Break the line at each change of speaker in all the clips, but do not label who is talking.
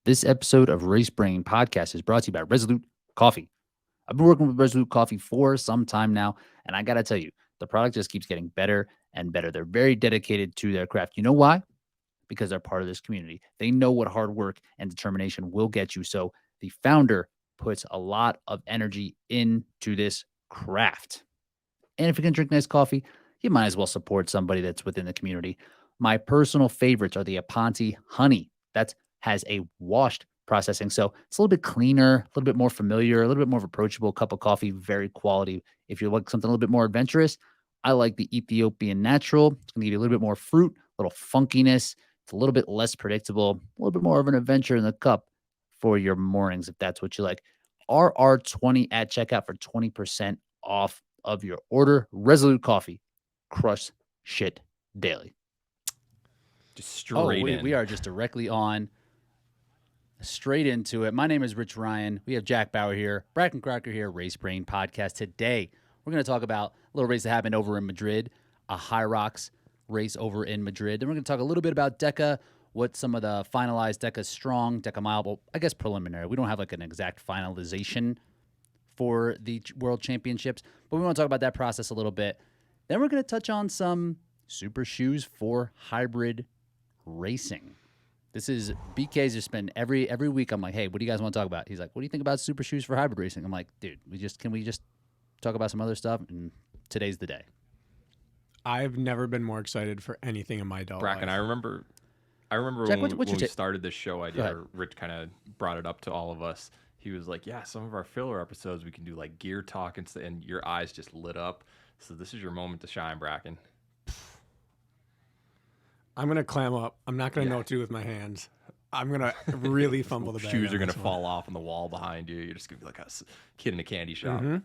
This episode of Race Brain Podcast is brought to you by Resolute Coffee. I've been working with Resolute Coffee for some time now, and I got to tell you, the product just keeps getting better and better. They're very dedicated to their craft. You know why? Because they're part of this community. They know what hard work and determination will get you. So the founder puts a lot of energy into this craft. And if you can drink nice coffee, you might as well support somebody that's within the community. My personal favorites are the Aponte Honey. That has a washed processing. So it's a little bit cleaner, a little bit more familiar, a little bit more of approachable cup of coffee, very quality. If you like something a little bit more adventurous, I like the Ethiopian Natural. It's going to give you a little bit more fruit, a little funkiness. It's a little bit less predictable, a little bit more of an adventure in the cup for your mornings, if that's what you like. RR20 at checkout for 20% off of your order. Resolute Coffee, crush shit daily.
Just straight in.
We are just directly on, straight into it. My name is Rich Ryan. We have Jack Bauer here, Bracken Crocker here, Race Brain Podcast. Today, we're going to talk about a little race that happened over in Madrid, a Hyrox race over in Madrid. Then we're going to talk a little bit about Deca, what some of the finalized Deca Strong, Deca Mile, well, I guess preliminary. We don't have like an exact finalization for the World Championships, but we want to talk about that process a little bit. Then we're going to touch on some super shoes for hybrid racing. This is BK's just been every week. I'm like, hey, what do you guys want to talk about? He's like, what do you think about super shoes for hybrid racing? I'm like, dude, can we just talk about some other stuff? And today's the day.
I've never been more excited for anything in my adult
Bracken,
life.
I remember
Jack,
when we started this show idea, Rich kind of brought it up to all of us. He was like, yeah, some of our filler episodes, we can do like gear talk and your eyes just lit up. So this is your moment to shine, Bracken.
I'm going to clam up. I'm not going to know what to do with my hands. I'm going to really fumble the bag.
Shoes are going to fall off on the wall behind you. You're just going to be like a kid in a candy shop.
Mm-hmm.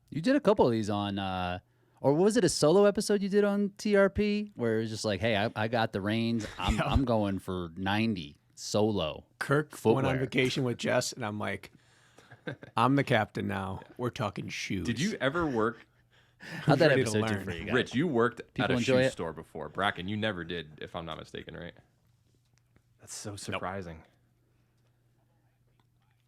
You did a couple of these on, or was it a solo episode you did on TRP where it was just like, hey, I got the reins. I'm going for 90 solo.
Kirk
footwear.
went on vacation with Jess, and I'm like, I'm the captain now. We're talking shoes.
Did you ever work?
How'd that
ready to
episode do
learn.
for you guys?
Rich, you worked at a
enjoy
shoe
it?
store before. Bracken, you never did, if I'm not mistaken, right? That's so surprising.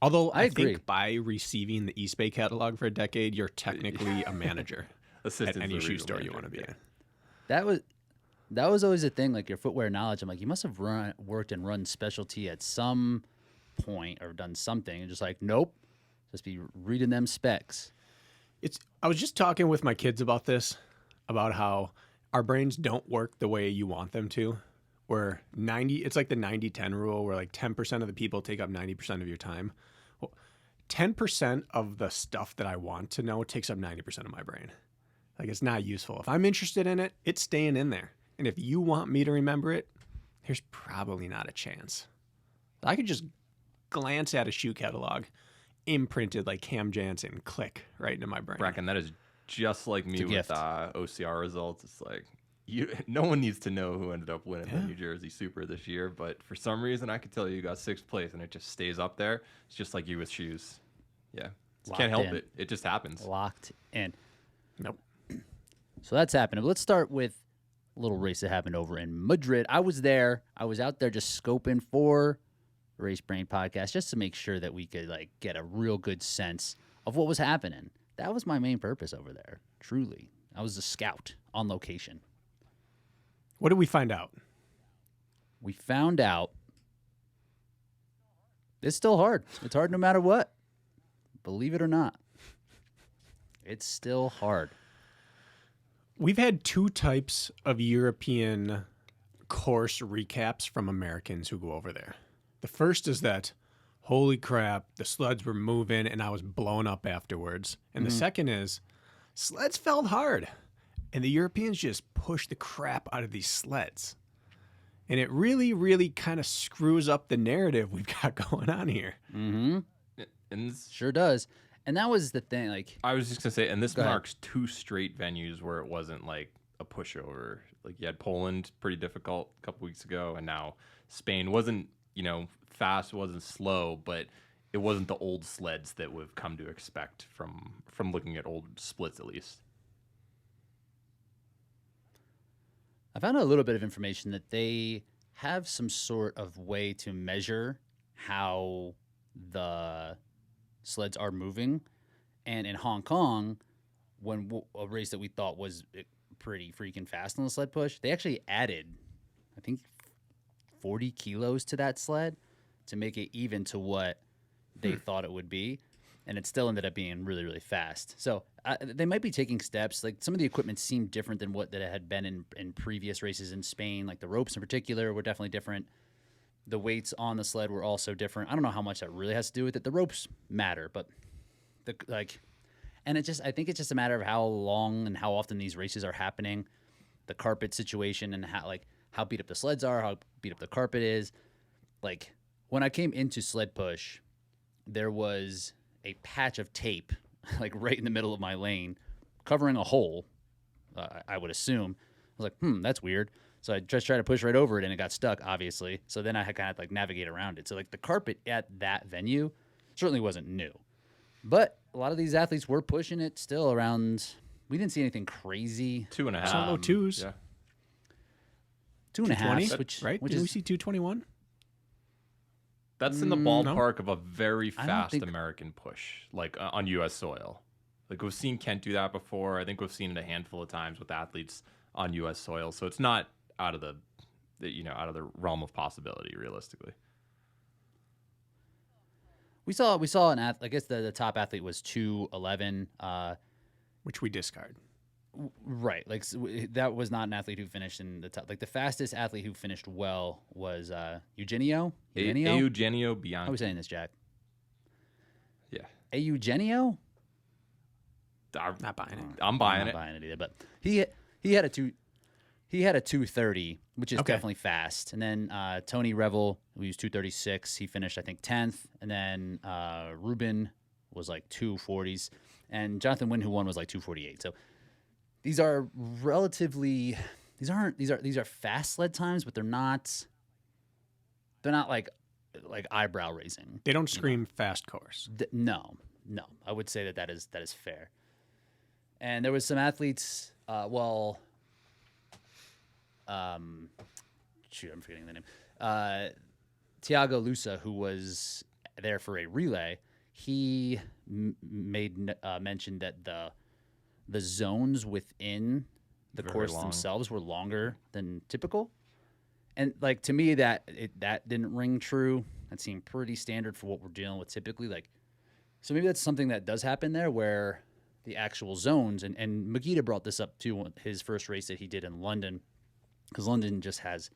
Although
I agree.
think by receiving the East Bay catalog for a decade, you're technically a manager at any shoe store you want to be in.
That was always a thing, like your footwear knowledge. I'm like, you must have worked and run specialty at some point or done something. And just like, nope, just be reading them specs.
I was just talking with my kids about this, about how our brains don't work the way you want them to. Where it's like the 90-10 rule, where like 10% of the people take up 90% of your time. Well, 10% of the stuff that I want to know takes up 90% of my brain. Like, it's not useful. If I'm interested in it, it's staying in there. And if you want me to remember it, there's probably not a chance. I could just glance at a shoe catalog, imprinted like Cam Jansen, click right into my brain.
Bracken, that is just like me with
gift.
OCR results. It's like no one needs to know who ended up winning the New Jersey Super this year, but for some reason I could tell you got 6th place and it just stays up there. It's just like you with shoes. Yeah. Can't help it. It just happens.
Locked in.
Nope.
So that's happening. But let's start with a little race that happened over in Madrid. I was there. I was out there just scoping for the Race Brain Podcast just to make sure that we could like get a real good sense of what was happening. That was my main purpose over there. Truly. I was a scout on location.
What did we find out?
We found out it's still hard. It's hard no matter what. Believe it or not. It's still hard.
We've had 2 types of European course recaps from Americans who go over there. The first is that, holy crap, the sleds were moving and I was blown up afterwards. And the second is, sleds felt hard. And the Europeans just push the crap out of these sleds. And it really, really kind of screws up the narrative we've got going on here.
Mm-hmm.
And
Sure does. And that was the thing. Like,
I was just going to say, and this
Go ahead.
marks 2 straight venues where it wasn't like a pushover. Like you had Poland, pretty difficult a couple weeks ago, and now Spain wasn't, fast, wasn't slow, but it wasn't the old sleds that we've come to expect from looking at old splits at least.
I found out a little bit of information that they have some sort of way to measure how the sleds are moving. And in Hong Kong, when a race that we thought was pretty freaking fast on the sled push, they actually added, I think, 40 kilos to that sled to make it even to what they thought it would be. And it still ended up being really, really fast. So they might be taking steps. Like some of the equipment seemed different than what that it had been in previous races in Spain. Like the ropes in particular were definitely different. The weights on the sled were also different. I don't know how much that really has to do with it. The ropes matter, but and I think it's just a matter of how long and how often these races are happening, the carpet situation, and how beat up the sleds are, how beat up the carpet is. Like when I came into sled push, there was a patch of tape like right in the middle of my lane covering a hole, I would assume. I was like, that's weird. So I just tried to push right over it and it got stuck, obviously. So then I had kind of like navigate around it. So like the carpet at that venue certainly wasn't new. But a lot of these athletes were pushing it still around. We didn't see anything crazy.
2.5.
Some low twos.
Yeah.
2.5,
Right?
which
Did
is
we see 221?
That's in the ballpark of a very fast
think-
American push, like on U.S. soil. Like we've seen Kent do that before. I think we've seen it a handful of times with athletes on U.S. soil. So it's not out of the realm of possibility, realistically.
we saw an athlete. I guess the top athlete was 211.
Which we discard.
Right, like that was not an athlete who finished in the top. Like the fastest athlete who finished well was Eugenio.
Eugenio
How
Bianchi.
are we saying this, Jack?
Yeah.
Eugenio?
Not buying it.
I'm buying
I'm
it.
not buying it either. But he had a 230, which is
Okay.
definitely fast. And then Tony Revel, who used 236, he finished I think 10th. And then Ruben was like 240s, and Jonathan Wynn, who won, was like 248. So these are relatively these are fast sled times, but they're not like eyebrow raising.
They don't scream fast course.
No, I would say that is fair. And there was some athletes. I'm forgetting the name. Tiago Lusa, who was there for a relay, he made mention that the zones within the
Very
course
long.
themselves were longer than typical. And like to me, that didn't ring true. That seemed pretty standard for what we're dealing with typically. Like, so maybe that's something that does happen there, where the actual zones and Magida brought this up too, his first race that he did in London, because London just has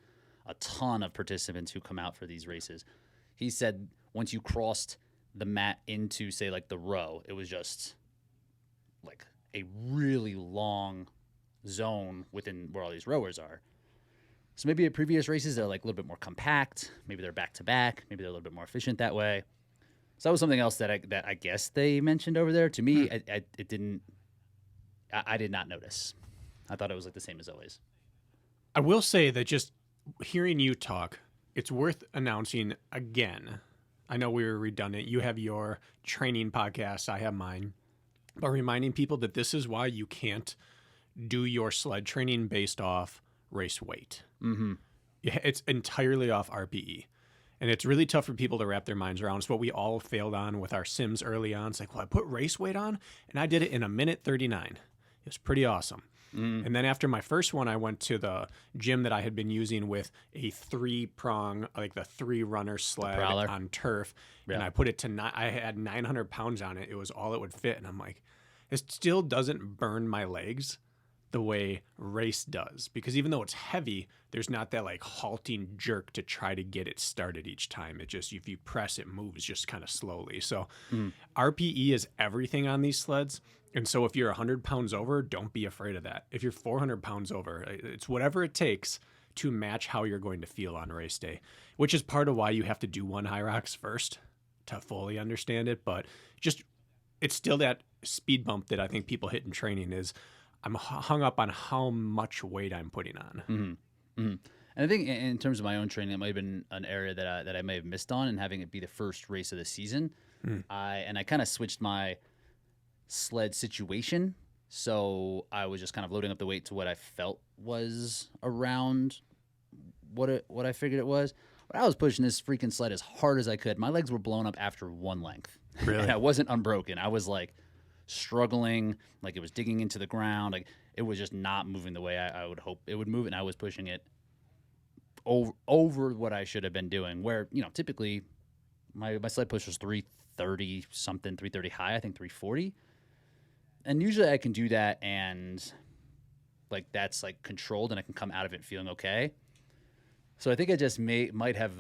a ton of participants who come out for these races. He said once you crossed the mat into, say, like the row, it was just like a really long zone within where all these rowers are. So maybe at previous races they're like a little bit more compact. Maybe they're back to back. Maybe they're a little bit more efficient that way. So that was something else that I guess they mentioned over there. To me, it didn't. I did not notice. I thought it was like the same as always.
I will say that just hearing you talk, it's worth announcing again. I know we were redundant. You have your training podcast. I have mine. But reminding people that this is why you can't do your sled training based off race weight.
Mm-hmm.
It's entirely off RPE. And it's really tough for people to wrap their minds around. It's what we all failed on with our sims early on. It's like, well, I put race weight on, and I did it in a minute 39. It was pretty awesome. And then after my first one, I went to the gym that I had been using with a 3-prong, like the 3-runner sled
Prowler.
on turf.
Yeah.
And I put it to, I had 900 pounds on it. It was all it would fit. And I'm like, it still doesn't burn my legs the way race does. Because even though it's heavy, there's not that like halting jerk to try to get it started each time. It just, if you press, it moves just kind of slowly. So RPE is everything on these sleds. And so if you're 100 pounds over, don't be afraid of that. If you're 400 pounds over, it's whatever it takes to match how you're going to feel on race day, which is part of why you have to do one Hyrox first to fully understand it. But just, it's still that speed bump that I think people hit in training is I'm hung up on how much weight I'm putting on.
And I think in terms of my own training, it might have been an area that I may have missed on, and having it be the first race of the season. I kind of switched my sled situation, so I was just kind of loading up the weight to what I felt was around what I figured it was. But I was pushing this freaking sled as hard as I could. My legs were blown up after one length.
Really?
And I wasn't unbroken. I was like struggling, like it was digging into the ground. Like it was just not moving the way I would hope it would move. And I was pushing it over what I should have been doing. Where, typically my sled push was 330 something, 330 high, I think 340. And usually I can do that and like that's like controlled and I can come out of it feeling okay. So I think I just might have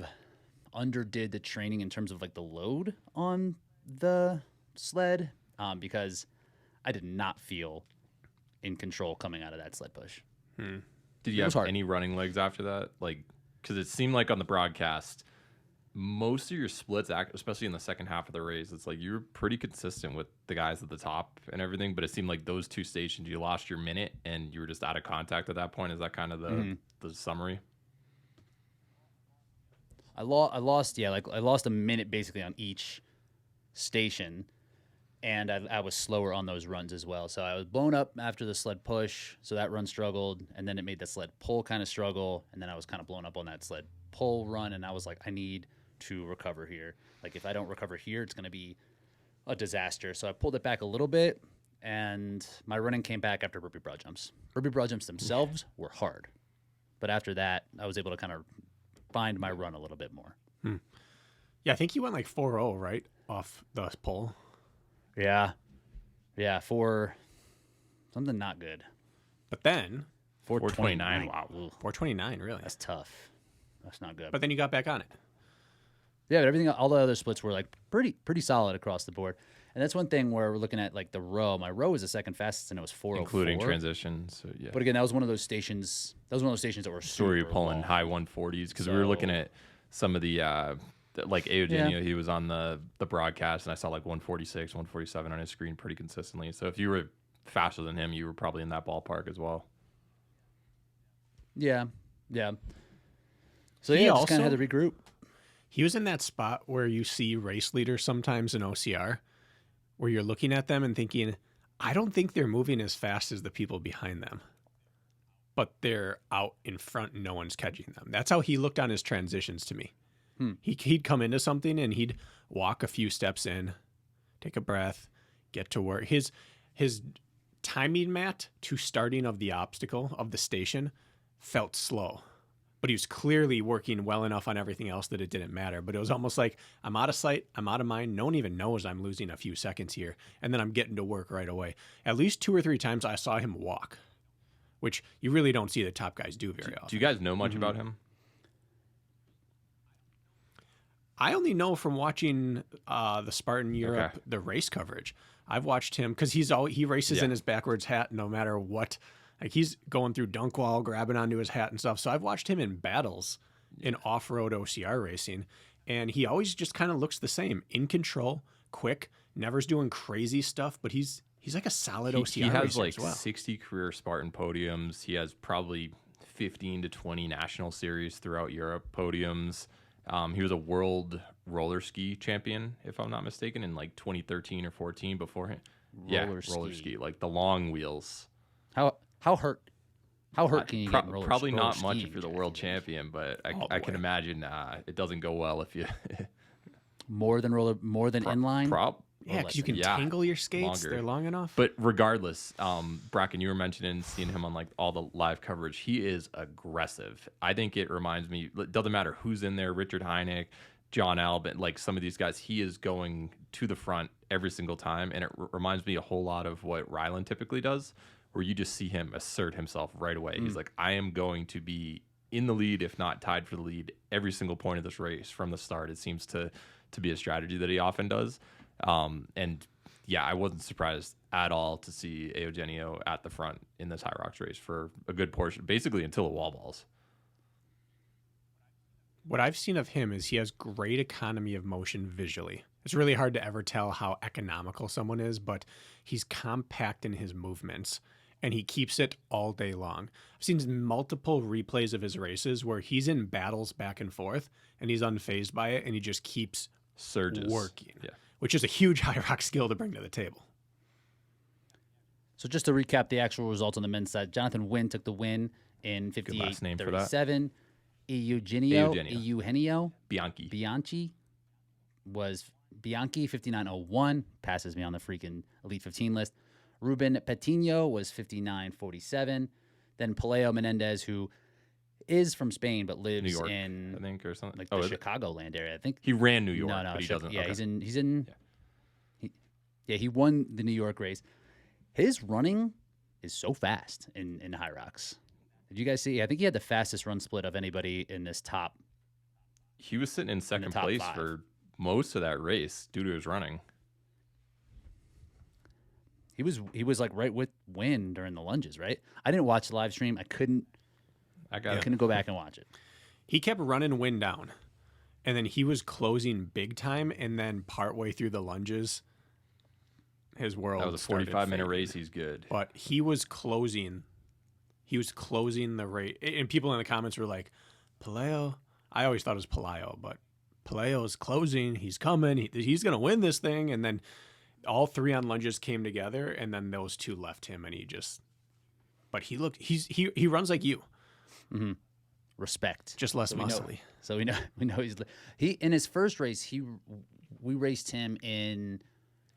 underdid the training in terms of like the load on the sled because I did not feel in control coming out of that sled push.
Did you have any running legs after that? Like, because it seemed like on the broadcast, most of your splits, especially in the second half of the race, it's like you were pretty consistent with the guys at the top and everything. But it seemed like those two stations, you lost your minute and you were just out of contact at that point. Is that kind of the summary?
I lost a minute basically on each station, and I was slower on those runs as well. So I was blown up after the sled push, so that run struggled, and then it made the sled pull kind of struggle, and then I was kind of blown up on that sled pull run, and I was like, I need to recover here. Like if I don't recover here, it's going to be a disaster. So I pulled it back a little bit, and my running came back after burpee broad jumps. Burpee broad jumps themselves were hard, but after that, I was able to kind of find my run a little bit more.
Yeah, I think you went like 4.0, right? Off the pole.
Yeah, for something not good.
But then
429.
Wow.
Ugh,
429, really.
that's tough. That's not good.
But then you got back on it.
Yeah, but everything, all the other splits were like pretty solid across the board. And that's one thing where we're looking at like the row. My row was the second fastest, and it was 404.
Including transitions. So, yeah.
But again, that was one of those stations. That was one of those stations that were
So you're
super
pulling
long.
high 140s because we were looking at some of the like Eugenio, he was on the broadcast, and I saw like 146, 147 on his screen pretty consistently. So if you were faster than him, you were probably in that ballpark as well.
Yeah. So
He
yeah, just
also-
kind of had to regroup.
He was in that spot where you see race leaders sometimes in OCR, where you're looking at them and thinking, I don't think they're moving as fast as the people behind them, but they're out in front and no one's catching them. That's how he looked on his transitions to me. He'd come into something and he'd walk a few steps in, take a breath, get to work. His timing mat to starting of the obstacle of the station felt slow, but he was clearly working well enough on everything else that it didn't matter. But it was almost like I'm out of sight, I'm out of mind. No one even knows I'm losing a few seconds here, and then I'm getting to work right away. At least 2 or 3 times I saw him walk, which you really don't see the top guys do very often.
Do you guys know much about him?
I only know from watching the Spartan Europe, the race coverage. I've watched him because he races in his backwards hat no matter what. Like he's going through dunk wall, grabbing onto his hat and stuff. So I've watched him in battles in off-road OCR racing, and he always just kind of looks the same, in control, quick, never's doing crazy stuff, but he's like a solid OCR
He has
racer
like
as well.
60 career Spartan podiums. He has probably 15 to 20 national series throughout Europe podiums. He was a world roller ski champion, if I'm not mistaken, in like 2013 or 14 beforehand. Roller ski, like the long wheels.
How hurt can you get in roller
Probably
roller
not much
skiing
if you're the world champion, but I can imagine it doesn't go well if you
more than inline.
Yeah, because you can tangle your skates.
Longer.
They're long enough.
But regardless, Bracken, you were mentioning seeing him on like all the live coverage. He is aggressive. I think it reminds me. It doesn't matter who's in there. Richard Heineck, John Albin, like some of these guys. He is going to the front every single time, and it reminds me a whole lot of what Ryland typically does, where you just see him assert himself right away. He's like, I am going to be in the lead, if not tied for the lead, every single point of this race from the start. It seems to be a strategy that he often does. And yeah, I wasn't surprised at all to see Eugenio at the front in this Hyrox race for a good portion, basically until it wall balls.
What I've seen of him is he has great economy of motion visually. It's really hard to ever tell how economical someone is, but he's compact in his movements, and he keeps it all day long. I've seen multiple replays of his races where he's in battles back and forth, and he's unfazed by it, and he just keeps
Surges.
working,
Yeah.
which is a huge Hyrox skill to bring to the table.
So just to recap the actual results on the men's side, Jonathan Wynn took the win in
last name for that.
58-37. Eugenio
Bianchi.
Bianchi 59.01, passes me on the freaking Elite 15 list. Ruben Patino was 59.47. Then Peleo Menendez, who is from Spain but lives
New York,
in
I think, or something.
like the Chicagoland area. I think
he ran New York,
no,
but he doesn't.
Yeah,
okay.
he's in. He won the New York race. His running is so fast in Hyrox. Did you guys see? I think he had the fastest run split of anybody in this top.
He was sitting in second
top
place
5
for most of that race due to his running.
He was like right with Win during the lunges, right? I didn't watch the live stream. I couldn't go back and watch it.
He kept running Win down, and then he was closing big time, and then partway through the lunges, his world.
That was a 45-minute race. He's good,
but he was closing. He was closing the race, and people in the comments were like, "Peleo." I always thought it was Peleo, but Peleo is closing. He's coming. He's going to win this thing. And then all 3 on lunges came together, and then those 2 left him, and he just. But he runs like you.
Mm-hmm. Respect,
just less muscly.
So we know he in his first race we raced him in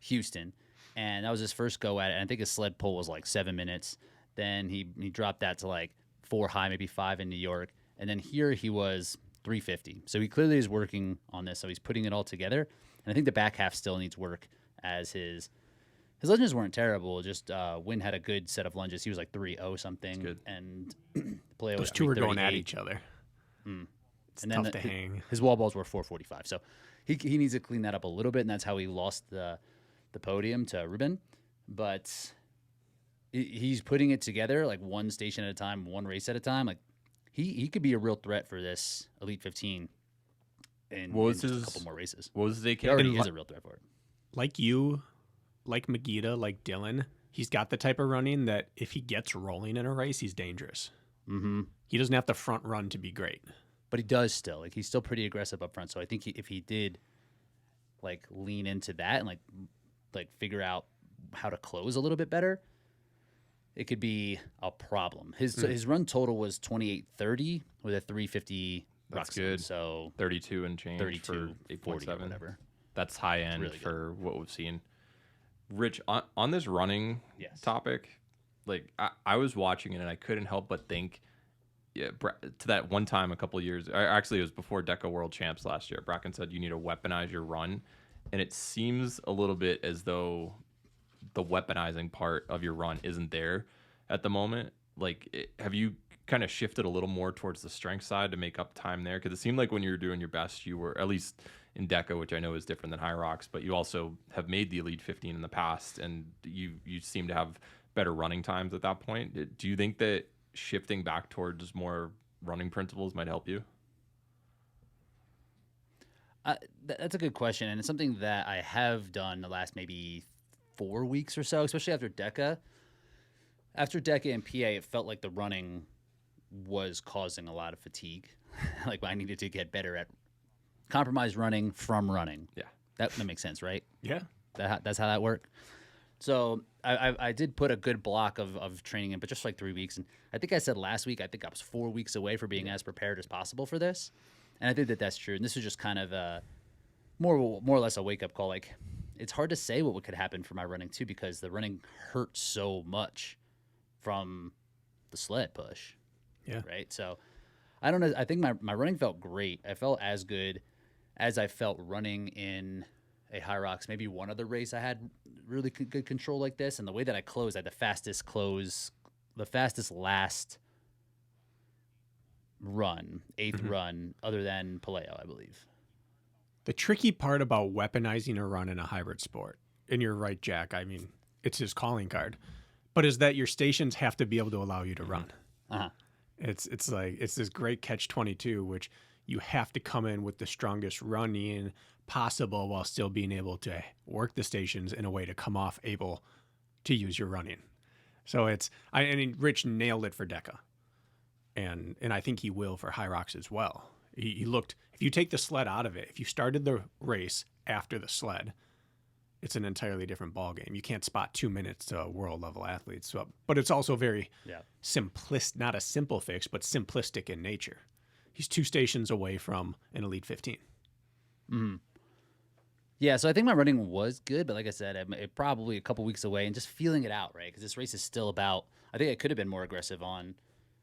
Houston, and that was his first go at it. And I think his sled pull was like 7 minutes. Then he dropped that to like 4 high, maybe 5 in New York, and then here he was 350. So he clearly is working on this. So he's putting it all together, and I think the back half still needs work. As his lunges weren't terrible. Just Win had a good set of lunges. He was like 3.0 something,
good.
And Peleo
those 2 were going at each other. It's
and
tough
then
to hang.
His wall balls were 445. So he needs to clean that up a little bit, and that's how he lost the podium to Ruben. But he's putting it together like one station at a time, one race at a time. Like he could be a real threat for this Elite 15 in a couple more races.
What was his AKA?
He already is a real threat for it.
Like you, like Magida, like Dylan, he's got the type of running that if he gets rolling in a race, he's dangerous.
Mm-hmm.
He doesn't have to front run to be great.
But he does still. Like he's still pretty aggressive up front. So I think if he did like lean into that and like figure out how to close a little bit better, it could be a problem. His run total was 28:30 with a 350.
That's
Roxanne,
good.
So
32 and change
32,
for 8.7.
Whatever.
That's high end
really
for what we've seen. Rich, on this running topic, like I was watching it and I couldn't help but think, to that one time a couple of years, actually it was before Deca World Champs last year. Bracken said you need to weaponize your run, and it seems a little bit as though the weaponizing part of your run isn't there at the moment. Like, have you kind of shifted a little more towards the strength side to make up time there? Because it seemed like when you were doing your best, you were, at least in Deca, which I know is different than Hyrox, but you also have made the Elite 15 in the past, and you seem to have better running times at that point. Do you think that shifting back towards more running principles might help you?
That's a good question, and it's something that I have done the last maybe 4 weeks or so, especially after Deca. After Deca and PA, it felt like the running was causing a lot of fatigue. Like I needed to get better at compromise running from running.
Yeah.
That makes sense, right?
Yeah.
That's how that worked. So I did put a good block of training in, but just like 3 weeks. And I think I said last week, I think I was 4 weeks away from being as prepared as possible for this. And I think that that's true. And this was just kind of more or less a wake-up call. Like, it's hard to say what could happen for my running, too, because the running hurts so much from the sled push.
Yeah.
Right? So, I don't know. I think my running felt great. I felt as good as I felt running in a Hyrox. Maybe one other race I had really good control like this. And the way that I closed, I had the fastest last run, eighth run, other than Peleo, I believe.
The tricky part about weaponizing a run in a hybrid sport, and you're right, Jack, I mean, it's his calling card, but is that your stations have to be able to allow you to run.
Uh-huh.
It's like, it's this great catch-22, which you have to come in with the strongest running possible while still being able to work the stations in a way to come off able to use your running. So I mean, Rich nailed it for Deca. And I think he will for Hyrox as well. He looked, if you take the sled out of it, if you started the race after the sled, it's an entirely different ballgame. You can't spot 2 minutes to world level athletes. So, but it's also very not a simple fix, but simplistic in nature. he's 2 stations away from an Elite 15.
Yeah, so I think my running was good, but like I said, it probably a couple weeks away and just feeling it out, right? Because this race is still about, I think I could have been more aggressive on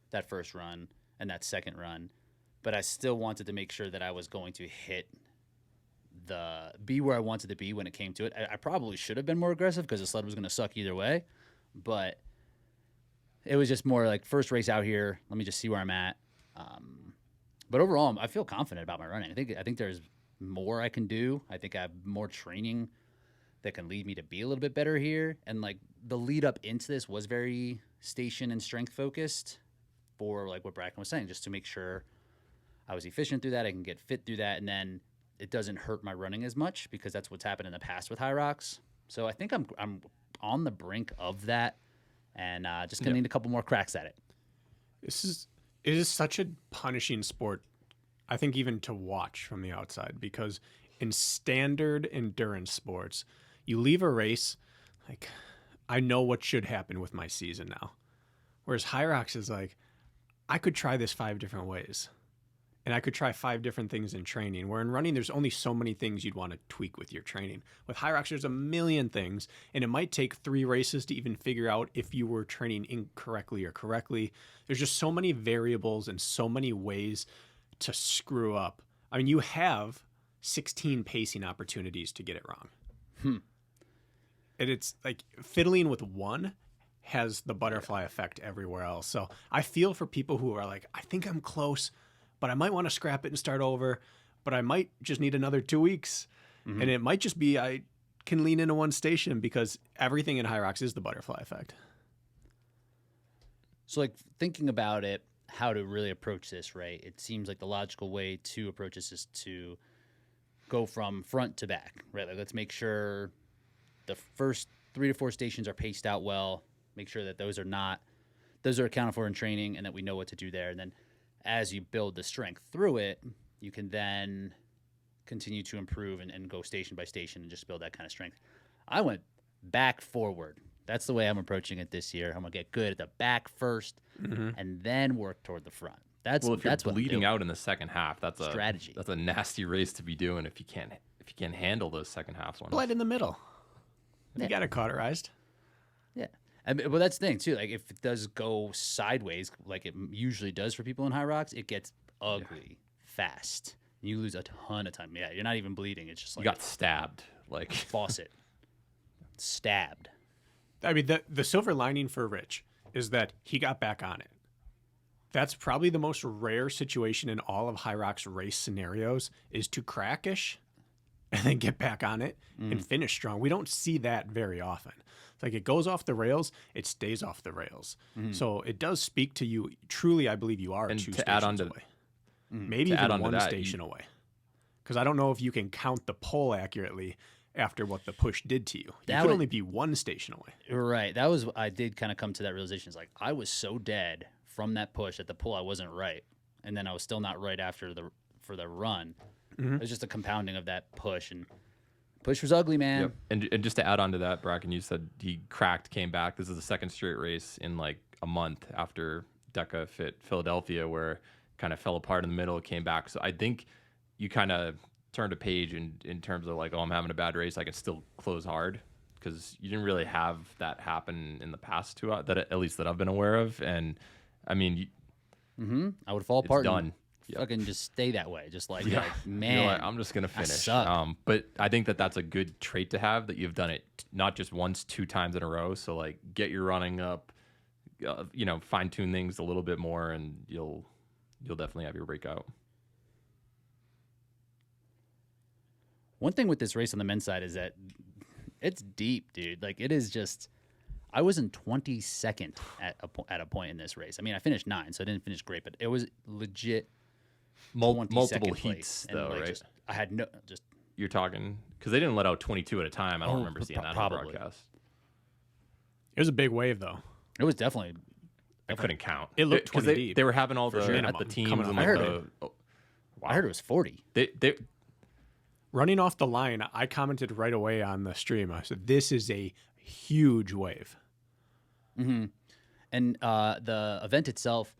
that first run and that second run, but I still wanted to make sure that I was going to be where I wanted to be when it came to it. I probably should have been more aggressive because the sled was going to suck either way, but it was just more like first race out here. Let me just see where I'm at. But overall, I feel confident about my running. I think there's more I can do. I think I have more training that can lead me to be a little bit better here. And like the lead up into this was very station and strength focused for like what Bracken was saying, just to make sure I was efficient through that. I can get fit through that. And then it doesn't hurt my running as much because that's what's happened in the past with Hyrox. So I think I'm on the brink of that and just going to need a couple more cracks at it.
It is such a punishing sport, I think, even to watch from the outside, because in standard endurance sports, you leave a race, like, I know what should happen with my season now. Whereas Hyrox is like, I could try this 5 different ways. And I could try 5 different things in training, where in running, there's only so many things you'd want to tweak with your training. With Hyrox, there's a million things, and it might take 3 races to even figure out if you were training incorrectly or correctly. There's just so many variables and so many ways to screw up. I mean, you have 16 pacing opportunities to get it wrong. And it's like fiddling with one has the butterfly effect everywhere else. So I feel for people who are like, I think I'm close, but I might want to scrap it and start over, but I might just need another 2 weeks. And it might just be I can lean into one station, because everything in Hyrox is the butterfly effect.
So like thinking about it, how to really approach this, right? It seems like the logical way to approach this is to go from front to back, right? Like let's make sure the first 3 to 4 stations are paced out well, make sure that those are accounted for in training and that we know what to do there. And then as you build the strength through it, you can then continue to improve and go station by station and just build that kind of strength. I went back forward. That's the way I'm approaching it this year. I'm going to get good at the back first and then work toward the front. If
you're bleeding out in the second half, that's a
strategy.
That's a nasty race to be doing if you can't handle those second half ones.
Bled in the middle. You got it cauterized.
Yeah. Well, that's the thing, too. Like, if it does go sideways, like it usually does for people in Hyrox, it gets ugly fast. You lose a ton of time. Yeah, you're not even bleeding. It's just like
you got stabbed. Like
faucet. Stabbed.
I mean, the silver lining for Rich is that he got back on it. That's probably the most rare situation in all of Hyrox race scenarios, is to crackish and then get back on it and finish strong. We don't see that very often. It's like it goes off the rails, it stays off the rails. So it does speak to you. Truly, I believe you are
and
2
to add on
stations
to
away. Maybe
to add
even
on to
1
that,
station away. Because I don't know if you can count the pull accurately after what the push did to you. You could only be 1 station away.
Right. I did kind of come to that realization. It's like I was so dead from that push at the pull, I wasn't right. And then I was still not right for the run. It was just a compounding of that push, and push was ugly, man.
Yep. And just to add on to that, Bracken, you said he came back. This is the 2nd straight race in like a month after Deca fit Philadelphia, where kind of fell apart in the middle, came back. So I think you kind of turned a page in terms of like, oh, I'm having a bad race, I can still close hard, because you didn't really have that happen in the past that at least that I've been aware of. And I mean,
I would fall apart.
Done.
Fucking just stay that way. Just like, man,
you're like, I'm just gonna finish.
Suck.
But I think that's a good trait to have, that you've done it not just once, 2 times in a row. So like, get your running up, fine tune things a little bit more, and you'll definitely have your breakout.
One thing with this race on the men's side is that it's deep, dude. Like, it is just. I was in 22nd at a point in this race. I mean, I finished 9, so I didn't finish great, but it was legit.
Multiple heats, though,
like,
right?
I had
You're talking, because they didn't let out 22 at a time. I don't remember seeing that on the
probably.
broadcast.
It was a big wave, though.
It was definitely.
I couldn't count.
It looked 20 deep.
They were having all the
minimum
at the teams.
coming
And
up.
like
I heard it was 40.
They
Running off the line, I commented right away on the stream. I said, this is a huge wave.
And the event itself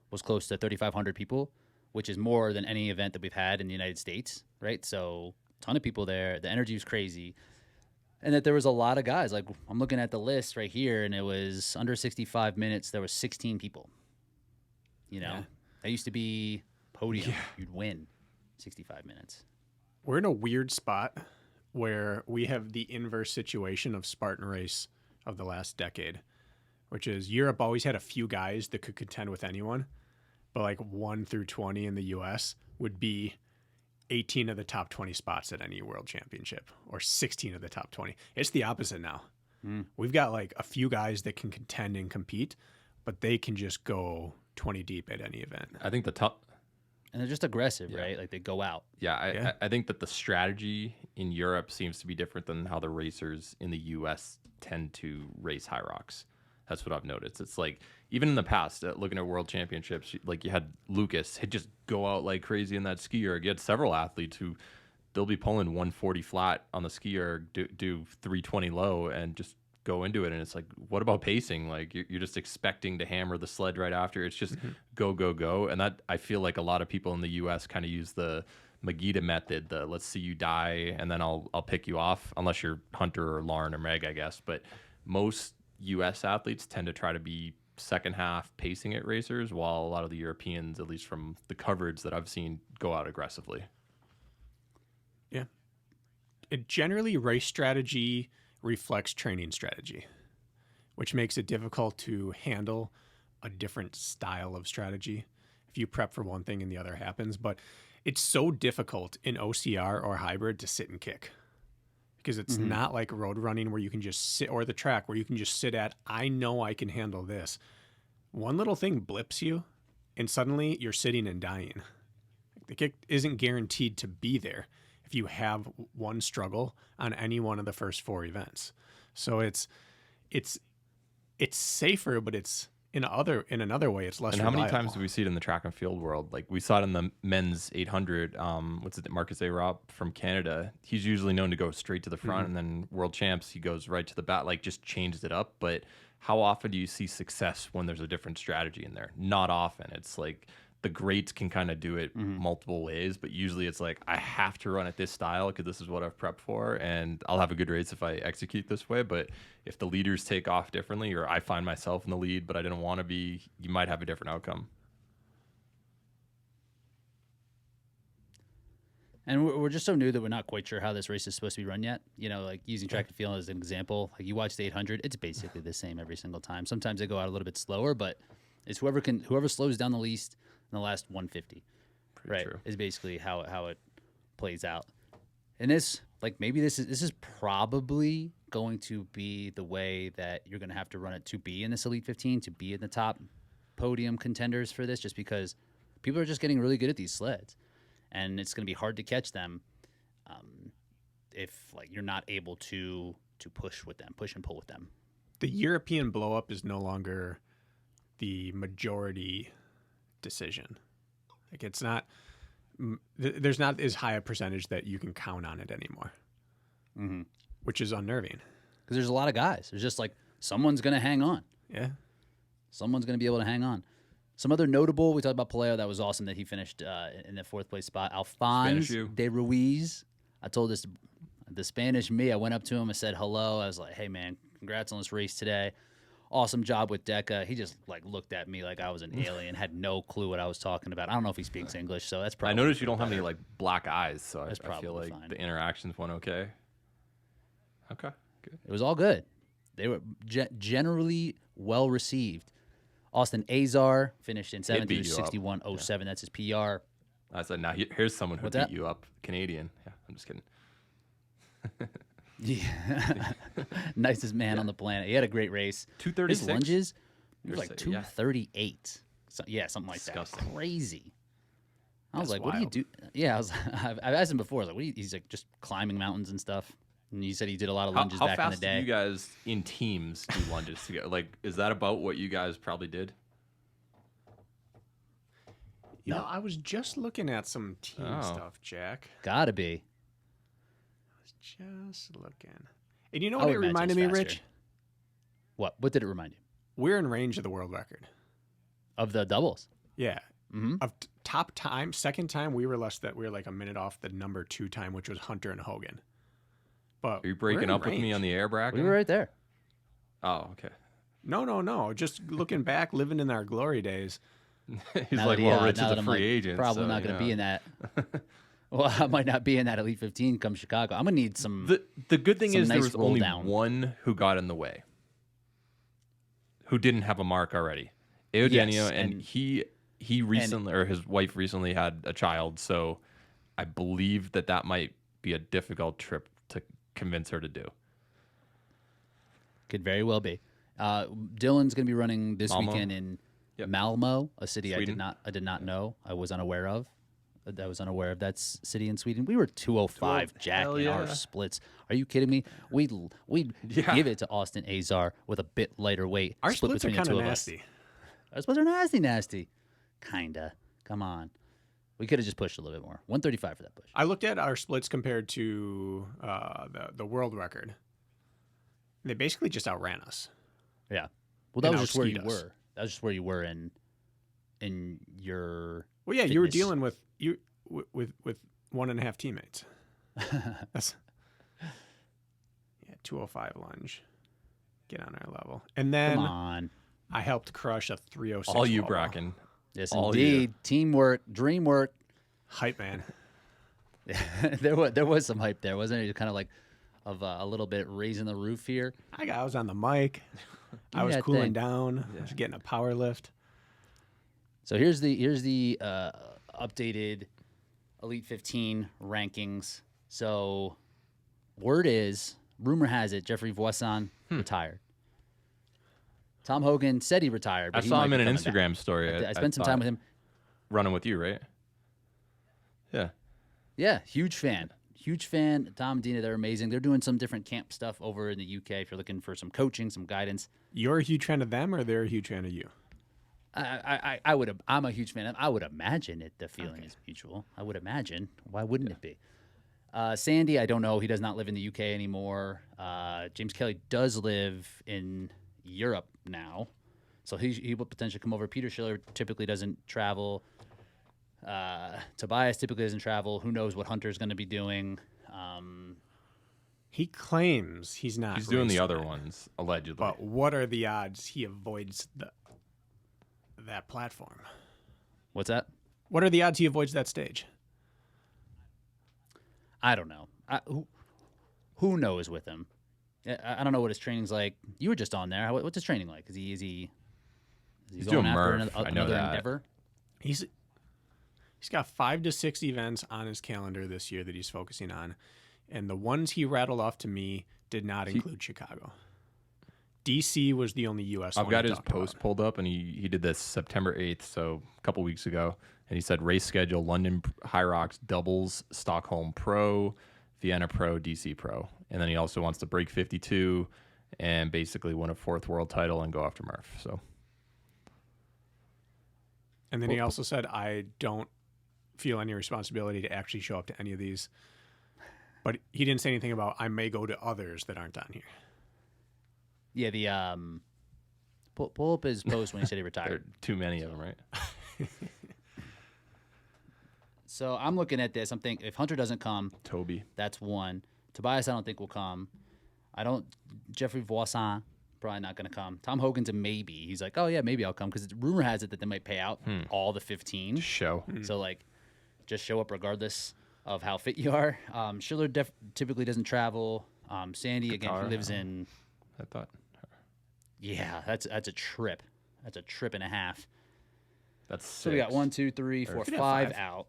was close to 3,500 people, which is more than any event that we've had in the United States, right? So a ton of people there. The energy was crazy. And that there was a lot of guys. Like, I'm looking at the list right here, and it was under 65 minutes. There was 16 people. You know, that used to be podium. You'd win 65 minutes.
We're in a weird spot where we have the inverse situation of Spartan race of the last decade, which is Europe always had a few guys that could contend with anyone, but like 1 through 20 in the US would be 18 of the top 20 spots at any world championship or 16 of the top 20. It's the opposite now. We've got like a few guys that can contend and compete, but they can just go 20 deep at any event.
I think the top.
And they're just aggressive, right? Like they go out.
Yeah, I think that the strategy in Europe seems to be different than how the racers in the U.S. tend to race Hyrox. That's what I've noticed. It's like, even in the past, looking at world championships, like you had Lucas, he'd just go out like crazy in that ski erg. You had several athletes who they'll be pulling 140 flat on the ski erg, do 320 low, and just go into it. And it's like, what about pacing? Like you're just expecting to hammer the sled right after. It's just go, go, go. And that, I feel like a lot of people in the U.S. kind of use the Magida method, the let's see you die, and then I'll pick you off, unless you're Hunter or Lauren or Meg, I guess. But most U.S. athletes tend to try to be second half pacing it racers, while a lot of the Europeans, at least from the coverage that I've seen, go out aggressively.
Yeah. It generally, race strategy reflects training strategy, which makes it difficult to handle a different style of strategy if you prep for one thing and the other happens. But it's so difficult in OCR or hybrid to sit and kick, because it's not like road running where you can just sit, or the track where you can just sit at, I know I can handle this. One little thing blips you and suddenly you're sitting and dying. The kick isn't guaranteed to be there if you have one struggle on any one of the first 4 events. So it's safer, but it's in another way it's less
And how many
reliable.
times do we see it in the track and field world? Like we saw it in the men's 800. Marcus A. Rob from Canada. He's usually known to go straight to the front, and then world champs, he goes right to the back, like just changes it up. But how often do you see success when there's a different strategy in there? Not often. It's like the greats can kind of do it multiple ways, but usually it's like, I have to run it this style because this is what I've prepped for, and I'll have a good race if I execute this way. But if the leaders take off differently, or I find myself in the lead but I didn't want to be, you might have a different outcome.
And we're just so new that we're not quite sure how this race is supposed to be run yet. You know, like using track and field as an example, like you watch the 800, it's basically the same every single time. Sometimes they go out a little bit slower, but it's whoever slows down the least in the last 150,
Pretty true.
is basically how it plays out. And this, like, maybe this is probably going to be the way that you're going to have to run it to be in this Elite 15, to be in the top podium contenders for this, just because people are just getting really good at these sleds, and it's going to be hard to catch them if like you're not able to push and pull with them.
The European blow up is no longer the majority decision. Like it's not, there's not as high a percentage that you can count on it anymore, which is unnerving.
Because there's a lot of guys. There's just like, someone's going to hang on.
Yeah.
Someone's going to be able to hang on. Some other notable, we talked about Paleo. That was awesome that he finished in the 4th place spot. Alphonse de Ruiz. I told the Spanish me. I went up to him. I said hello. I was like, hey, man, congrats on this race today. Awesome job with Deca. He just like looked at me like I was an alien, had no clue what I was talking about. I don't know if he speaks English, so that's probably.
I noticed you don't have any like black eyes, so I feel like
fine.
the interactions went okay. Okay, good.
It was all good. They were generally well received. Austin Azar finished in 7th. He was 61.07. That's his PR.
I said, now here's someone who
What's
beat
that?
you up. Canadian. Yeah, I'm just kidding.
Yeah. Nicest man on the planet. He had a great race.
236?
His lunges, he was
You're
like
saying, yeah.
238. So, yeah, something like
Disgusting.
that. Crazy. I was
That's
like, what do you
wild.
do? Yeah, I've asked him before. I was like, what do you, he's like, just climbing mountains and stuff. And he said he did a lot of lunges
How
back in the
fast
day.
do you guys in teams do lunges together? Like, is that about what you guys probably did?
No, I was just looking at some team
Oh.
stuff, Jack.
Gotta be.
Just looking. And you know
I
what
would
it
imagine
reminded
it's
me, Rich?
faster. What did it remind you?
We're in range of the world record.
Of the doubles.
Yeah. of top time. Second time we were like a minute off the number 2 time, which was Hunter and Hogan. But
Are you breaking up with me on the air bracket?
We were right there.
Oh, okay.
No. Just looking back, living in our glory days.
He's like, well, Rich is a free agent.
Probably
so,
not going to be in that. Well, I might not be in that Elite 15 come Chicago. I'm going to need some.
The good thing is
nice
there was only
roll-down.
one who got in the way, who didn't have a mark already. Eugenio,
Yes,
and he recently, or his wife recently had a child, so I believe that might be a difficult trip to convince her to do.
Could very well be. Dylan's going to be running this
Malmo?
weekend in
Yep.
Malmo, a city
Sweden.
I did not know. I was unaware of. That city in Sweden. We were 205 Jack
hell
in our
yeah.
splits. Are you kidding me? We'd
Yeah.
give it to Austin Azar with a bit lighter weight.
Our
split
splits are
between the
kind
two
of
of us.
nasty.
Our splits are nasty. Kinda. Come on. We could have just pushed a little bit more. 135 for that push.
I looked at our splits compared to the world record. They basically just outran us.
Yeah. Well, that
And
was just where
outspeed
you
us.
were. That was just where you were in your.
Well, yeah, you were
fitness.
dealing with 1.5 teammates. That's 205 lunge. Get on our level. And then
Come on.
I helped crush a 306.
All you,
wall ball.
Bracken.
Yes,
All you.
indeed. Teamwork, dream work.
Hype man.
there was some hype there, wasn't it? Kind of like of a little bit raising the roof here.
I was on the mic.
Give
I
me
was
that
cooling
thing.
down. I was getting a power lift.
So here's the updated Elite 15 rankings. So rumor has it, Jeffrey Voisin retired. Tom Hogan said he retired. But
I
he
saw
might
him
be
in an
coming back.
Instagram story.
I spent some time with him.
Running with you, right? Yeah.
Yeah, huge fan. Tom and Dina, they're amazing. They're doing some different camp stuff over in the UK if you're looking for some coaching, some guidance.
You're a huge fan of them, or they're a huge fan of you?
I'm a huge fan. I would imagine the feeling is mutual. I would imagine. Why wouldn't it be? Sandy, I don't know. He does not live in the UK anymore. James Kelly does live in Europe now, so he will potentially come over. Peter Schiller typically doesn't travel. Tobias typically doesn't travel. Who knows what Hunter's going to be doing?
He claims he's not.
He's doing the
racing
other
it.
ones, allegedly.
But what are the odds he avoids that platform?
What's that?
What are the odds he avoids that stage?
I don't know. Who knows with him? I don't know what his training's like. You were just on there. What's his training like? Is he
He's
going
doing
after
Murph. I know
another
that.
endeavor?
He's got 5 to 6 events on his calendar this year that he's focusing on, and the ones he rattled off to me did not include Chicago. DC was the only U.S.
I've
one
got
he
his
talked
post
about.
pulled up, and he did this September 8th, so a couple weeks ago. And he said race schedule: London Hyrox doubles, Stockholm Pro, Vienna Pro, DC Pro. And then he also wants to break 52 and basically win a 4th world title and go after Murph. So
And then he also said, I don't feel any responsibility to actually show up to any of these. But he didn't say anything about I may go to others that aren't on here.
Yeah, the pull up his post when he said he
there are
retired.
too many of them, right?
So I'm looking at this. I'm thinking if Hunter doesn't come,
Toby.
that's one. Tobias, I don't think will come. Jeffrey Voisin, probably not going to come. Tom Hogan's a maybe. He's like, oh yeah, maybe I'll come because rumor has it that they might pay out all the 15.
Show.
So like, just show up regardless of how fit you are. Schiller typically doesn't travel. Sandy again,
Qatar,
he lives in.
I thought.
Yeah, that's a trip. That's a trip and a half.
That's
So we got 1, 2, 3, 4,
could have
5
5.
out.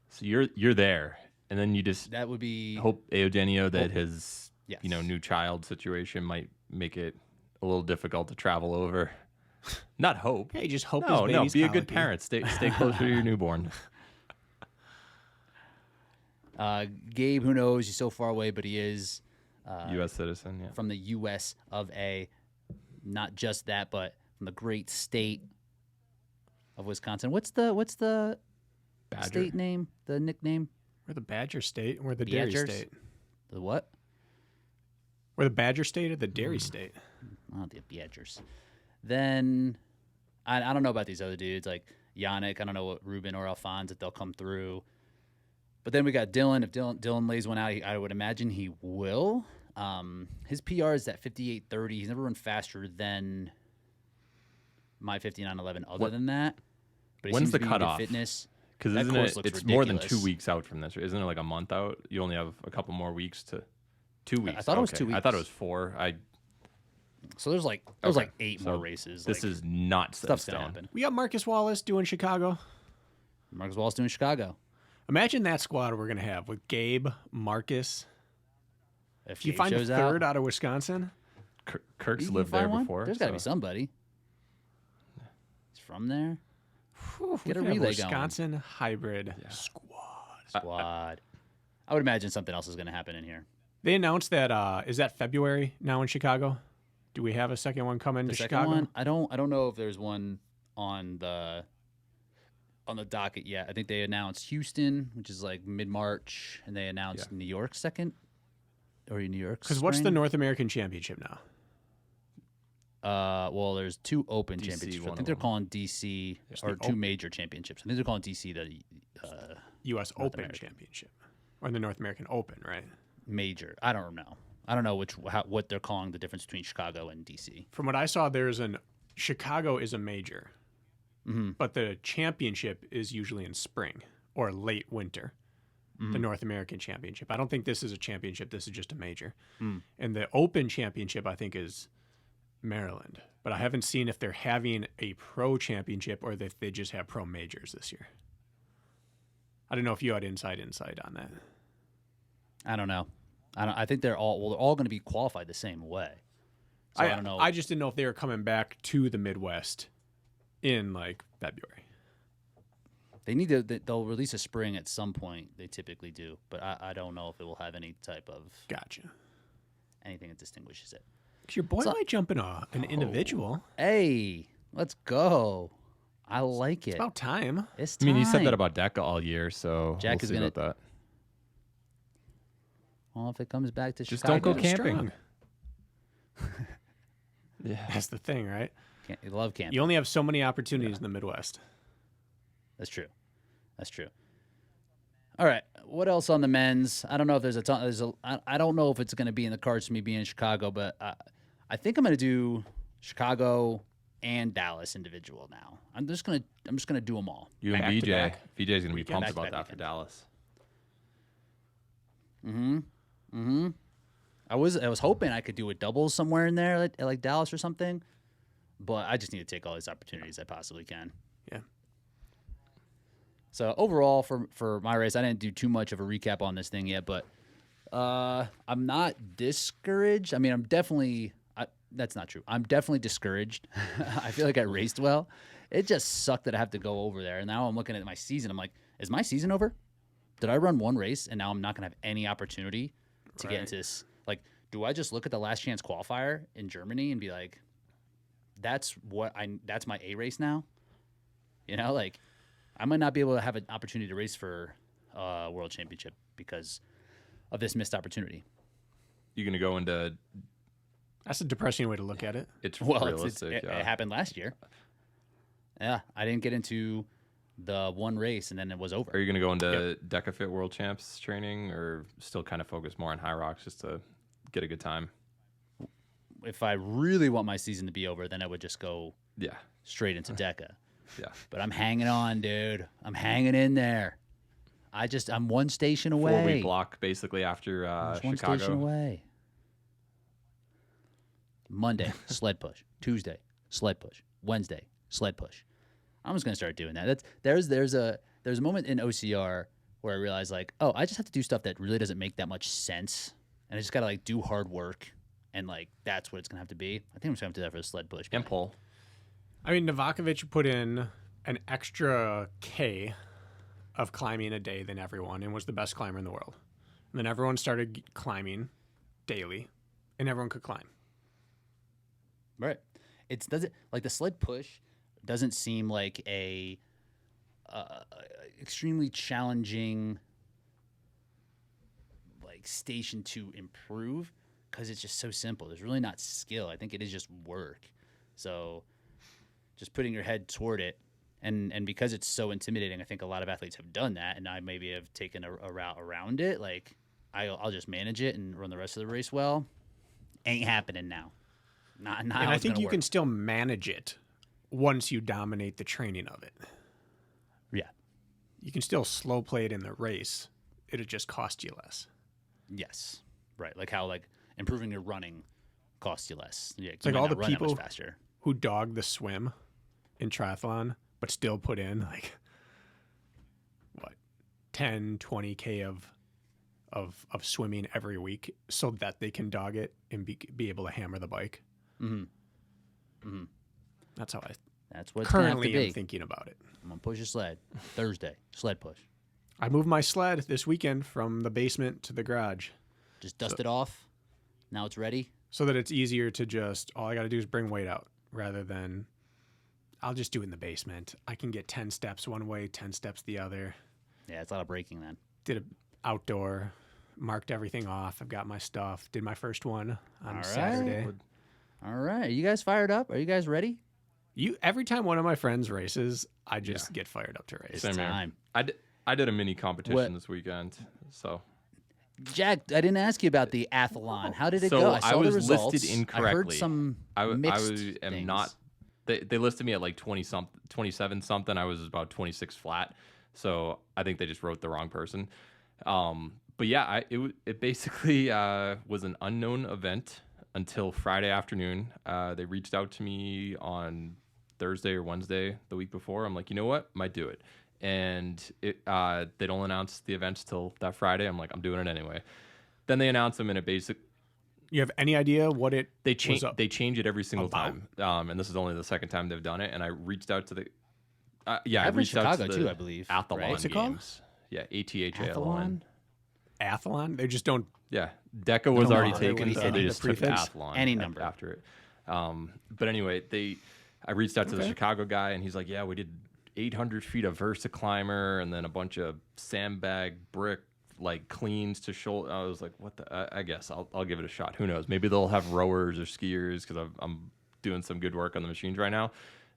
So you're there, and then you just
That would be
hope Eugenio that his
Yes.
new child situation might make it a little difficult to travel over. Not hope.
Hey, just hope
No,
his
no.
baby's
Be a good
colicky.
parent. Stay closer to your newborn.
Gabe. Who knows? He's so far away, but he is
U.S. citizen. Yeah.
from the U.S. of A. Not just that, but from the great state of Wisconsin. What's the
Badger.
state name? The nickname?
We're the Badger State. We're the Dairy
Badgers?
State.
The what?
We're the Badger State or the Dairy State.
Oh, the Badgers. Then I don't know about these other dudes. Like Yannick. I don't know what Ruben or Alphonse if they'll come through. But then we got Dylan. If Dylan lays one out, I would imagine he will. His PR is at 58:30. He's never run faster than my 59:11. Other than that, but
When's the
seems to be in good
cutoff?
Fitness.
Because
That
isn't
course
it?
looks
It's more than
ridiculous.
2 weeks out from this, isn't it? Like a month out. You only have a couple more weeks to. 2 weeks.
I thought it was 2
I thought it
weeks.
was 4.
So there's like
Okay.
8
So
more races.
This
like,
is not set in
stuff's gonna
stone.
happen.
We got Marcus Wallace doing Chicago.
Marcus Wallace doing Chicago.
Imagine that squad we're going to have with Gabe, Marcus.
If
You
Gabe
find a
shows
third out of Wisconsin?
Kirk's
you can
lived there
find one.
before.
There's got to be
so-
somebody. It's from there.
Whew, we
Get a
could have
relay going.
Wisconsin hybrid squad.
Squad. I would imagine something else is going to happen in here.
They announced that is that February now in Chicago? Do we have a second one coming
The
to
second
Chicago?
one, I don't know if there's one on the docket yet. I think they announced Houston, which is like mid-March, and they announced New York second, or New York.
Because what's the
spring.
North American Championship now?
Well, there's 2 open
DC,
championships. I
one
think
of
they're
them.
calling DC or
the
2
open.
major championships. I think they're calling DC the
U.S.
North
Open
American.
Championship. Or the North American Open, right?
major. I don't know. I don't know what they're calling the difference between Chicago and DC.
From what I saw, Chicago is a major, but the championship is usually in spring or late winter. The North American Championship. I don't think this is a championship. This is just a major. And the Open Championship, I think, is Maryland. But I haven't seen if they're having a pro championship or if they just have pro majors this year. I don't know if you had insight on that.
I don't know. I think they're all going to be qualified the same way. So I don't know.
I just didn't know if they were coming back to the Midwest in like February.
They need to. They'll release a spring at some point. They typically do, but I don't know if it will have any type of
Gotcha.
anything that distinguishes it.
'Cause your boy
So-
might jump in an individual.
Hey, let's go! I like it.
It's about time.
It's
I mean, you said
time.
that about Deca all year, so
Jack
we'll
is
see
gonna-
about that.
Well, if it comes back to
Just
Chicago,
don't go camping.
Yeah, that's the thing, right?
You love camping.
You only have so many opportunities in the Midwest.
That's true. That's true. All right. What else on the men's? I don't know if there's a ton. I don't know if it's going to be in the cards for me being in Chicago, but I think I'm going to do Chicago and Dallas individual now. I'm just gonna do them all.
You and
Back to
VJ.
back.
VJ's gonna be pumped
Back to
about
back
that for
weekend.
Dallas.
I was hoping I could do a double somewhere in there, like Dallas or something, but I just need to take all these opportunities I possibly can.
Yeah.
So overall, for my race, I didn't do too much of a recap on this thing yet, but I'm not discouraged. I mean, I'm definitely that's not true. I'm definitely discouraged. I feel like I raced well. It just sucked that I have to go over there. And now I'm looking at my season. I'm like, is my season over? Did I run one race and now I'm not going to have any opportunity to get into this? Like, do I just look at the last chance qualifier in Germany and be like, that's my A race now? You know, like I might not be able to have an opportunity to race for a world championship because of this missed opportunity.
You gonna go into
That's a depressing way to look at it.
it's
Well,
realistic.
it happened last year. Yeah, I didn't get into the one race and then it was over.
Are you gonna go into Deca Fit World Champs training, or still kind of focus more on Hyrox just to get a good time?
If I really want my season to be over, then I would just go
Yeah,
straight into Deca.
yeah.
But I'm hanging on, dude. I'm hanging in there. I'm one station away.
4-week block basically after
Just one station
Chicago.
away. Monday, sled push. Tuesday, sled push. Wednesday, sled push. I'm just gonna start doing that. There's a moment in OCR where I realized like, oh, I just have to do stuff that really doesn't make that much sense, and I just gotta like do hard work, and like that's what it's gonna have to be. I think I'm just gonna have to do that for the sled push.
And pull.
I mean, Novakovic put in an extra K of climbing a day than everyone and was the best climber in the world. And then everyone started climbing daily, and everyone could climb.
Right. It doesn't like the sled push doesn't seem like a extremely challenging like station to improve because it's just so simple. There's really not skill. I think it is just work. So just putting your head toward it And because it's so intimidating, I think a lot of athletes have done that, and I maybe have taken a route around it. Like I'll just manage it and run the rest of the race well. Ain't happening now. Not
And
how
I
it's
think
gonna
you
work.
can still manage it once you dominate the training of it.
Yeah.
You can still slow play it in the race. It'll just cost you less.
Yes. Right. Like how improving your running costs you less. Yeah. It's
like all the
run that much
people
faster.
who dog the swim in triathlon, but still put in like what 10, 20K of swimming every week so that they can dog it and be able to hammer the bike. That's how I
That's what it's gonna have to
currently
be.
am thinking about it.
I'm gonna push a sled Thursday. Sled push.
I moved my sled this weekend from the basement to the garage
Just dust it off. Now it's ready.
so that it's easier to just, all I got to do is bring weight out rather than I'll just do it in the basement. I can get 10 steps one way, 10 steps the other.
Yeah, it's a lot of braking then.
Did a outdoor, marked everything off. I've got my stuff. Did my first one on
All right.
Saturday.
All right. Are you guys fired up? Are you guys ready?
Every time one of my friends races, I just get fired up to race.
Same here.
time.
I did a mini competition
What?
this weekend, so
Jack, I didn't ask you about the Athlon. How did it
So
go?
I
saw
was
the results.
listed
I heard
incorrectly.
some
I
mixed
am
things.
not. They listed me at like 27 something. I was about 26 flat, so I think they just wrote the wrong person. But yeah, it basically was an unknown event until Friday afternoon. They reached out to me on Thursday or Wednesday the week before. I'm like, you know what, might do it. And they don't announce the events till that Friday. I'm like, I'm doing it anyway. Then they announce them, and it basically
You have any idea what it
they change
was up?
they change it every single
about?
time. And this is only the second time they've done it. And I reached out to the I
I've
reached
been
out
Chicago
to the
too, I believe,
Athlon
right?
What's it called?
games. Yeah, ATHALON.
Athlon?
Athlon? They just don't.
Yeah, Deca was
don't
already
bother
taken,
with
so they
the
just took
prefix?
Athlon
Any number.
after it. But anyway, I reached out to the Chicago guy, and he's like, "Yeah, we did 800 feet of Versa climber, and then a bunch of sandbag brick like cleans to shoulder." I was like, "What the?" I guess I'll give it a shot. Who knows? Maybe they'll have rowers or skiers because I'm doing some good work on the machines right now.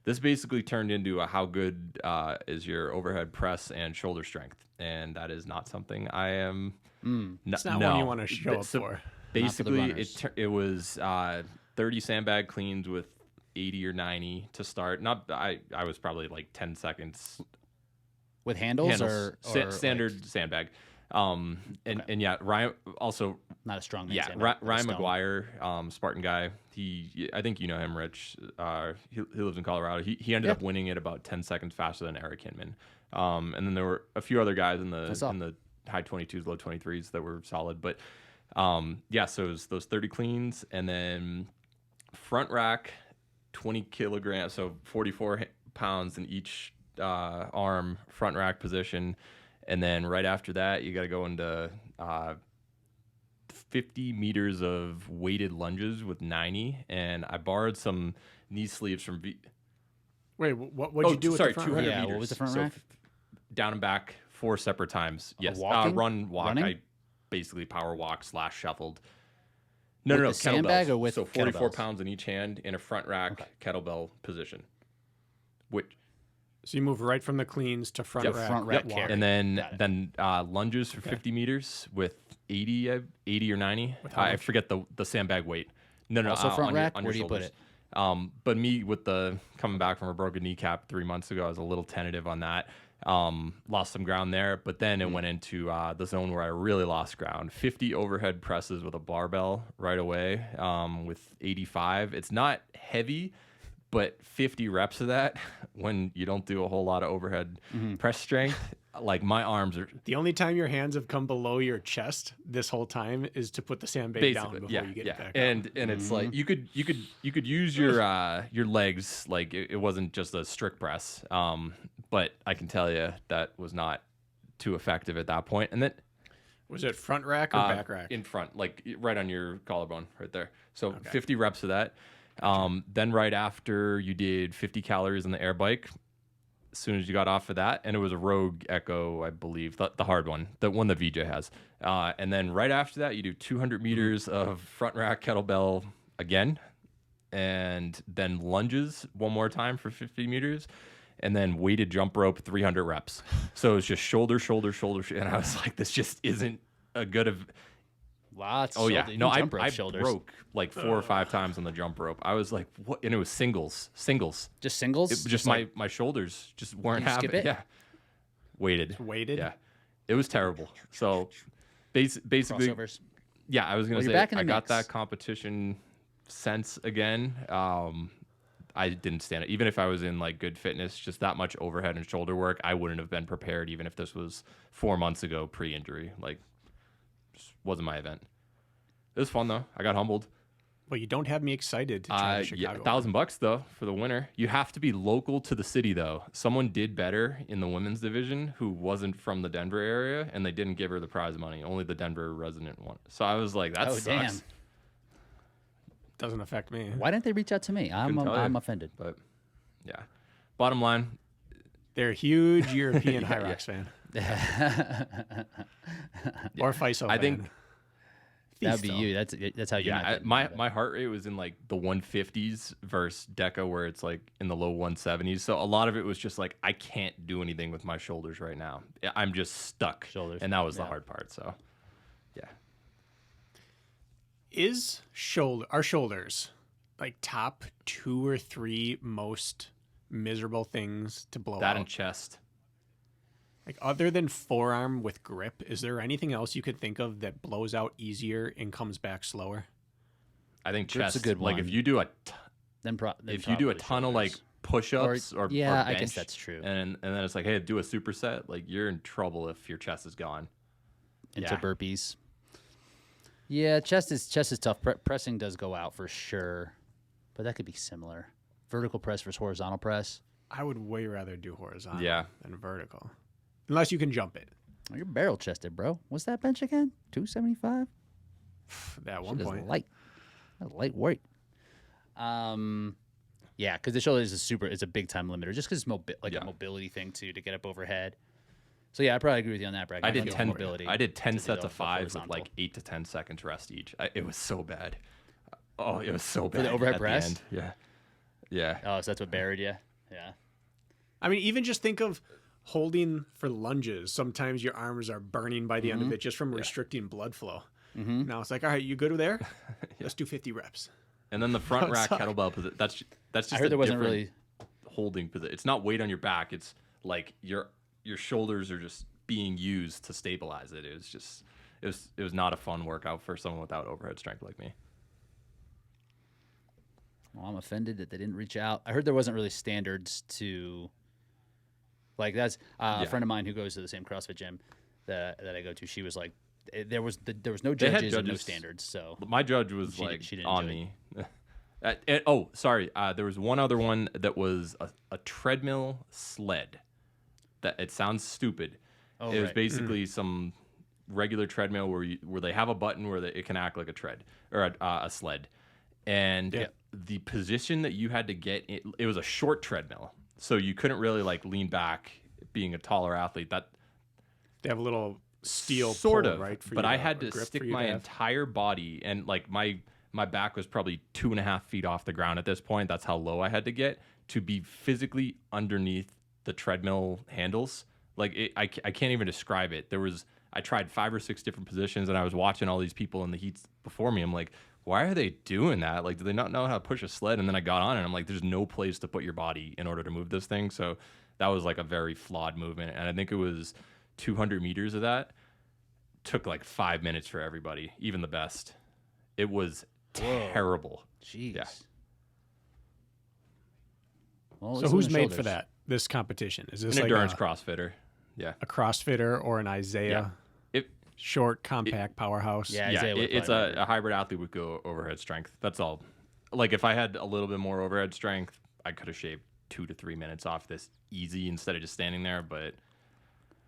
This basically turned into a how good is your overhead press and shoulder strength, and that is not something I am.
It's not one you want to show up
So
for.
basically,
runners.
it was 30 sandbag cleans with 80 or 90 to start. Not I was probably like 10 seconds
with handles,
handles.
or
Standard sandbag. And yeah, Ryan also.
not a strong man.
Yeah,
sandbag, like a
Ryan
stone.
McGuire, Spartan guy. I think you know him, Rich. He lives in Colorado. He ended up winning it about 10 seconds faster than Eric Hinman. And then there were a few other guys in the high 22s, low 23s that were solid. But yeah, so it was those 30 cleans, and then front rack, 20 kilograms, so 44 pounds in each arm front rack position. And then right after that, you got to go into 50 meters of weighted lunges with 90. And I borrowed some knee sleeves from
Wait, what'd you do with
sorry,
the front
200
rack?
Yeah,
meters.
what was the front
So
rack?
down and back 4 separate times. Yes.
walking?
Walk.
Running?
I basically power walk / shuffled.
With
No,
the sandbag
kettlebells.
or with
so 44
kettlebells?
pounds in each hand in a front rack kettlebell position. Which
So you move right from the cleans to front
Yep.
rack.
Front rack
walk.
carry.
and
Got it.
then lunges for 50 meters with 80 or 90.
how
I
much?
forget the sandbag weight. No,
Also front
on
rack?
on
Where do you put
shoulders. But me with the coming back from a broken kneecap 3 months ago, I was a little tentative on that. Lost some ground there, but then it went into the zone where I really lost ground. 50 overhead presses with a barbell right away with 85. It's not heavy, but 50 reps of that when you don't do a whole lot of overhead press strength, like my arms are
The only time your hands have come below your chest this whole time is to put the sandbag down
basically
before you get it back up.
and it's like you could use your legs, like it wasn't just a strict press, but I can tell you that was not too effective at that point. And then
Was it front rack or back rack?
in front, like right on your collarbone right there. So 50 reps of that. Then right after you did 50 calories on the air bike, as soon as you got off of that, and it was a Rogue Echo, I believe, the hard one, the one that VJ has. And then right after that, you do 200 meters of front rack kettlebell again, and then lunges one more time for 50 meters. and then weighted jump rope 300 reps. So it was just shoulder, shoulder, shoulder, and I was like, this just isn't a good of.
Lots.
Oh yeah, no,
jump rope
I
shoulders.
broke like 4 or 5 times on the jump rope. I was like, what? And it was singles.
Just singles.
It, just my shoulders just weren't
you skip
happening.
it?
Yeah, weighted.
Weighted?
Yeah, it was terrible. So basically,
Crossovers.
yeah, I was gonna
Well, you're
say
back in the
I got
mix.
that competition sense again. I didn't stand it. Even if I was in like good fitness, just that much overhead and shoulder work, I wouldn't have been prepared. Even if this was 4 months ago, pre-injury, like, just wasn't my event. It was fun though. I got humbled.
Well, you don't have me excited to try the
Yeah,
Chicago.
$1,000 though for the winner. You have to be local to the city though. Someone did better in the women's division who wasn't from the Denver area, and they didn't give her the prize money. Only the Denver resident won. So I was like, that
Oh
sucks.
damn.
Doesn't affect me.
Why didn't they reach out to me? I'm
Couldn't tell you.
offended.
But yeah, bottom line,
They're a huge European
Yeah,
Hyrox fan. Or FISO fan.
I think
That'd be
Fisto.
you. That's how you.
my heart rate was in like the 150s versus Deca, where it's like in the low 170s. So a lot of it was just like, I can't do anything with my shoulders right now. I'm just stuck.
Shoulders.
And that was the
Yeah.
hard part. So yeah.
Is our shoulders like top 2 or 3 most miserable things to blow
That
out?
and chest.
Like other than forearm with grip, is there anything else you could think of that blows out easier and comes back slower?
I think
Grip's
chest.
a good
like
one.
if you do
then
if you do a
probably
ton of like
shoulders.
push-ups or
yeah,
or
I guess
bench,
that's true.
and then it's like, hey, do a superset. Like, you're in trouble if your chest is gone.
Into
Yeah.
burpees. Yeah, chest is tough. Pressing does go out for sure, but that could be similar. Vertical press versus horizontal press.
I would way rather do horizontal
Yeah.
than vertical. Unless you can jump it.
Oh, you're barrel chested, bro. What's that bench again? 275.
At one
Shit is
point.
light. That's lightweight. Yeah, because the shoulder is it's a big time limiter, just because it's
Yeah.
a mobility thing too to get up overhead. So yeah, I probably agree with you on that, Brad.
I did
Not
10
mobility.
I did 10
to do
sets
the
of 5 with
horizontal.
like 8 to 10 seconds rest each. It was so bad. Oh, it was so bad.
For the overhead
at
press?
end. Yeah. Yeah.
Oh, so that's what buried you? Yeah.
I mean, even just think of holding for lunges. Sometimes your arms are burning by the end of it just from restricting blood flow. Now it's like, all right, you good there? Let's do 50 reps.
And then the front rack
Sorry.
kettlebell position. That's just
I heard
a
there wasn't
different
really.
holding position. It's not weight on your back. It's like your shoulders are just being used to stabilize it. It was not a fun workout for someone without overhead strength like me.
Well, I'm offended that they didn't reach out. I heard there wasn't really standards to. Like that's a friend of mine who goes to the same CrossFit gym that I go to. She was like, there was no
They had
judges and no
judges.
standards. So
My judge was
She
like
didn't
on
do
me. Oh, sorry. There was one other one that was a treadmill sled. That it sounds stupid.
Oh,
It was
right.
basically some regular treadmill where they have a button where it can act like a tread or a sled, and the position that you had to get it was a short treadmill, so you couldn't really like lean back. Being a taller athlete, that
They have a little steel
sort
pole,
of,
right? For
but
you
I
to-
had
or
to
grip
stick
for you
my
have.
entire body, and like my back was probably 2.5 feet off the ground at this point. That's how low I had to get to be physically underneath the treadmill handles. Like I can't even describe it. I tried 5 or 6 different positions, and I was watching all these people in the heats before me. I'm like, why are they doing that? Like, do they not know how to push a sled? And then I got on, and I'm like, there's no place to put your body in order to move this thing. So that was like a very flawed movement, and I think it was 200 meters of that. Took like 5 minutes for everybody, even the best. It was terrible.
jeez.
Yeah.
Well,
So
this
who's
is
made for
shoulders.
that? This competition is this
An
like
endurance
a
CrossFitter. Yeah.
CrossFitter or an Isaiah
It
short compact powerhouse?
Yeah,
yeah,
Isaiah would
it's
probably
a hybrid athlete would go overhead strength. That's all. Like if I had a little bit more overhead strength, I could have shaved 2 to 3 minutes off this easy instead of just standing there. But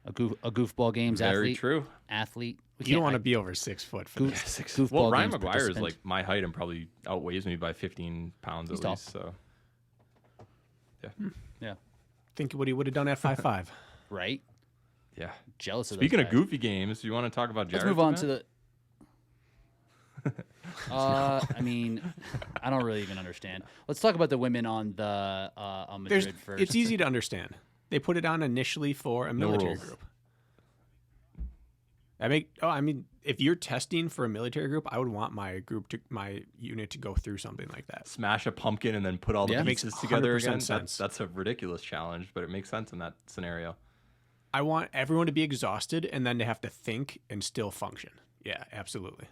a goofball games
very
athlete.
true.
Athlete. We
You don't
can't-
want to be over 6 foot for
Goof-
this.
goofball
Well, Ryan
games
McGuire is
participant.
like my height and probably outweighs me by 15 pounds
He's
at
tall.
least. So
Yeah.
Think what he would have done at 5'5".
Right.
yeah.
Jealous of
Speaking
those
of
guys.
goofy games, you want to talk about Jared's
Let's move on
event?
to the. I mean, I don't really even understand. Let's talk about the women on the on Madrid first.
It's easy to understand. They put it on initially for a military
rules.
group. I mean, if you're testing for a military group, I would want my unit to go through something like that.
Smash a pumpkin and then put all the
Yeah.
pieces
Makes
together
100%
again.
sense.
That's a ridiculous challenge, but it makes sense in that scenario.
I want everyone to be exhausted and then to have to think and still function. Yeah, absolutely.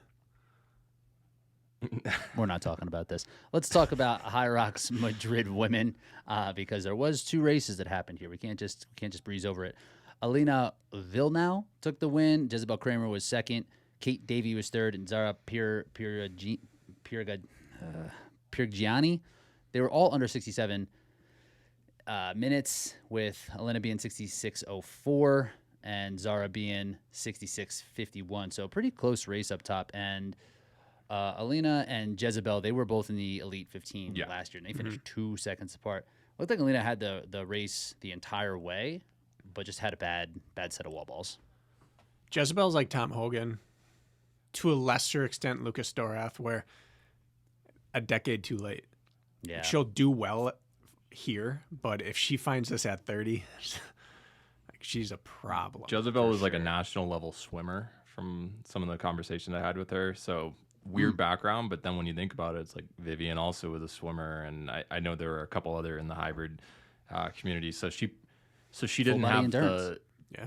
We're not talking about this. Let's talk about Hyrox Madrid women because there was 2 races that happened here. We can't just breeze over it. Alina Vilnau took the win. Jezebel Kramer was second. Kate Davey was third, and Zara Pirgiani. They were all under 67 minutes, with Alina being 66.04 and Zara being 66.51. So a pretty close race up top. And Alina and Jezebel, they were both in the Elite 15 last year, and they finished 2 seconds apart. Looked like Alina had the race the entire way, but just had a bad set of wall balls.
Jezebel's like Tom Hogan, to a lesser extent Lucas Dorath, where a decade too late.
Yeah.
She'll do well here, but if she finds this at 30, like she's a problem.
Jezebel
for
was like a
sure.
national level swimmer from some of the conversation I had with her. So weird background, but then when you think about it, it's like Vivian also was a swimmer, and I know there were a couple other in the hybrid community. So she didn't
body
have
endurance.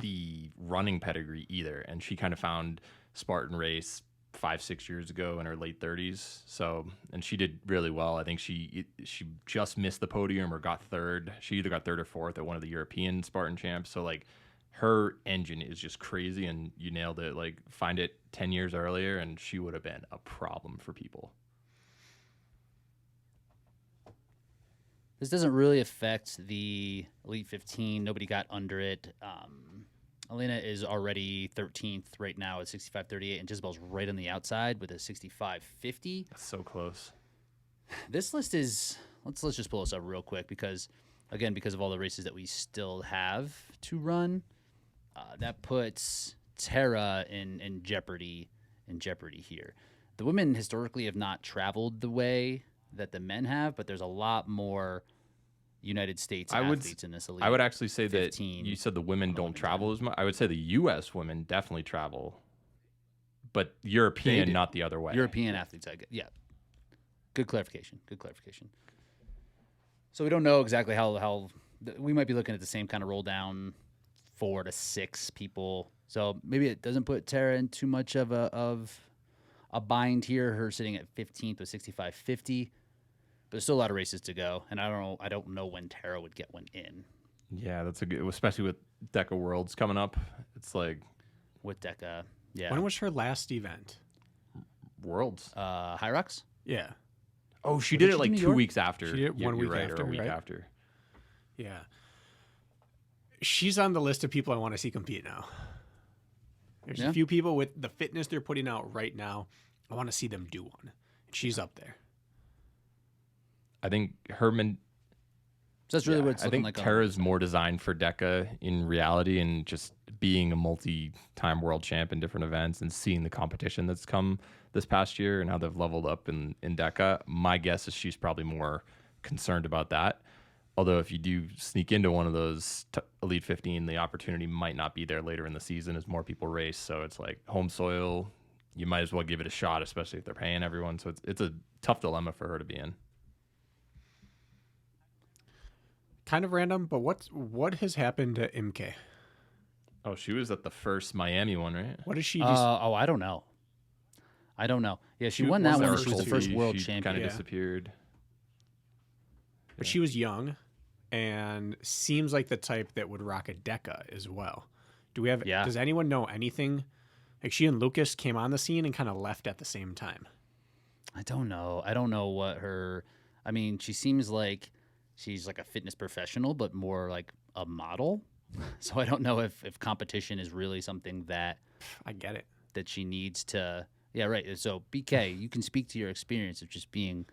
the running pedigree either, and she kind of found Spartan race 5-6 years ago in her late 30s. So, and she did really well. I think she just missed the podium or got third. She either got third or fourth at one of the European Spartan champs. So like her engine is just crazy, and you nailed it. Like find it 10 years earlier and she would have been a problem for people.
This doesn't really affect the Elite 15. Nobody got under it. Alina is already 13th right now at 65.38, and Jezebel's right on the outside with a 65.50.
That's so close.
This list is, let's just pull this up real quick because of all the races that we still have to run, that puts Tara in jeopardy here. The women historically have not traveled the way that the men have, but there's a lot more United States athletes in this elite.
I would actually say that
15
you said the women
on the
don't
women's
travel
end.
as much. I would say the U.S. women definitely travel, but European,
do.
not the other way.
European athletes, I get. Yeah. Good clarification. So we don't know exactly how we might be looking at the same kind of roll down, 4 to 6 people. So maybe it doesn't put Tara in too much of a bind here. Her sitting at 15th with 65.50. But there's still a lot of races to go, and I don't know when Tara would get one in
Yeah, that's a good, especially with Deca Worlds coming up. It's like
with Deca. Yeah.
When was her last event?
Worlds.
Hyrox?
Yeah.
Oh, she
did
did
she
it like
do New
2
York?
weeks after.
She did it one
You're
week
right,
after,
or a week
right?
after.
Yeah. She's on the list of people I want to see compete now. There's
Yeah.
a few people with the fitness they're putting out right now. I want to see them do one. And she's up there.
I think Herman.
So that's really what it's
I
looking
think
like.
Tara's more designed for Deca in reality, and just being a multi-time world champ in different events and seeing the competition that's come this past year and how they've leveled up in Deca. My guess is she's probably more concerned about that. Although if you do sneak into one of those Elite 15, the opportunity might not be there later in the season as more people race. So it's like home soil. You might as well give it a shot, especially if they're paying everyone. So it's a tough dilemma for her to be in.
Kind of random, but what has happened to MK?
Oh, she was at the first Miami one, right?
What is she do?
I don't know. Yeah, she won that
was
one.
there
She was the
first
first
She
world
kind
champion.
of
Yeah.
disappeared.
But she was young and seems like the type that would rock a Deca as well.
Yeah.
Does anyone know anything? Like she and Lucas came on the scene and kind of left at the same time.
I don't know what her. I mean, she seems like she's like a fitness professional, but more like a model. So I don't know if competition is really something that
I get it.
she needs to. Yeah, right. So BK, you can speak to your experience of just being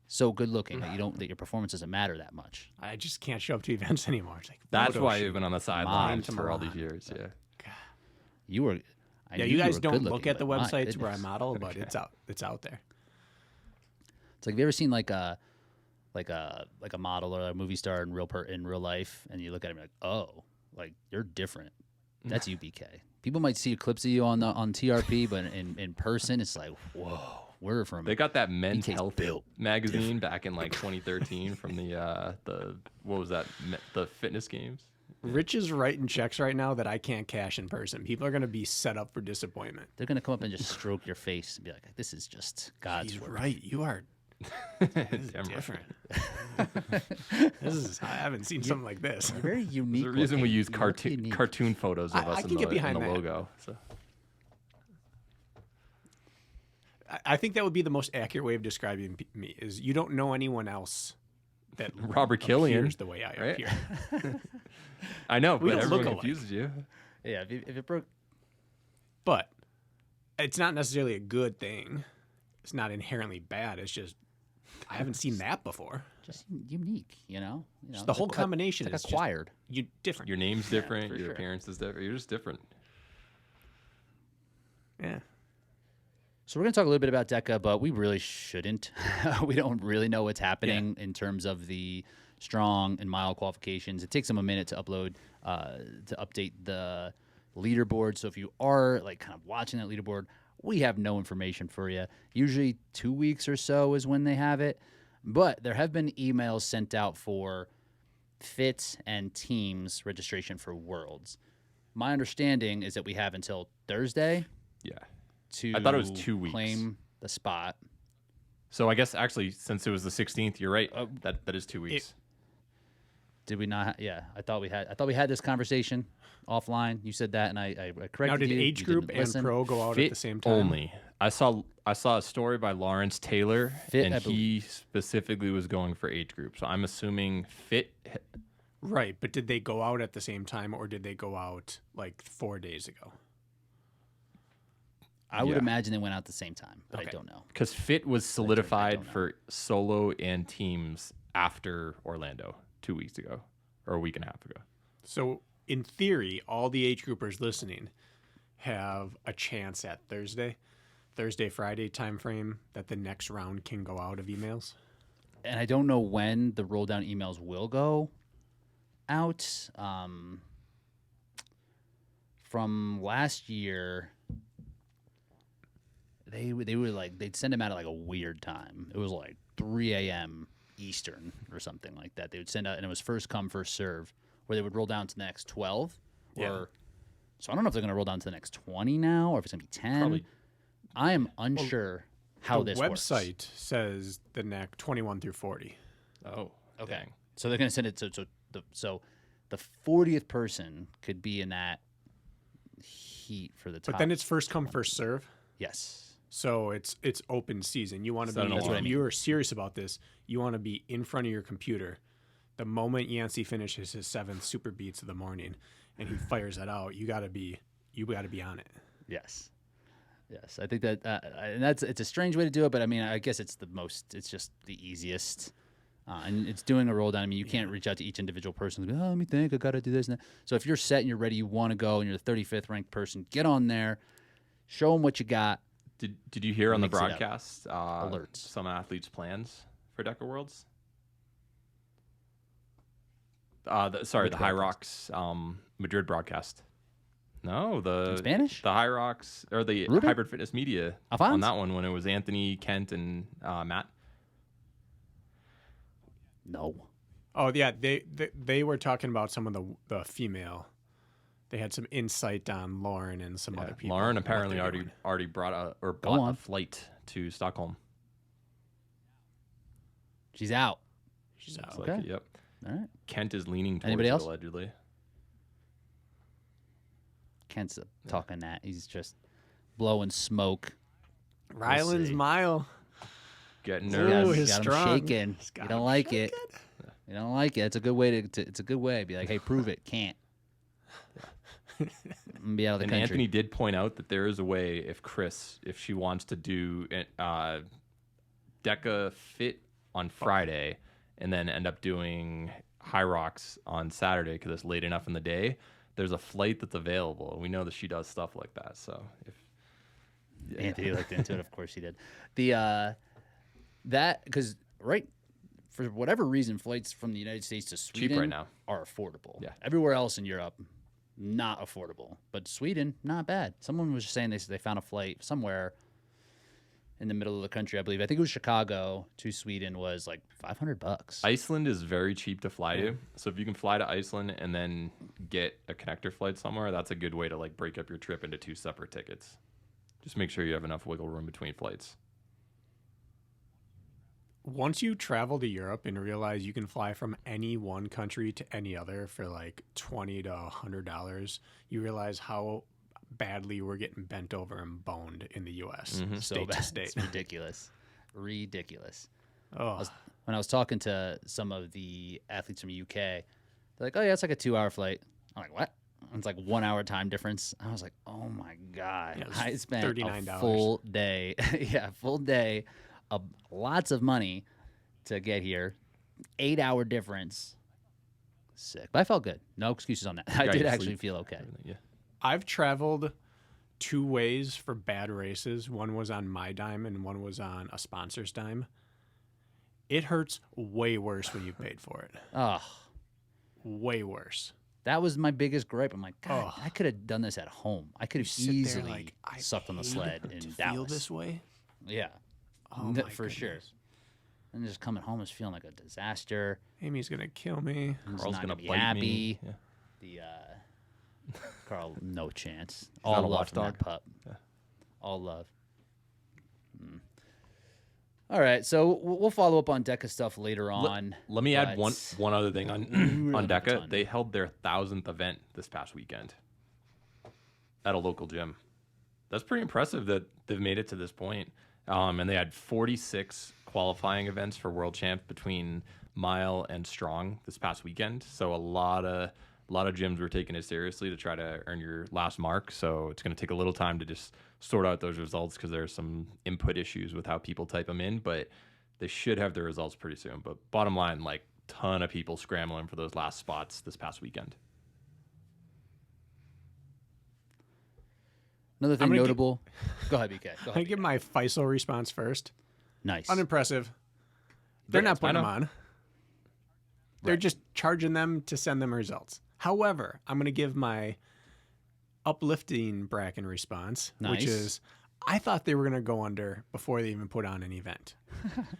so good looking that your performance doesn't matter that much.
I just can't show up to events anymore. It's like
That's
photo
why
shoot.
you've been on the sidelines
to
for all these
Milan.
years. Yeah.
You were. I
Yeah,
knew
you guys
were
don't
good
look
looking,
at the
but my
websites where I
goodness.
model, but it's out. It's out there.
It's like, have you ever seen like a model or a movie star in real life, and you look at him like, oh, like you're different. That's you, BK. People might see clips of you on TRP, but in person, it's like, whoa, we're from.
They got that Men's
BK's
Health
built
magazine back in like 2013 from the what was that, the fitness games.
Rich is writing checks right now that I can't cash in person. People are going to be set up for disappointment.
They're gonna come up and just stroke your face and be like, this is just God's
He's
work.
right. You are.
Damn
This is
right.
different. I haven't seen something like this.
You're very unique.
There's a reason we
looking.
use
You look unique.
cartoon photos of
I
us
can
in
get
the
behind that.
logo. So
I think that would be the most accurate way of describing me. Is you don't know anyone else that
Robert Killian,
appears the way I
right?
appear.
I know,
We
but
don't
everyone
look alike.
confuses you.
Yeah, if it broke,
But it's not necessarily a good thing. It's not inherently bad. It's just I haven't seen that before.
just unique, you know.
Just the whole combination
it's like
is just
acquired.
you different.
Your name's different.
for
Your
sure.
appearance is different. You're just different.
Yeah.
So we're going to talk a little bit about Deca, but we really shouldn't. We don't really know what's happening in terms of the strong and mile qualifications. It takes them a minute to upload, to update the leaderboard. So if you are like kind of watching that leaderboard, we have no information for you. Usually 2 weeks or so is when they have it. But there have been emails sent out for fit and teams registration for Worlds. My understanding is that we have until Thursday
Yeah.
to
I thought it was 2 weeks.
claim the spot.
So I guess actually, since it was the 16th, you're right. That is 2 weeks.
Did we not? Yeah, I thought we had this conversation offline. You said that, and I corrected
Now, did
you.
age
You
group
didn't
and
listen.
pro go out
Fit
at the same time?
only. I saw a story by Lawrence Taylor,
Fit,
and
I
he specifically was going for age group. So I'm assuming fit.
Right, but did they go out at the same time, or did they go out like 4 days ago?
I would
Yeah.
imagine they went out at the same time, but I
Okay.
don't know.
Because fit was solidified
know.
for solo and teams after Orlando 2 weeks ago, or a week and a half ago.
So, in theory, all the age groupers listening have a chance at Thursday, Friday time frame that the next round can go out of emails.
And I don't know when the roll down emails will go out. From last year, they were like they'd send them out at like a weird time. It was like 3 a.m. Eastern or something like that. They would send out, and it was first come first serve, where they would roll down to the next 12.
Yeah.
So I don't know if they're going to roll down to the next 20 now, or if it's going to be 10.
Probably.
I am unsure how
the
this
website
works.
says the next 21 through 40.
Oh,
Okay.
dang.
So they're going to send it so the 40th person could be in that heat for the top.
But then it's first come first serve.
yes.
So it's open season. You want to
Set
be
an alarm.
if you're serious about this, you want to be in front of your computer. The moment Yancey finishes his 7th super beats of the morning and he fires that out, you gotta be on it.
Yes. Yes. I think that and it's a strange way to do it, but I mean, I guess it's just the easiest. And it's doing a roll down. I mean, you can't reach out to each individual person and be, oh, let me think, I got to do this and that. So if you're set and you're ready, you want to go, and you're the 35th ranked person, get on there, show them what you got.
Did you hear on the
Mix it up.
broadcast
Alerts.
some athletes' plans for Deca Worlds? The
Which
Hyrox Madrid broadcast. No,
In Spanish?
the Hyrox or the
Ruben?
Hybrid Fitness Media
Alphonse?
on that one when it was Anthony, Kent, and Matt.
No.
Oh yeah, they were talking about some of the female. They had some insight on Lauren and some other people.
Lauren
what
apparently
they're doing.
already bought
on.
a flight to Stockholm.
She's out.
She's out.
It's
Okay.
like, yep.
All right.
Kent is leaning towards
Anybody
it,
else?
allegedly.
Kent's talking that. He's just blowing smoke.
Ryland's
see.
mile.
Getting
Ooh,
nervous.
his
got him
strong.
shaking.
He's
You
got
don't
him
like it.
shaking.
You don't like it. It's a good way to it's a good way. Be like, hey, prove it. Can't. I'm be out of the
And
country.
Anthony did point out that there is a way if she wants to do Deca Fit on Friday and then end up doing Hyrox on Saturday because it's late enough in the day, there's a flight that's available. We know that she does stuff like that. So if
Anthony looked into it. Of course he did. The that because for whatever reason, flights from the United States to Sweden
cheap right now.
are affordable.
Yeah.
Everywhere else in Europe, not affordable. But Sweden, not bad. Someone was just saying they found a flight somewhere in the middle of the country, I believe. I think it was Chicago to Sweden was like $500.
Iceland is very cheap to fly to. So if you can fly to Iceland and then get a connector flight somewhere, that's a good way to like break up your trip into 2 separate tickets. Just make sure you have enough wiggle room between flights.
Once you travel to Europe and realize you can fly from any one country to any other for like $20 to $100, you realize how badly we're getting bent over and boned in the U.S.
So
State
bad.
to state.
It's ridiculous. Ridiculous.
Oh,
When I was talking to some of the athletes from UK, they're like, "Oh yeah, it's like a 2-hour flight." I'm like, "What?" And it's like 1 hour time difference. I was like, "Oh my god!"
Yeah, it was
I spent
$39.
a full day, full day, of lots of money to get here. 8-hour difference. Sick, but I felt good. No excuses on that. I
Got
did
your
actually
sleep,
feel okay.
everything, yeah.
I've traveled 2 ways for bad races. One was on my dime and one was on a sponsor's dime. It hurts way worse when you paid for it.
Oh,
Way worse.
that was my biggest gripe. I'm like, God,
Oh.
I could have done this at home. I could have
Sit there
easily
like, I
sucked on the
paid
sled
to
in
feel
Dallas.
this way.
Yeah,
Oh my
for sure.
goodness.
And just coming home is feeling like a disaster.
Amy's gonna kill me.
I'm just
Carl's
not
gonna
be
bite
happy.
me. Yeah.
The Carl, no chance.
not
All
a
love from that
watchdog?
pup.
Yeah.
All love. All right, so we'll follow up on Deca stuff later on.
Let me add
but-
one other thing on
Ooh,
on
a
Deca.
ton.
They held their 1,000th event this past weekend at a local gym. That's pretty impressive that they've made it to this point. And they had 46 qualifying events for world champs between mile and strong this past weekend. So a lot of gyms were taking it seriously to try to earn your last mark. So it's going to take a little time to just sort out those results because there's some input issues with how people type them in, but they should have their results pretty soon. But bottom line, like ton of people scrambling for those last spots this past weekend.
Another thing
I'm gonna
notable. Go ahead, BK. Go
Can I
ahead.
give my Faisal response first?
Nice.
Unimpressive. They're not putting
I
them
know.
on. They're
Right.
just charging them to send them results. However, I'm going to give my uplifting Bracken response, which
Nice.
is I thought they were going to go under before they even put on an event.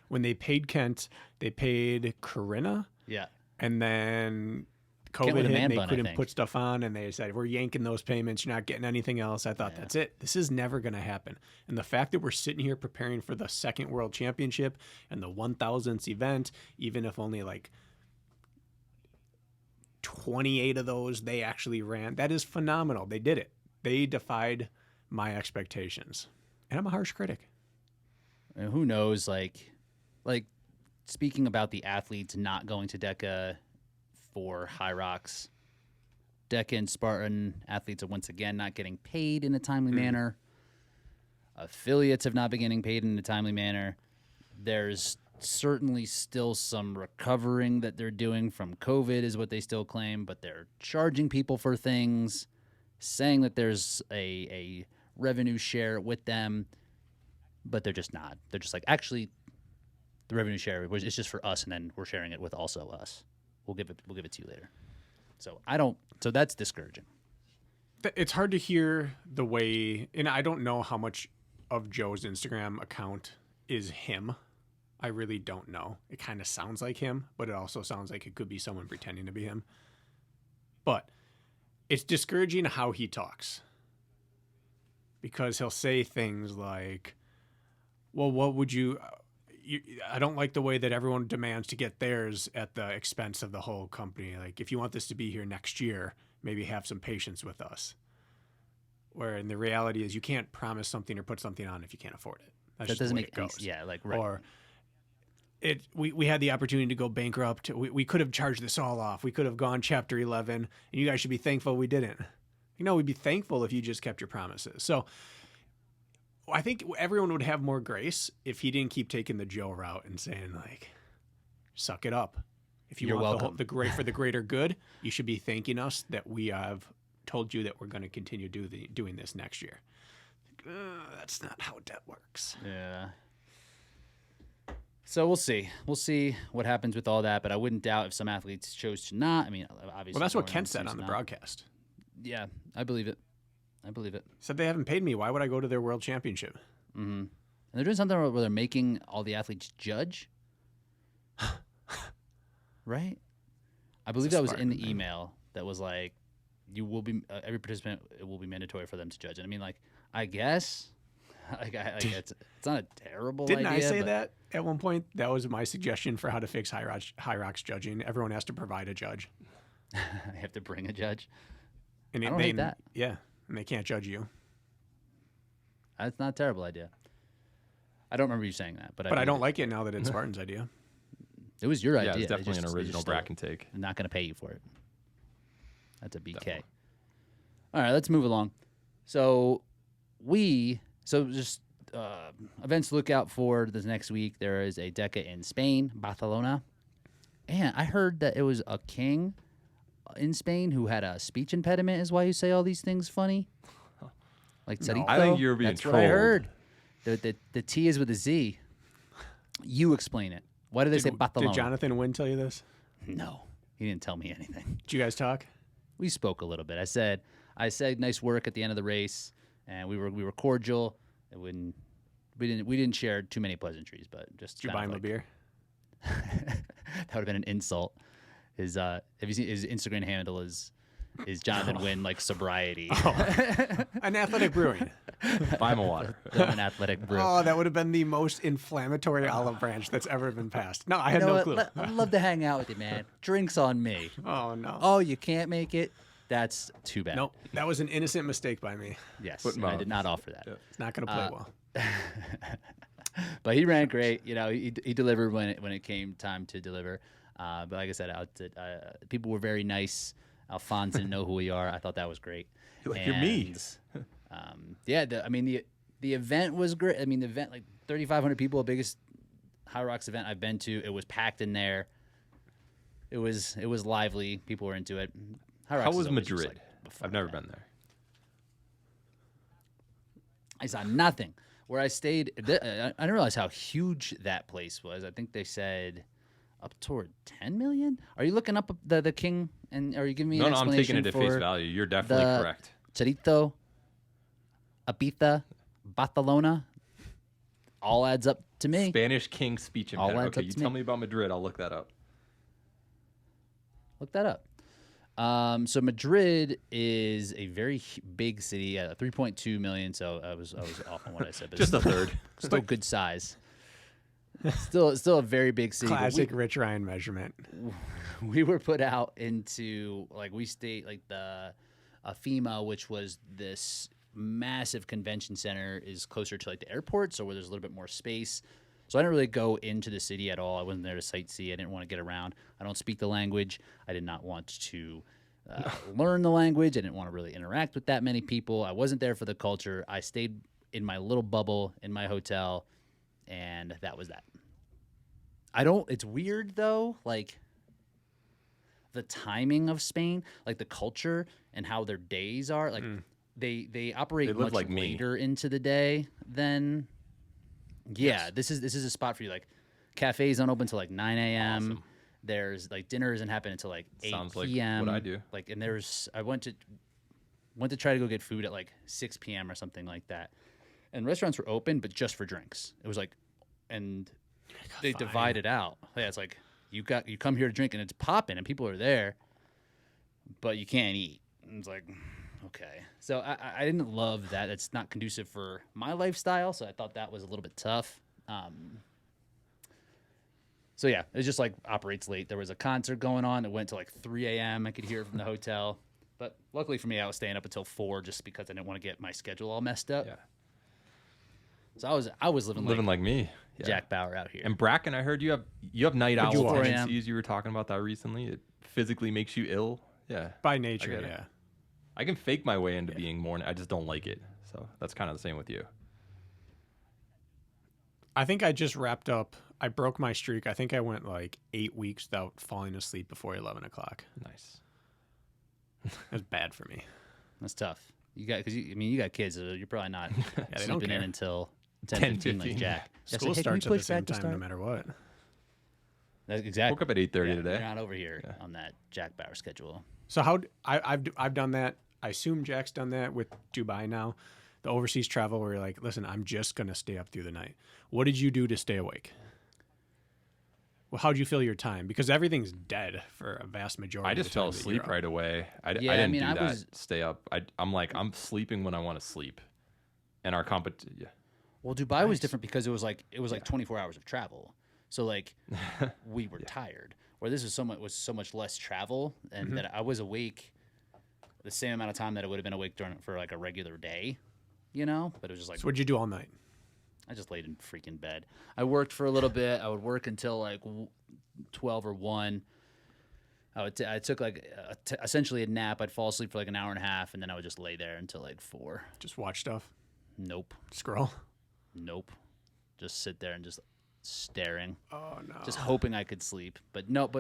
When they paid Kent, they paid Corinna,
Yeah.
and then
Kent
COVID
with a
hit
man
and they
bun, I
couldn't
think.
put stuff on, and they said, we're yanking those payments. You're not getting anything else. I thought, that's it. This is never going to happen. And the fact that we're sitting here preparing for the second world championship and the 1,000th event, even if only like 28 of those they actually ran, that is phenomenal. They did it. They defied my expectations. And I'm a harsh critic.
And who knows, like speaking about the athletes not going to Deca for Hyrox, Deca and Spartan athletes are once again not getting paid in a timely manner. Affiliates have not been getting paid in a timely manner. There's certainly still some recovering that they're doing from COVID is what they still claim, but they're charging people for things, saying that there's a revenue share with them, but they're just not. They're just like, actually, the revenue share is just for us, and then we're sharing it with also us. We'll give it to you later. So that's discouraging.
It's hard to hear the way, and I don't know how much of Joe's Instagram account is him. I really don't know. It kind of sounds like him, but it also sounds like it could be someone pretending to be him. But it's discouraging how he talks, because he'll say things like, well, what would I don't like the way that everyone demands to get theirs at the expense of the whole company. Like, if you want this to be here next year, maybe have some patience with us. Where in the reality is you can't promise something or put something on if you can't afford it. That's
That
just the
doesn't
way
make
it goes.
yeah, like right.
Or we had the opportunity to go bankrupt. We could have charged this all off. We could have gone Chapter 11, and you guys should be thankful we didn't. We'd be thankful if you just kept your promises. So I think everyone would have more grace if he didn't keep taking the Joe route and saying, like, suck it up. If you
You're
want
welcome.
the great for the greater good, you should be thanking us that we have told you that we're going to continue doing this next year. That's not how that works.
Yeah. So we'll see. We'll see what happens with all that, but I wouldn't doubt if some athletes chose to not. I mean, obviously.
Well, that's what
Lauren
Kent said
chose
on the
not.
broadcast.
Yeah, I believe it. I believe it.
Said they haven't paid me. Why would I go to their world championship?
Mm-hmm. And they're doing something where they're making all the athletes judge. Right? I believe
It's a
that was in
Spartan
the
thing.
email that was like, you will be, every participant, it will be mandatory for them to judge. And I mean, like, I guess, it's not a terrible
Didn't
idea.
I say
but
that at one point? That was my suggestion for how to fix Hyrox judging. Everyone has to provide a judge.
I have to bring a judge.
And
I don't hate that.
Yeah, and they can't judge you.
That's not a terrible idea. I don't remember you saying that, but
But I
believe
don't
it.
like it now that it's Spartan's idea.
It was your
Yeah,
idea.
it's definitely an original
still
Bracken take.
not going to pay you for it. That's a BK.
Definitely.
All right, let's move along. So just events to look out for this next week. There is a Deca in Spain, Barcelona. And I heard that it was a king in Spain who had a speech impediment is why you say all these things funny. Like Sarito.
I think you're being
That's what I
trolled.
heard. The T is with a Z. You explain it. Why do they say Barcelona?
Did Jonathan Wynn tell you this?
No, he didn't tell me anything.
Did you guys talk?
We spoke a little bit. I said nice work at the end of the race, and we were cordial. We didn't share too many pleasantries, but just
Did you buy him a beer?
That would have been an insult. Have you seen his Instagram handle is Jonathan Wynn like sobriety.
An Athletic Brewing.
Buy him a water.
An athletic brew.
Oh, that would have been the most inflammatory olive branch that's ever been passed. No, I had no clue.
I'd love to hang out with you, man. Drinks on me.
Oh, no.
Oh, you can't make it? That's too bad.
Nope. That was an innocent mistake by me.
Yes,
Foot and
I
mouth.
did not offer that.
It's not going to play well.
But he ran great. You know, he delivered when it came time to deliver. But like I said, people were very nice. Alphonse didn't know who we are. I thought that was great.
You're me.
Yeah, the event was great. I mean, the event, like 3,500 people, biggest Hyrox event I've been to. It was packed in there. It was lively. People were into it. Hyrox
How
is
was
always just,
Madrid?
like, a fun
I've never
event.
been there.
I saw nothing. Where I stayed, I didn't realize how huge that place was. I think they said up toward 10 million. Are you looking up the king, and are you giving me
No,
an
no, I'm
explanation
taking it at face
for
value. You're definitely
the
correct.
Charito, Ibiza, Barcelona? All adds up to me.
Spanish king speech
All
impediment.
adds
Okay,
up
you
to
tell
me.
me about Madrid. I'll look that up.
Look that up. So Madrid is a very big city, 3.2 million. So I was off on what I said, but
Just a third.
still good size. Still a very big city. but
Classic Rich Ryan measurement.
we were put out into we stayed like the FEMA, which was this massive convention center, is closer to like the airport, so where there's a little bit more space. So I didn't really go into the city at all. I wasn't there to sightsee. I didn't want to get around. I don't speak the language. I did not want to learn the language. I didn't want to really interact with that many people. I wasn't there for the culture. I stayed in my little bubble in my hotel, and that was that. It's weird though, like the timing of Spain, like the culture and how their days are. Like they operate
They live
much
like me.
later into the day than. Yeah,
Yes.
this is a spot for you. Like cafes don't open till like 9 a.m.
Awesome.
There's like dinner doesn't happen until like 8
Sounds like
p.m.
what I do.
Like, and I went to try to go get food at like 6 p.m. or something like that. And restaurants were open, but just for drinks. It was like, and they divide it out. Yeah, it's like you come here to drink and it's popping and people are there, but you can't eat. And it's like, okay. So I didn't love that. It's not conducive for my lifestyle. So I thought that was a little bit tough. So yeah, it just like operates late. There was a concert going on. It went to like 3 a.m. I could hear it from the hotel. But luckily for me, I was staying up until 4 just because I didn't want to get my schedule all messed up.
Yeah.
So I was living
like me. Yeah.
Jack Bauer out here.
And Bracken, I heard you have night owl
you watch?
tendencies. You were talking about that recently. It physically makes you ill. Yeah.
By nature,
get it.
yeah.
I can fake my way into being more. I just don't like it. So that's kind of the same with you.
I think I just wrapped up. I broke my streak. I think I went like 8 weeks without falling asleep before 11 o'clock.
Nice.
It was bad for me.
That's tough. You got because you got kids. So you're probably not
they don't
sleeping in
care.
until
10,
10:15 like
15.
Jack. Yeah,
School
so, hey, can we
starts at
push
the same
back to
time
start?
no matter what.
That's exactly.
Woke up at 8:30
Yeah,
today.
You're not over here on that Jack Bauer schedule.
So I've done that. I assume Jack's done that with Dubai now. The overseas travel where you're like, listen, I'm just gonna stay up through the night. What did you do to stay awake? Well, how'd you fill your time? Because everything's dead for a vast majority.
I
of
just
the time
fell
that
asleep
you're up.
right away. I
Yeah, I
didn't
mean,
do
I
that.
was-
Stay up. I'm like, I'm sleeping when I want to sleep. And our yeah.
Well, Dubai was
Nice.
different because it was like 24 hours of travel. So like we were tired. Where this was so much less travel, and that I was awake the same amount of time that I would have been awake for like a regular day, you know. But it was just like
So what'd you do all night?
I just laid in freaking bed. I worked for a little bit. I would work until like 12 or 1. I took like essentially a nap. I'd fall asleep for like an hour and a half, and then I would just lay there until like 4.
Just watch stuff,
Nope.
scroll.
Nope. Just sit there and just staring.
Oh no.
Just hoping I could sleep. But not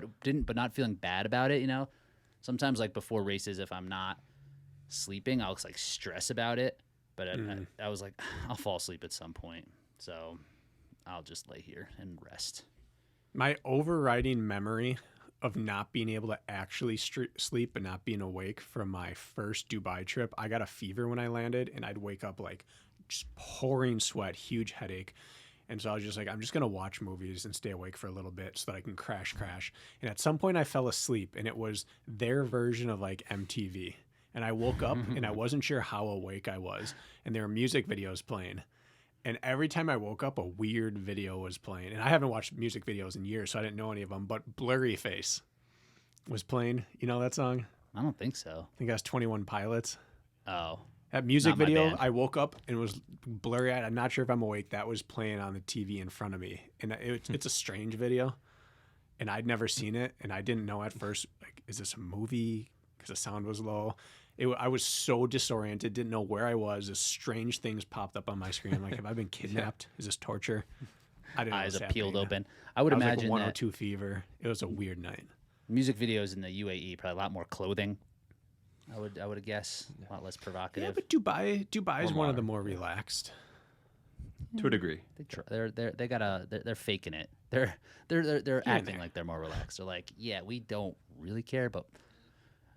feeling bad about it, you know? Sometimes like before races, if I'm not sleeping, I'll like stress about it. But I was like, I'll fall asleep at some point. So I'll just lay here and rest.
My overriding memory of not being able to actually sleep but not being awake from my first Dubai trip, I got a fever when I landed, and I'd wake up like just pouring sweat, huge headache. And so I was just like, I'm just going to watch movies and stay awake for a little bit so that I can crash. And at some point I fell asleep, and it was their version of like MTV. And I woke up and I wasn't sure how awake I was. And there were music videos playing. And every time I woke up, a weird video was playing. And I haven't watched music videos in years, so I didn't know any of them. But Blurry Face was playing. You know that song?
I don't think so.
I think that's 21 Pilots.
Oh.
That music
Not my
video,
band.
I woke up and it was blurry. I'm not sure if I'm awake. That was playing on the TV in front of me. And it's a strange video. And I'd never seen it. And I didn't know at first, like, is this a movie? Because the sound was low. I was so disoriented, didn't know where I was. This strange things popped up on my screen. I'm like, have I been kidnapped? Is this torture? I didn't know
Eyes
what
are
was
peeled
happening.
open. I would
I was
imagine
like
that
102 fever. It was a weird night.
music videos in the UAE probably a lot more clothing. I would guess a lot less
Yeah,
provocative.
but Dubai is
Or
one of the
modern.
more relaxed.
To a degree.
They're faking it. They're
and
acting
there.
like they're more relaxed. They're like, yeah, we don't really care, but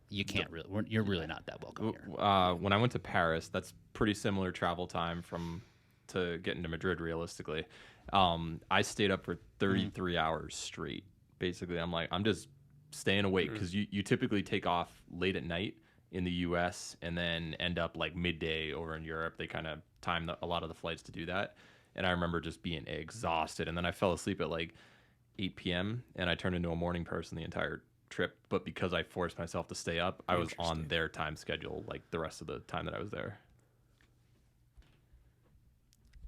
you can't really. You're really not that welcome here.
When I went to Paris, that's pretty similar travel time to getting to Madrid. Realistically, I stayed up for 33 hours straight. Basically, I'm just staying awake because you typically take off late at night in the U.S. and then end up like midday over in Europe. They kind of time a lot of the flights to do that. And I remember just being exhausted, and then I fell asleep at like 8 p.m. and I turned into a morning person the entire trip. But because I forced myself to stay up, I was on their time schedule like the rest of the time that I was there.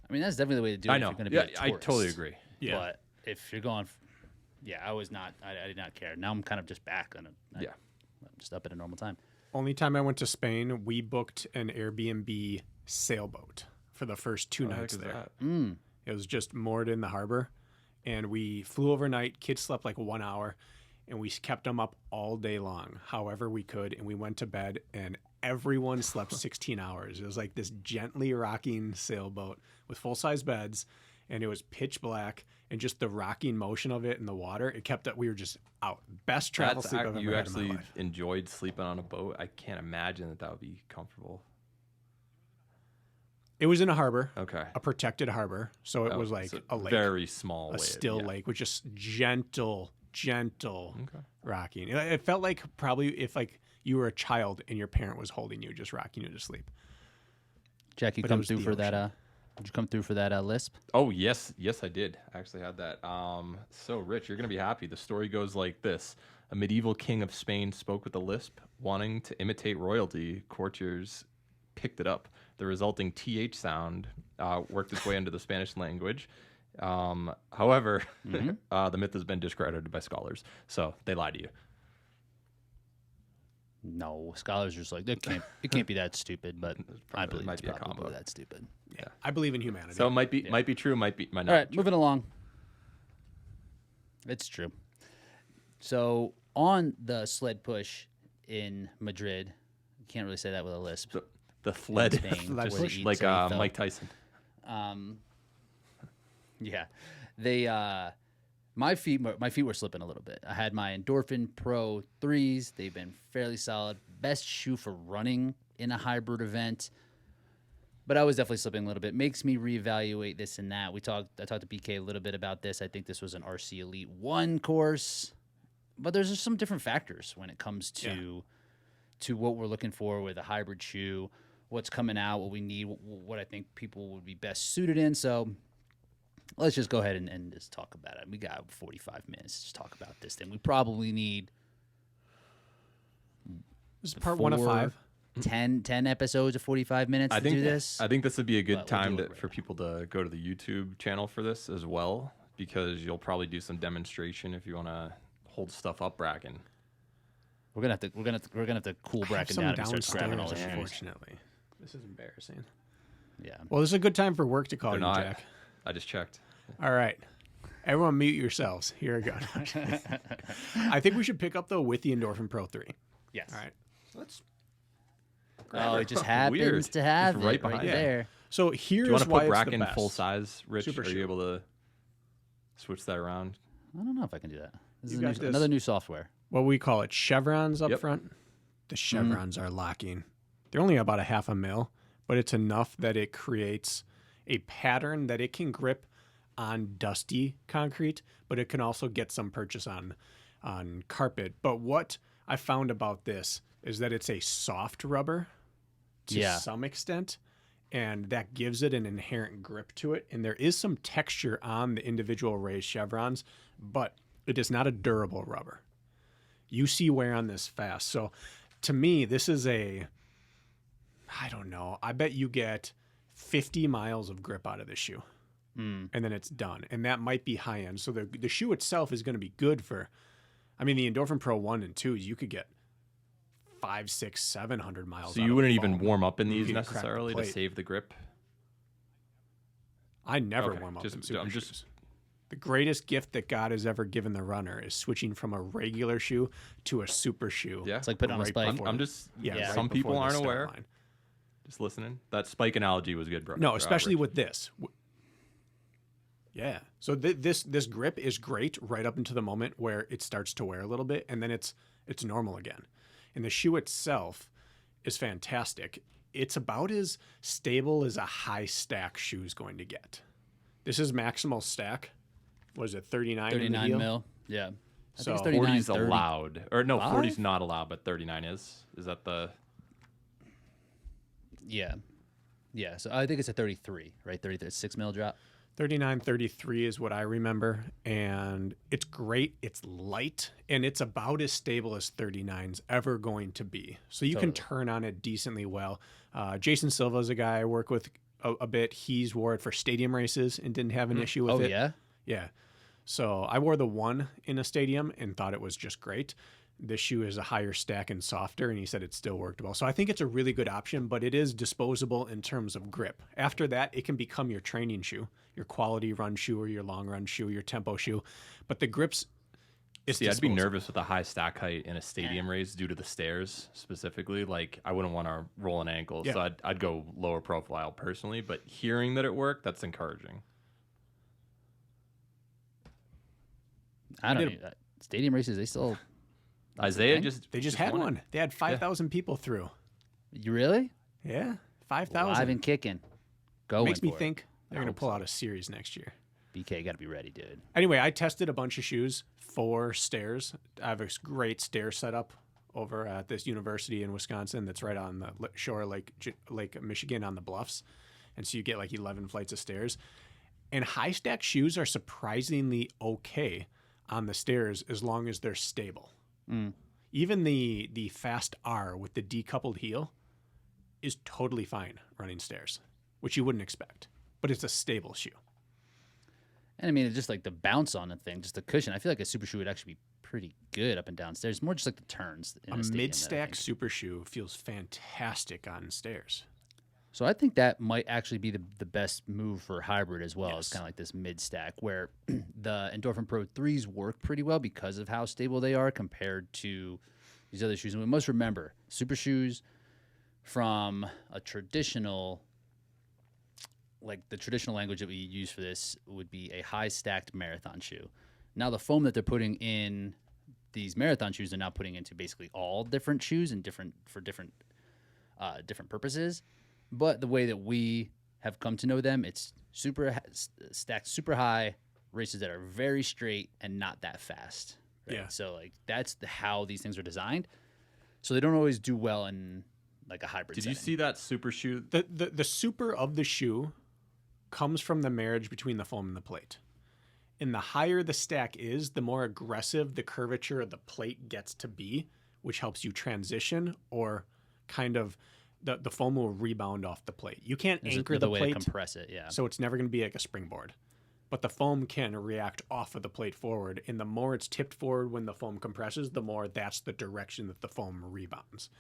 I mean, that's definitely the way to do it.
I know.
If you're going to be a
I
tourist.
totally agree.
Yeah.
But if you're going, yeah, I was not. I did not care. Now I'm kind of just back on it.
Yeah.
I'm just up at a normal time.
Only time I went to Spain, we booked an Airbnb sailboat for the first 2 nights there. It was just moored in the harbor, and we flew overnight. Kids slept like 1 hour, and we kept them up all day long, however we could. And we went to bed, and everyone slept 16 hours. It was like this gently rocking sailboat with full-size beds, and it was pitch black, and just the rocking motion of it in the water, it kept up. We were just out. Best travel sleep I've ever
You
had in my
actually
life.
enjoyed sleeping on a boat. I can't imagine that would be comfortable.
It was in a harbor.
Okay.
A protected harbor, so it was like
so
a lake,
very small,
a
wave,
still
yeah.
lake with just gentle
Okay.
rocking. It felt like probably if like you were a child and your parent was holding you, just rocking you to sleep.
Jack, you
But it
come
was
through
the
for that.
ocean.
Did you come through for that lisp?
Oh yes, I did. I actually had that. So Rich, you're gonna be happy. The story goes like this: a medieval king of Spain spoke with a lisp, wanting to imitate royalty. Courtiers picked it up. The resulting th sound worked its way into the Spanish language. However, the myth has been discredited by scholars, so they lied to you.
No, scholars are just like it can't be that stupid, but I
It
believe
might
it's
be a
probably
combo.
that stupid.
Yeah, I believe in humanity.
So it might be true, might not.
All right, moving along. It's true. So on the sled push in Madrid, You can't really say that with a lisp.
The fled,
Spain,
just
where they
eat,
like
so he felt.
Mike Tyson.
Yeah, they my feet were slipping a little bit. I had my Endorphin Pro 3s. They've been fairly solid. Best shoe for running in a hybrid event. But I was definitely slipping a little bit. Makes me reevaluate this and that. I talked to BK a little bit about this. I think this was an RC Elite 1 course. But there's just some different factors when it comes to what we're looking for with a hybrid shoe, what's coming out, what we need, what I think people would be best suited in. So let's just go ahead and just talk about it. We got 45 minutes to just talk about this thing. We probably need
This is part 1 of 5.
10 episodes of 45 minutes to do this.
I think this would be a good
But we'll
time
do it right
for people to go to the YouTube channel for this as well, because you'll probably do some demonstration if you want to hold stuff up, Bracken.
We're gonna have to cool
I have
Bracken
some
down and start
downstairs,
grabbing all the shoes.
unfortunately. This is embarrassing.
Yeah.
Well, this is a good time for work to call
They're
you,
not.
Jack.
I just checked.
All right. Everyone mute yourselves. Here we go. I think we should pick up, though, with the Endorphin Pro 3.
Yes.
All right. Let's.
Oh, it just happens
Weird.
to have
Just
it
right
right
behind.
there.
So
Do
here's
you want to
why
put
it's
Bracken
the best.
full size, Rich?
Super
Are you
shoe.
able to switch that around?
I don't know if I can do that. This
You
is
got this.
another new software.
What we call it, chevrons up
Yep.
front. The chevrons are locking. They're only about a half a mil, but it's enough that it creates a pattern that it can grip on dusty concrete, but it can also get some purchase on carpet. But what I found about this is that it's a soft rubber to
Yeah.
some extent, and that gives it an inherent grip to it. And there is some texture on the individual raised chevrons, but it is not a durable rubber. You see wear on this fast. So to me, this is I don't know. I bet you get 50 miles of grip out of this shoe. And then it's done. And that might be high end. So the shoe itself is going to be good for, I mean, the Endorphin Pro 1 and 2s, you could get 500, 600, 700 miles.
So
out
you
of
wouldn't
foam.
even warm up in these
You could crack the
necessarily to
plate.
save the grip?
I never
Okay,
warm up
just-
in super
I'm just-
shoes. The greatest gift that God has ever given the runner is switching from a regular shoe to a super shoe.
Yeah.
It's like putting on a
Right
spike.
before
I'm
the-
just,
Yeah.
some
right
people
before the
aren't
start
aware.
line.
Just listening. That spike analogy was good, bro.
No, especially with this. Yeah. So this grip is great right up into the moment where it starts to wear a little bit, and then it's normal again. And the shoe itself is fantastic. It's about as stable as a high stack shoe is going to get. This is maximal stack. Was it 39? in the
39
heel?
mil. Yeah. I
So
think it's
40
39,
is
30.
allowed. Or no,
Five?
40 is not allowed, but 39 is. Is that the...
Yeah. Yeah. So I think it's a 33, right? 33, 6 mil drop.
39, 33 is what I remember. And it's great. It's light. And it's about as stable as 39's ever going to be. So you can turn on it decently well. Jason Silva is a guy I work with a bit. He's wore it for stadium races and didn't have an issue with
Oh,
it.
yeah?
Yeah. So I wore the one in a stadium and thought it was just great. This shoe is a higher stack and softer, and he said it still worked well. So I think it's a really good option, but it is disposable in terms of grip. After that, it can become your training shoe, your quality run shoe or your long run shoe, your tempo shoe. But the grips, it's
See, I'd be
disposable.
nervous with a high stack height in a stadium race due to the stairs specifically. Like, I wouldn't want to roll an ankle, so
Yeah.
I'd go lower profile personally. But hearing that it worked, that's encouraging.
I don't know. Stadium races, they still.
Isaiah
thing?
just
They just had
won it.
one. They had 5,000 people through.
You really?
Yeah,
Live
5,000.
and kicking. Going
Makes me
for it.
think they're going to
hope
pull
so.
out a series next year.
BK, got to be ready, dude.
Anyway, I tested a bunch of shoes for stairs. I have a great stair setup over at this university in Wisconsin that's right on the shore of Lake Michigan on the bluffs. And so you get like 11 flights of stairs. And high stack shoes are surprisingly okay on the stairs as long as they're stable. Even the Fast R with the decoupled heel is totally fine running stairs, which you wouldn't expect. But it's a stable shoe.
And I mean, it's just like the bounce on the thing, just the cushion. I feel like a super shoe would actually be pretty good up and down stairs. More just like the turns. In
A
stadium that I
mid-stack
think.
super shoe feels fantastic on stairs.
So I think that might actually be the best move for hybrid as well. It's
Yes.
kind of like this mid-stack where the Endorphin Pro 3s work pretty well because of how stable they are compared to these other shoes. And we must remember, super shoes, from a traditional, like the traditional language that we use for this would be a high stacked marathon shoe. Now the foam that they're putting in these marathon shoes, they're now putting into basically all different shoes and different purposes. But the way that we have come to know them, it's stacked super high, races that are very straight and not that fast. Right?
Yeah.
So like that's how these things are designed. So they don't always do well in like a hybrid.
Did
setting.
you see that super shoe?
The super of the shoe comes from the marriage between the foam and the plate. And the higher the stack is, the more aggressive the curvature of the plate gets to be, which helps you transition or kind of the foam will rebound off the plate. You can't anchor the
way
plate,
to compress it, yeah.
so it's never going to be like a springboard. But the foam can react off of the plate forward, and the more it's tipped forward when the foam compresses, the more that's the direction that the foam rebounds.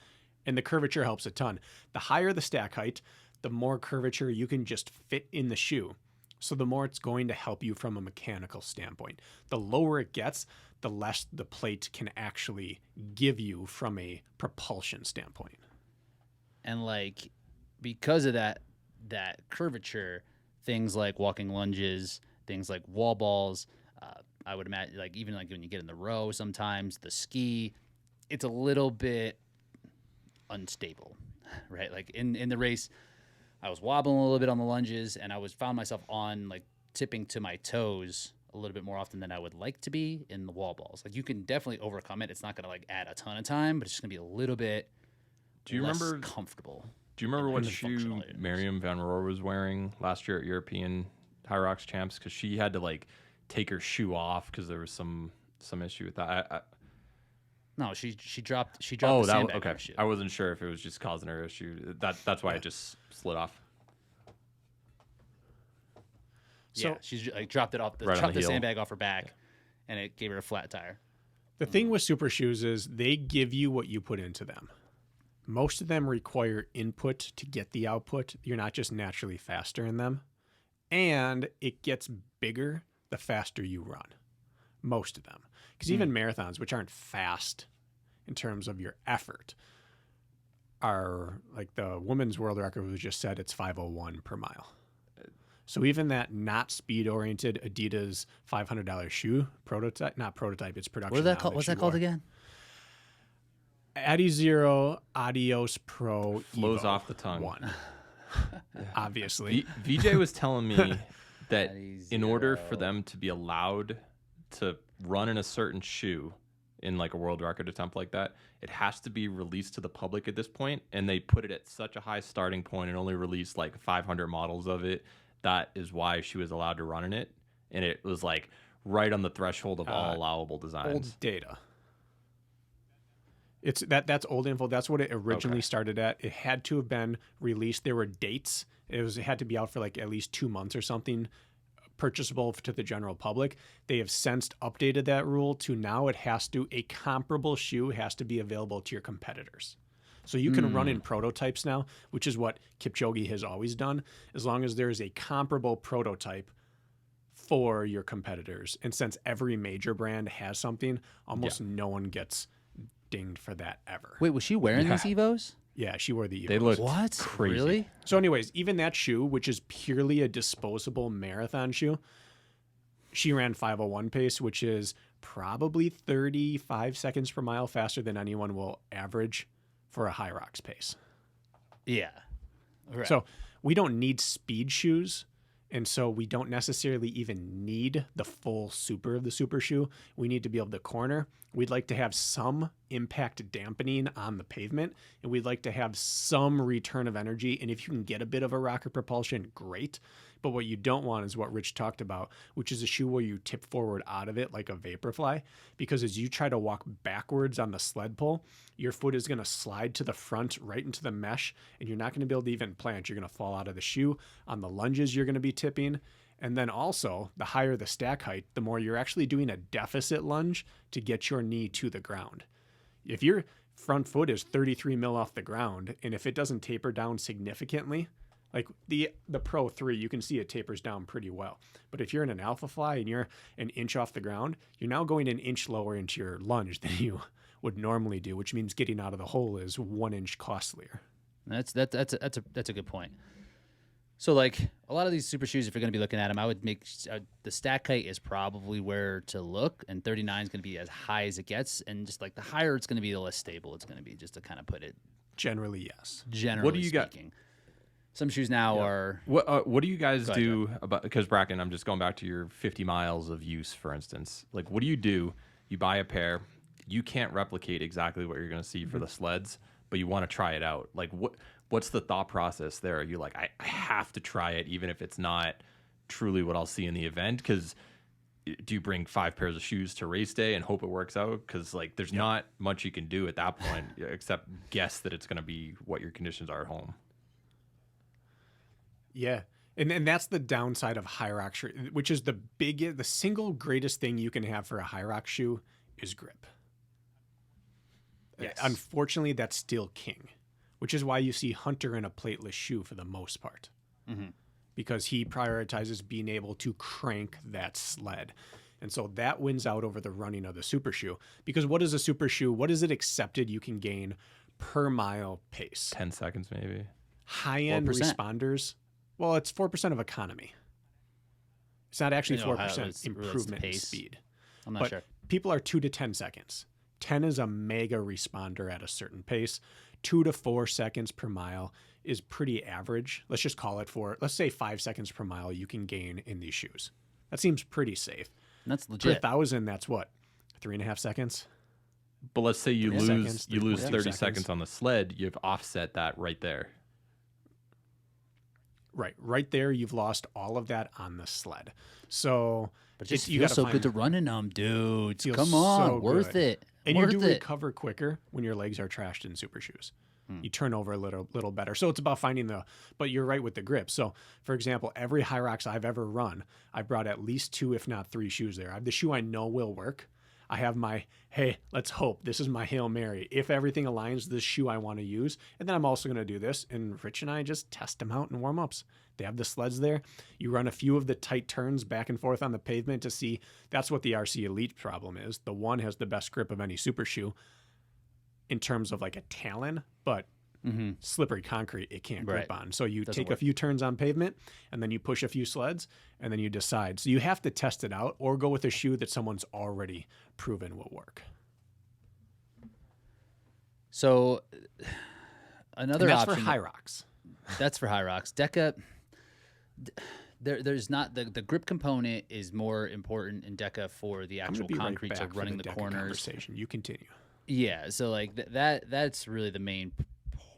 And the curvature helps a ton. The higher the stack height, the more curvature you can just fit in the shoe. So the more it's going to help you from a mechanical standpoint. The lower it gets, the less the plate can actually give you from a propulsion standpoint.
And like because of that curvature, things like walking lunges, things like wall balls, I would imagine like even like when you get in the row sometimes, the ski, it's a little bit unstable, right? Like in the race, I was wobbling a little bit on the lunges and I found myself on like tipping to my toes a little bit more often than I would like to be in the wall balls. Like you can definitely overcome it. It's not going to like add a ton of time, but it's just going to be a little bit less comfortable.
Do you remember what
the
shoe
functional areas.
Miriam Van Roor was wearing last year at European Hyrox champs? Because she had to like take her shoe off because there was some issue with that.
No, she dropped the
that
sandbag
okay.
on her shoe.
I wasn't sure if it was just causing her issue. That's why it just slid off.
Yeah, she's like dropped it off
Right on the heel.
sandbag off her back, and it gave her a flat tire.
The thing with super shoes is they give you what you put into them. Most of them require input to get the output. You're not just naturally faster in them. And it gets bigger the faster you run. Most of them. Because even marathons, which aren't fast in terms of your effort, are like the women's world record was just said it's 5:01 per mile. So even that not speed-oriented Adidas $500 shoe prototype, not prototype, it's production.
What's that called again?
Adi Zero Adios Pro
Flows
Evo
off the tongue.
1. Obviously.
VJ was telling me that
Adi
in order
Zero.
for them to be allowed to run in a certain shoe in like a world record attempt like that, it has to be released to the public at this point, and they put it at such a high starting point and only released like 500 models of it. That is why she was allowed to run in it, and it was like right on the threshold of all allowable designs.
Old data. It's that's old info. That's what it originally started at. It had to have been released. There were dates. It had to be out for like at least 2 months or something, purchasable to the general public. They have since updated that rule to now a comparable shoe has to be available to your competitors. So you can run in prototypes now, which is what Kipchoge has always done, as long as there is a comparable prototype for your competitors. And since every major brand has something, almost no one gets dinged for that ever.
Wait, was she wearing these Evos?
Yeah, she wore the Evos.
They look
What?
crazy.
Really?
So anyways, even that shoe, which is purely a disposable marathon shoe, she ran 5:01 pace, which is probably 35 seconds per mile faster than anyone will average for a Hyrox pace.
Yeah. Right.
So we don't need speed shoes, and so we don't necessarily even need the full super of the super shoe. We need to be able to corner. We'd like to have some impact dampening on the pavement, and we'd like to have some return of energy. And if you can get a bit of a rocket propulsion, great. But what you don't want is what Rich talked about, which is a shoe where you tip forward out of it like a Vaporfly, because as you try to walk backwards on the sled pull, your foot is going to slide to the front right into the mesh, and you're not going to be able to even plant. You're going to fall out of the shoe. On the lunges, you're going to be tipping. And then also, the higher the stack height, the more you're actually doing a deficit lunge to get your knee to the ground. If your front foot is 33 mil off the ground, and if it doesn't taper down significantly, like the Pro 3, you can see it tapers down pretty well. But if you're in an Alpha Fly and you're an inch off the ground, you're now going an inch lower into your lunge than you would normally do, which means getting out of the hole is 1 inch costlier.
That's a good point. So like a lot of these super shoes, if you're going to be looking at them, I would make the stack height is probably where to look, and 39 is going to be as high as it gets, and just like the higher it's going to be, the less stable it's going to be. Just to kind of put it
Generally, yes.
generally
What do you got?
speaking. Some shoes now are
What do you guys
Go ahead,
do about, because Bracken, I'm just going back to your 50 miles of use, for instance. Like, what do? You buy a pair, you can't replicate exactly what you're going to see for the sleds, but you want to try it out. Like, what's the thought process there? Are you like, I have to try it, even if it's not truly what I'll see in the event? Because do you bring 5 pairs of shoes to race day and hope it works out? Because like, there's not much you can do at that point except guess that it's going to be what your conditions are at home.
Yeah. And that's the downside of Hyrox shoe, which is the single greatest thing you can have for a Hyrox shoe is grip.
Yes.
Unfortunately, that's still king, which is why you see Hunter in a plateless shoe for the most part, because he prioritizes being able to crank that sled. And so that wins out over the running of the super shoe. Because what is a super shoe? What is it accepted you can gain per mile pace?
10 seconds, maybe.
High-end
4%.
responders, well, it's 4% of economy. It's not actually
You know,
4%
relates to
improvement in
pace.
speed.
I'm not
But
sure.
people are 2 to 10 seconds. 10 is a mega responder at a certain pace. 2 to 4 seconds per mile is pretty average. Let's just call it let's say 5 seconds per mile you can gain in these shoes. That seems pretty safe.
And that's
Per
legit.
1,000, that's what? 3.5 seconds?
But let's say you
3
lose
seconds,
you lose
3.2
30
seconds.
seconds on the sled, you've offset that right there.
Right there, you've lost all of that on the sled. So,
But just
you
feels
gotta
so
find-
good to run in them, dudes.
Feels
Come on,
so
worth
good.
it.
And
worth
you do
it.
recover quicker when your legs are trashed in super shoes. You turn over a little better. So it's about finding but you're right with the grip. So for example, every Hyrox I've ever run, I brought at least 2, if not 3 shoes there. I have the shoe I know will work. I have my, hey, let's hope. This is my Hail Mary. If everything aligns, this shoe I want to use. And then I'm also going to do this. And Rich and I just test them out in warm-ups. They have the sleds there. You run a few of the tight turns back and forth on the pavement to see. That's what the RC Elite problem is. The one has the best grip of any super shoe in terms of like a Talon, but slippery concrete, it can't grip
Right.
on. So you
Doesn't
take a
work.
few turns on pavement and then you push a few sleds and then you decide. So you have to test it out or go with a shoe that someone's already proven will work.
So another
And that's
option.
for Hyrox.
That's for Hyrox. Deca. There's not the grip component is more important in Deca for the
I'm gonna
actual
be right
concrete
back
of
for
running the
Deca
corners.
conversation. You continue.
Yeah, so like that's really the main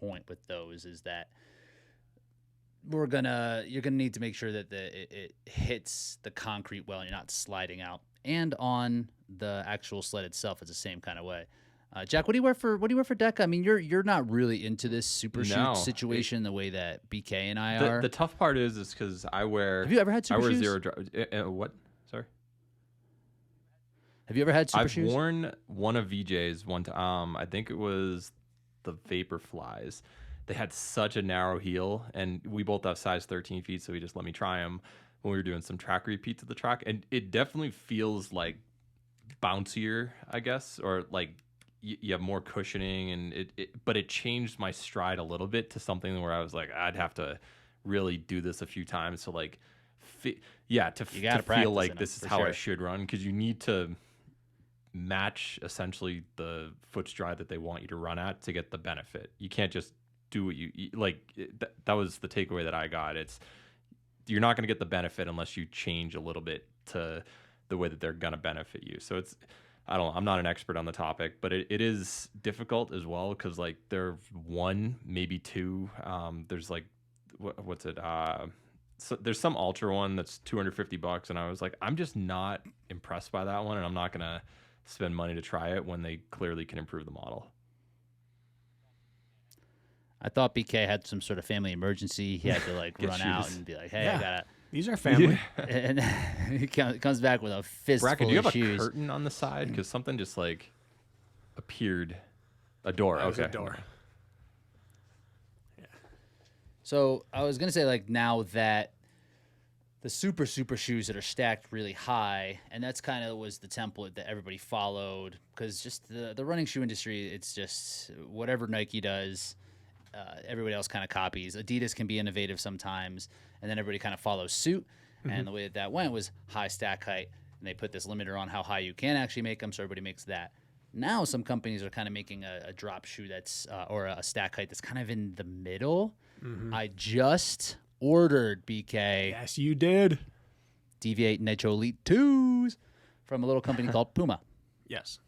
point with those is that you're gonna need to make sure that it hits the concrete well and you're not sliding out. And on the actual sled itself, it's the same kind of way. Jack, what do you wear for Deca? I mean, you're not really into this super
No,
shoot situation the way that BK and I are.
The tough part is because I wear.
Have you ever had super
I wear
shoes?
zero. What? Sorry.
Have you ever had super
I've
shoes?
worn one of VJ's one time. I think it was the Vaporflies. They had such a narrow heel, and we both have size 13 feet, so he just let me try them when we were doing some track repeats of the track, and it definitely feels like bouncier, I guess, or like you have more cushioning, and but it changed my stride a little bit to something where I was like, I'd have to really do this a few times to like, to
gotta
feel
practice
like
in 'em,
this is
for
how I
sure.
should run, because you need to match essentially the foot stride that they want you to run at to get the benefit. You can't just do what you like. That was the takeaway that I got. You're not going to get the benefit unless you change a little bit to the way that they're going to benefit you. So I'm not an expert on the topic, but it is difficult as well, because like there one, maybe two. There's like what's it? So there's some ultra one that's $250, and I was like, I'm just not impressed by that one, and I'm not gonna spend money to try it when they clearly can improve the model.
I thought BK had some sort of family emergency. He had to like
Get
run out
shoes.
and be like, "Hey,
Yeah.
I gotta."
These are family.
And he comes back with a fistful
Bracken, do you
of
have
shoes.
a curtain on the side? Because something just like appeared. A door.
That was
Okay.
a door.
So I was gonna say, like, now that the super shoes that are stacked really high, and that's kind of was the template that everybody followed, because just the running shoe industry, it's just whatever Nike does, everybody else kind of copies. Adidas can be innovative sometimes, and then everybody kind of follows suit. And the way that went was high stack height, and they put this limiter on how high you can actually make them, so everybody makes that. Now some companies are kind of making a drop shoe that's or a stack height that's kind of in the middle. I just ordered BK
Yes, you did.
Deviate Nitro Elite 2s from a little company called Puma.
Yes.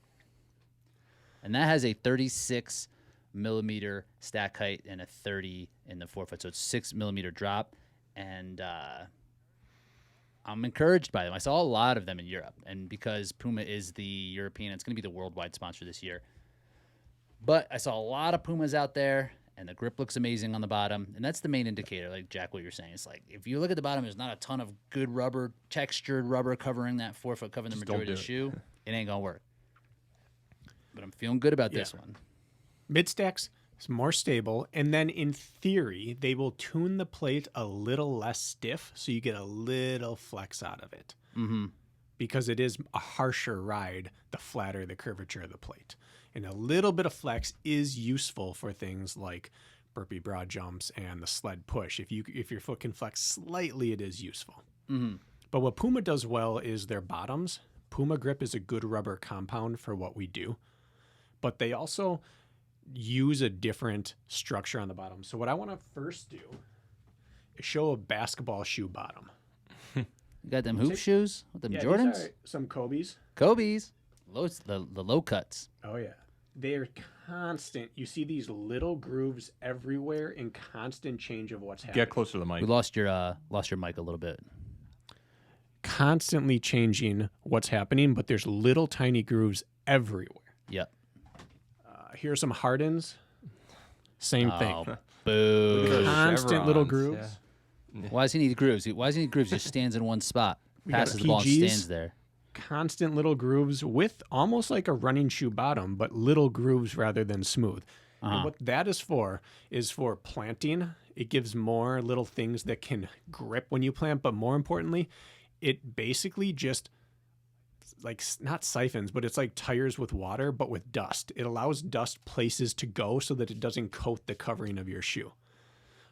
And that has a 36 millimeter stack height and a 30 in the forefoot. So it's 6 millimeter drop. And I'm encouraged by them. I saw a lot of them in Europe. And because Puma is the European, it's going to be the worldwide sponsor this year. But I saw a lot of Pumas out there, and the grip looks amazing on the bottom. And that's the main indicator, like Jack, what you're saying. It's like if you look at the bottom, there's not a ton of good rubber, textured rubber covering that forefoot, covering the majority of the shoe. It ain't going to work. But I'm feeling good about this one.
Mid-stacks is more stable, and then in theory, they will tune the plate a little less stiff, so you get a little flex out of it. Because it is a harsher ride, the flatter the curvature of the plate. And a little bit of flex is useful for things like burpee broad jumps and the sled push. If your foot can flex slightly, it is useful. But what Puma does well is their bottoms. Puma Grip is a good rubber compound for what we do. But they also use a different structure on the bottom. So what I want to first do is show a basketball shoe bottom.
You got them hoop shoes with them Jordans?
These are some Kobe's.
Kobe's. The low cuts.
Oh, yeah. They're constant. You see these little grooves everywhere in constant change of what's happening.
Get closer to the mic.
We lost your mic a little bit.
Constantly changing what's happening, but there's little tiny grooves everywhere.
Yep.
Here are some Hardens. Same thing.
Boo.
Constant little
chevrons,
grooves.
Why does he need grooves? Why does he need grooves? Just stands in one spot.
We got
Passes the ball and
PGs.
stands there.
Constant little grooves with almost like a running shoe bottom, but little grooves rather than smooth. And what that is for planting. It gives more little things that can grip when you plant, but more importantly, it basically just like not siphons, but it's like tires with water, but with dust. It allows dust places to go so that it doesn't coat the covering of your shoe.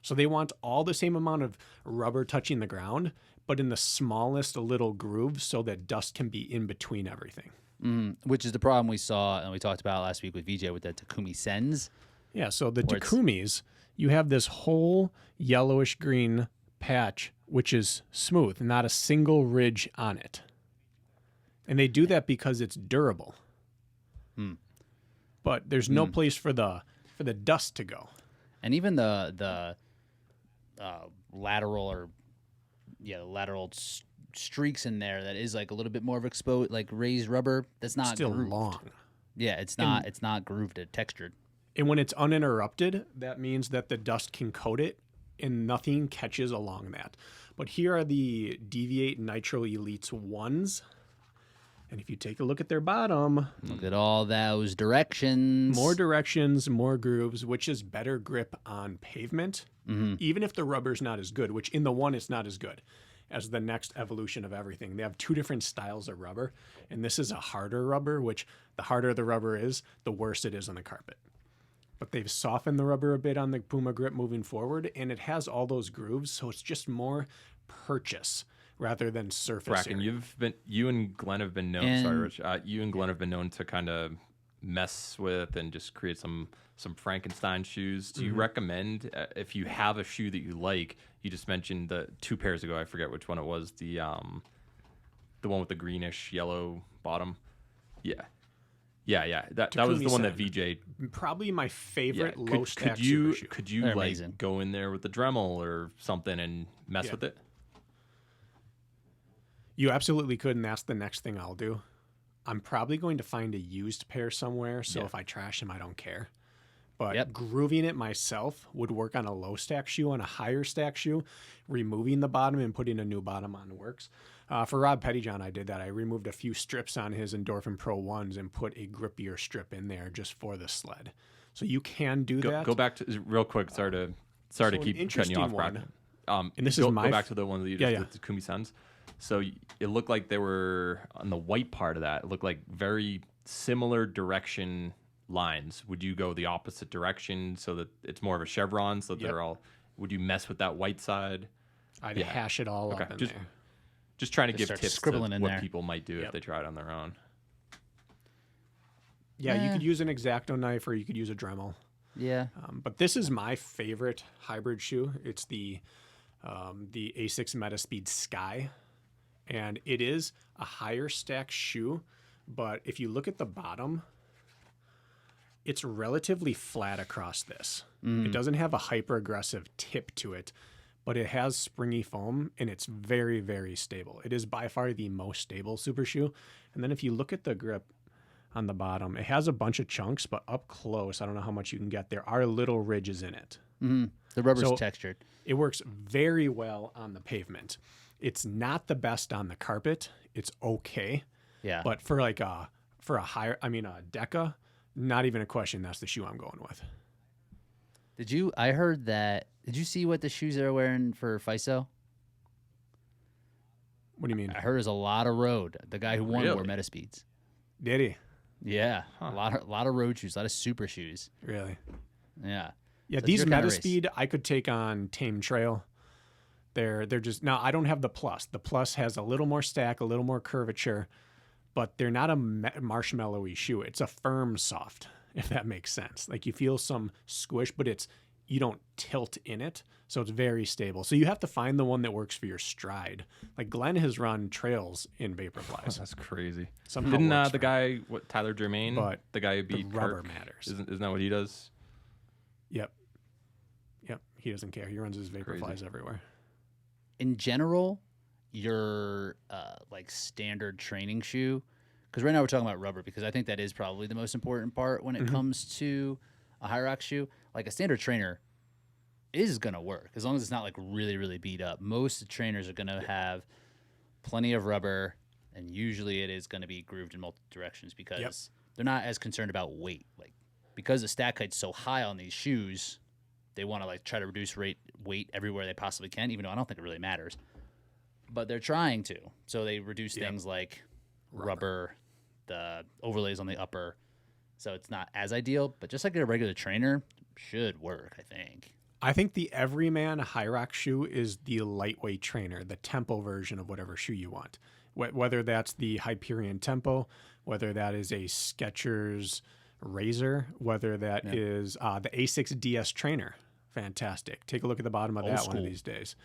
So they want all the same amount of rubber touching the ground, but in the smallest little grooves so that dust can be in between everything.
Which is the problem we saw and we talked about last week with VJ with the Takumi Sens.
Yeah, so the Takumis, you have this whole yellowish green patch, which is smooth, not a single ridge on it. And they do that because it's durable. But there's no place for the dust to go.
And even the lateral streaks in there that is like a little bit more of exposed, like raised rubber. That's not
Still
grooved.
long.
Yeah, it's not grooved. It's textured.
And when it's uninterrupted, that means that the dust can coat it and nothing catches along that. But here are the Deviate Nitro Elites 1s. And if you take a look at their bottom,
Look at all those directions.
more directions, more grooves, which is better grip on pavement, even if the rubber's not as good, which in the one it's not as good as the next evolution of everything. They have two different styles of rubber, and this is a harder rubber, which the harder the rubber is, the worse it is on the carpet. But they've softened the rubber a bit on the Puma Grip moving forward, and it has all those grooves, so it's just more purchase rather than surface
Bracken,
area.
you and Glenn have been known.
And-
Sorry, Rich. You and Glenn have been known to kind of mess with and just create some Frankenstein shoes. Do you recommend if you have a shoe that you like? You just mentioned the 2 pairs ago. I forget which one it was. The one with the greenish yellow bottom. Yeah. That was the one that VJ.
Probably my favorite
Yeah.
low stack
Could you
super shoe.
could you
They're
like
amazing.
go in there with the Dremel or something and mess
Yeah.
with it?
You absolutely could, and that's the next thing I'll do. I'm probably going to find a used pair somewhere, so if I trash them, I don't care. But grooving it myself would work on a low stack shoe. On a higher stack shoe, removing the bottom and putting a new bottom on works. For Rob Pettyjohn, I did that. I removed a few strips on his Endorphin Pro 1s and put a grippier strip in there just for the sled. So you can do that.
Go back to real quick. Sorry to
an
keep cutting you
interesting
off,
one,
Bracken.
and this
go,
is my
go back to the one that you just
Yeah,
with the Kumi Suns. So it looked like they were on the white part of that. It looked like very similar direction lines, would you go the opposite direction so that it's more of a chevron, so that
Yep.
they're all? Would you mess with that white side?
I'd
Yeah.
hash it all
Okay,
up in
just-
there.
Just trying to
Just
give
start
tips to
scribbling in
what
there.
people might do
Yep.
if they try it on their own.
Yeah, you could use an X-Acto knife or you could use a Dremel.
Yeah.
But this is my favorite hybrid shoe. It's the Asics Metaspeed Sky, and it is a higher stack shoe. But if you look at the bottom, it's relatively flat across this. It doesn't have a hyper aggressive tip to it, but it has springy foam and it's very, very stable. It is by far the most stable super shoe. And then if you look at the grip on the bottom, it has a bunch of chunks, but up close, I don't know how much you can get. There are little ridges in it.
The rubber's
So-
textured.
It works very well on the pavement. It's not the best on the carpet. It's okay.
Yeah.
But for like a Deca, not even a question. That's the shoe I'm going with.
I heard that. Did you see what the shoes they're wearing for FISO?
What do you mean?
I heard there's a lot of road. The guy who won wore
Really?
Metaspeeds.
Did he?
Yeah. A lot of road shoes, a lot of super shoes.
Really?
Yeah.
Yeah,
So it's
these
your kinda race.
Metaspeed I could take on Tame Trail. They're just now I don't have the Plus. The Plus has a little more stack, a little more curvature, but they're not a marshmallowy shoe. It's a firm soft, if that makes sense. Like you feel some squish, but you don't tilt in it, so it's very stable. So you have to find the one that works for your stride. Like Glenn has run trails in Vaporflies.
That's crazy.
Somehow
Didn't
works
the
for him.
guy Tyler Germain,
But
the guy who
the
beat
rubber
Kirk,
matters.
Isn't that what he does?
Yep. He doesn't care. He runs his Vaporflies
Crazy.
everywhere.
In general, your like standard training shoe, because right now we're talking about rubber, because I think that is probably the most important part when it comes to a Hyrox shoe. Like a standard trainer is gonna work as long as it's not like really, really beat up. Most trainers are gonna have plenty of rubber, and usually it is gonna be grooved in multiple directions because they're not as concerned about weight. Like because the stack height's so high on these shoes, they want to like try to reduce weight everywhere they possibly can, even though I don't think it really matters. But they're trying to. So they reduce things like rubber, the overlays on the upper. So it's not as ideal, but just like a regular trainer should work, I think.
I think the everyman Hyrox shoe is the lightweight trainer, the tempo version of whatever shoe you want. Whether that's the Hyperion Tempo, whether that is a Skechers Razor, whether that is the A6 DS Trainer. Fantastic. Take a look at the bottom of
Old
that one
school.
of these days.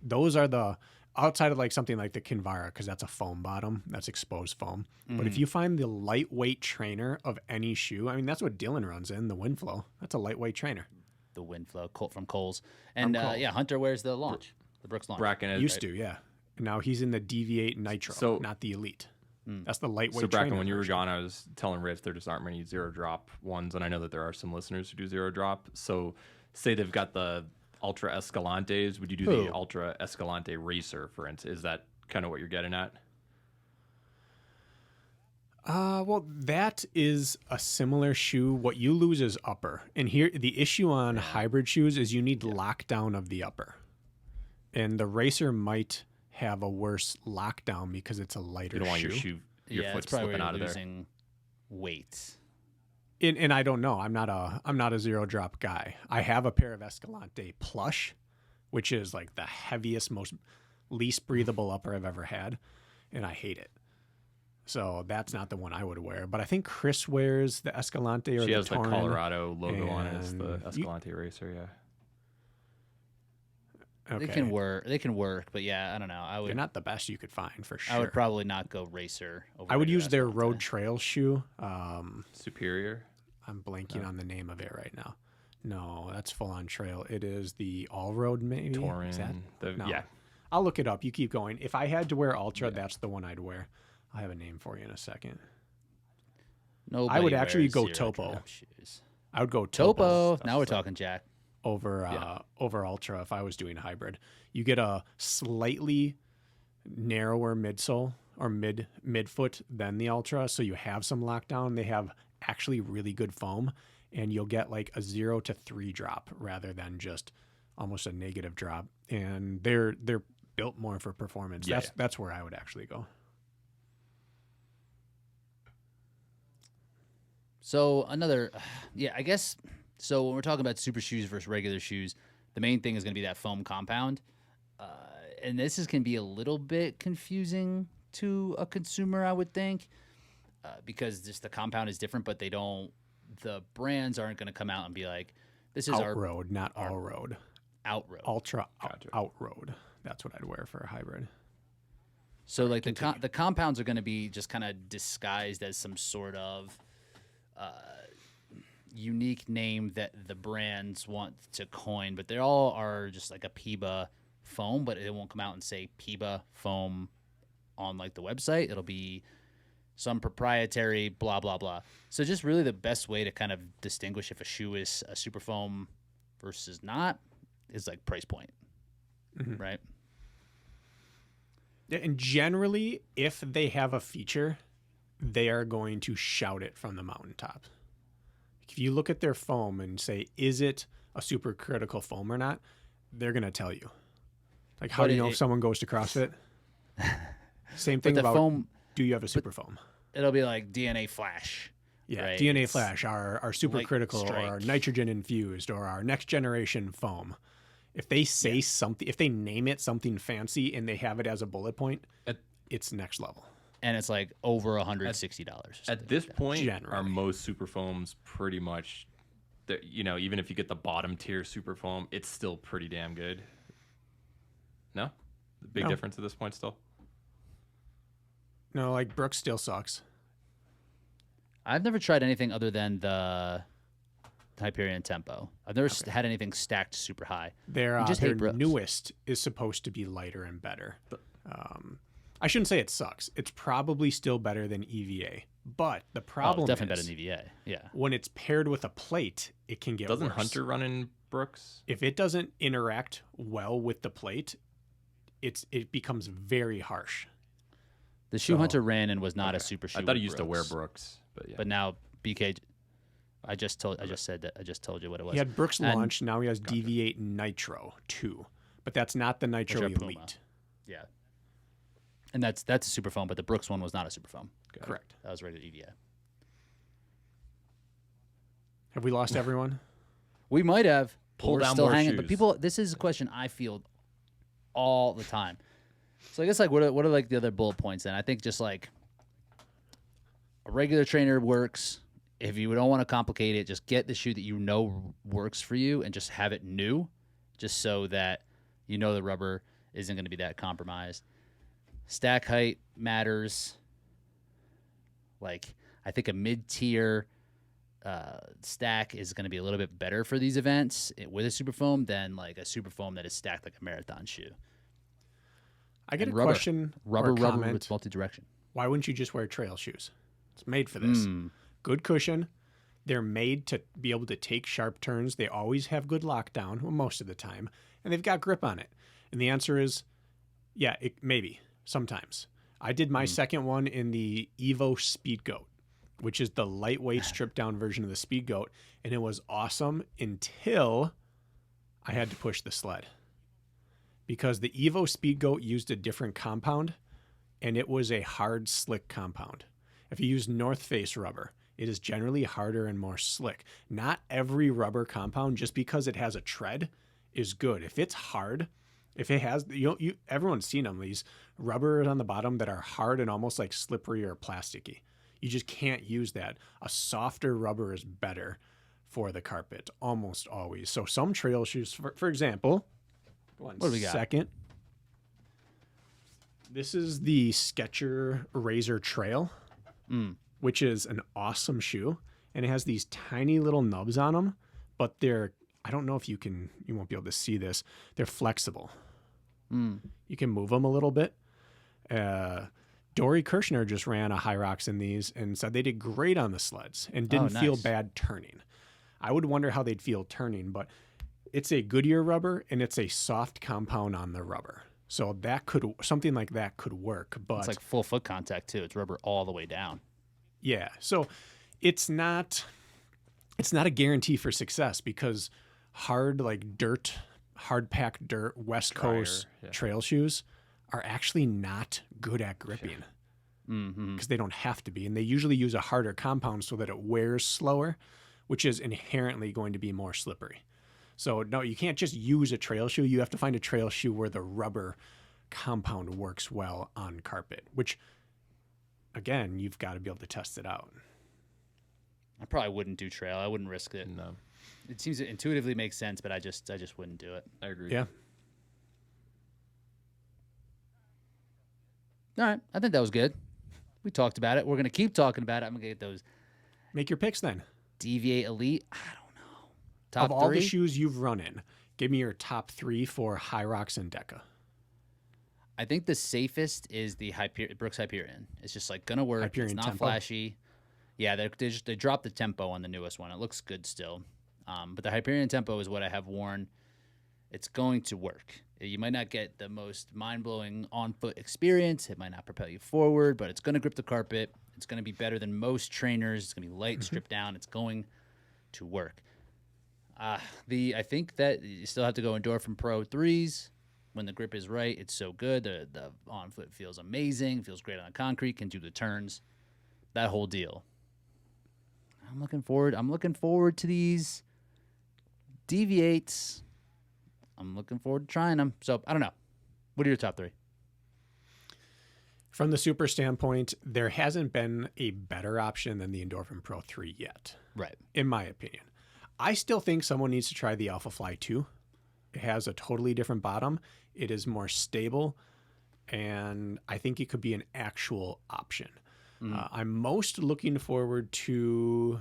Those are the outside of like something like the Kinvara, because that's a foam bottom, that's exposed foam. But if you find the lightweight trainer of any shoe, I mean that's what Dylan runs in, the Windflow. That's a lightweight trainer.
The Windflow from Coles. And
Coles.
Hunter wears the launch, the Brooks launch.
Bracken
Used to, yeah. Now he's in the DV8 Nitro,
So-
not the Elite. That's the lightweight
So Bracken,
trainer
when you were
version.
gone, I was telling Rich there just aren't many zero drop ones, and I know that there are some listeners who do zero drop. So say they've got the Ultra Escalantes, would you do
Who?
the Ultra Escalante Racer, for instance? Is that kind of what you're getting at?
Well, that is a similar shoe. What you lose is upper. And here, the issue on hybrid shoes is you need lockdown of the upper. And the Racer might have a worse lockdown because it's a lighter
You don't want
shoe.
your
Yeah,
foot
it's probably
slipping
where
out
you're
of there.
losing weight.
And I don't know. I'm not a zero drop guy. I have a pair of Escalante Plush, which is like the heaviest, most least breathable upper I've ever had, and I hate it. So that's not the one I would wear. But I think Chris wears the Escalante or
She
the
has the
Torin.
Colorado logo on it. It's the
and
Escalante Racer, yeah.
Okay.
They can work, but yeah, I don't know.
They're not the best you could find for sure.
I would probably not go Racer over
I would
regular
use their
Escalante.
road trail shoe.
Superior.
I'm blanking on the name of it right now. No, that's full on trail. It is the all road maybe. Is that?
Torin.
No.
Yeah.
I'll look it up. You keep going. If I had to wear Ultra, that's the one I'd wear. I'll have a name for you in a second.
Nobody
I would actually
wears
go
zero
Topo.
drop shoes.
I would go
Topo.
Topo
Now we're talking, Jack.
over Ultra if I was doing hybrid. You get a slightly narrower midsole or midfoot than the Ultra, so you have some lockdown. They have actually really good foam, and you'll get like a 0 to 3 drop rather than just almost a negative drop. And they're built more for performance.
Yeah,
That's where I would actually go.
So another, yeah, I guess. So when we're talking about super shoes versus regular shoes, the main thing is going to be that foam compound, and this is can be a little bit confusing to a consumer, I would think, because just the compound is different, but they don't. The brands aren't going to come out and be like, "This is our
Outroad, not all road.
outroad."
Ultra
Gotcha.
outroad. That's what I'd wear for a hybrid.
So like the compounds are going to be just kind of disguised as some sort of unique name that the brands want to coin, but they all are just like a PIBA foam, but it won't come out and say PIBA foam on like the website. It'll be some proprietary blah blah blah. So just really the best way to kind of distinguish if a shoe is a super foam versus not is like price point, right?
Yeah, and generally, if they have a feature, they are going to shout it from the mountaintop. If you look at their foam and say, is it a super critical foam or not, they're going to tell you. Like, how do you know if someone goes to CrossFit? Same thing about foam, do you have a super foam?
It'll be like DNA Flash.
Yeah,
right?
DNA Flash, our super critical,
strike.
or our nitrogen infused, or our next generation foam. If they say something, if they name it something fancy and they have it as a bullet point, it's next level.
And it's like over $160.
At this point,
Generally.
are most super foams pretty much, even if you get the bottom tier super foam, it's still pretty damn good. No? The big difference at this point still?
No, like Brooks still sucks.
I've never tried anything other than the Hyperion Tempo. I've never had anything stacked super high.
Their
You just hate Brooks.
newest is supposed to be lighter and better. I shouldn't say it sucks. It's probably still better than EVA. But the problem
definitely
is,
better than EVA. Yeah.
when it's paired with a plate, it can get
Doesn't
worse.
Hunter run in Brooks?
If it doesn't interact well with the plate, it becomes very harsh.
The shoe Hunter ran in was not a super shoe.
I thought he
with
used to wear
Brooks.
Brooks, but yeah.
But now BK, I just told you what it was.
He had Brooks
And-
launch. Now he has Deviate Nitro 2. But that's not the Nitro
Which are Puma.
Elite.
Yeah. And that's a super foam, but the Brooks one was not a super foam.
Correct.
That was rated EVA.
Have we lost everyone?
We might have.
Pull
We're
down
still
more
hanging, but
shoes.
people. This is a question I field all the time. So I guess like what are like the other bullet points? Then I think just like a regular trainer works. If you don't want to complicate it, just get the shoe that you know works for you and just have it new, just so that you know the rubber isn't going to be that compromised. Stack height matters. Like I think a mid-tier stack is going to be a little bit better for these events with a super foam than like a super foam that is stacked like a marathon shoe.
I get
And
a
rubber.
question or
Rubber
a comment.
with multi-direction.
Why wouldn't you just wear trail shoes? It's made for this. Good cushion. They're made to be able to take sharp turns. They always have good lockdown, well, most of the time, and they've got grip on it. And the answer is, yeah, maybe sometimes. I did my second one in the Evo Speed Goat, which is the lightweight stripped down version of the Speed Goat, and it was awesome until I had to push the sled. Because the Evo Speed Goat used a different compound, and it was a hard, slick compound. If you use North Face rubber, it is generally harder and more slick. Not every rubber compound, just because it has a tread, is good. If it's hard, if it has, everyone's seen them, these rubbers on the bottom that are hard and almost like slippery or plasticky. You just can't use that. A softer rubber is better for the carpet, almost always. So some trail shoes, for example,
What do we got?
second. This is the Skechers Razor Trail, which is an awesome shoe. And it has these tiny little nubs on them, but I don't know if you won't be able to see this. They're flexible. You can move them a little bit. Dory Kirshner just ran a Hyrox in these and said they did great on the sleds and didn't feel
nice.
bad turning. I would wonder how they'd feel turning, but it's a Goodyear rubber and it's a soft compound on the rubber. So something like that could work, but
It's like full foot contact too. It's rubber all the way down.
yeah. So it's not a guarantee for success because hard packed dirt West Coast
yeah.
trail shoes are actually not good at gripping. because they don't have to be. And they usually use a harder compound so that it wears slower, which is inherently going to be more slippery. So no, you can't just use a trail shoe. You have to find a trail shoe where the rubber compound works well on carpet, which again, you've got to be able to test it out.
I probably wouldn't do trail. I wouldn't risk it.
No,
It seems to intuitively makes sense, but I just wouldn't do it.
I agree.
Yeah.
All right. I think that was good. We talked about it. We're going to keep talking about it. I'm going to get those
Make your picks then.
Deviate Elite. I don't know. Top
Of all
three?
the shoes you've run in, give me your top 3 for Hyrox and Deca.
I think the safest is the Brooks Hyperion. It's just like going to work.
Hyperion
It's not
Tempo.
flashy. Yeah, they dropped the tempo on the newest one. It looks good still. But the Hyperion Tempo is what I have worn. It's going to work. You might not get the most mind-blowing on-foot experience. It might not propel you forward, but it's going to grip the carpet. It's going to be better than most trainers. It's going to be light, stripped down. It's going to work. I think that you still have to go Endorphin Pro 3s. When the grip is right, it's so good. The on-foot feels amazing. Feels great on the concrete. Can do the turns. That whole deal. I'm looking forward to these Deviates. I'm looking forward to trying them. So, I don't know. What are your top 3?
From the super standpoint, there hasn't been a better option than the Endorphin Pro 3 yet,
Right.
in my opinion. I still think someone needs to try the Alpha Fly 2. It has a totally different bottom. It is more stable, and I think it could be an actual option. I'm most looking forward to...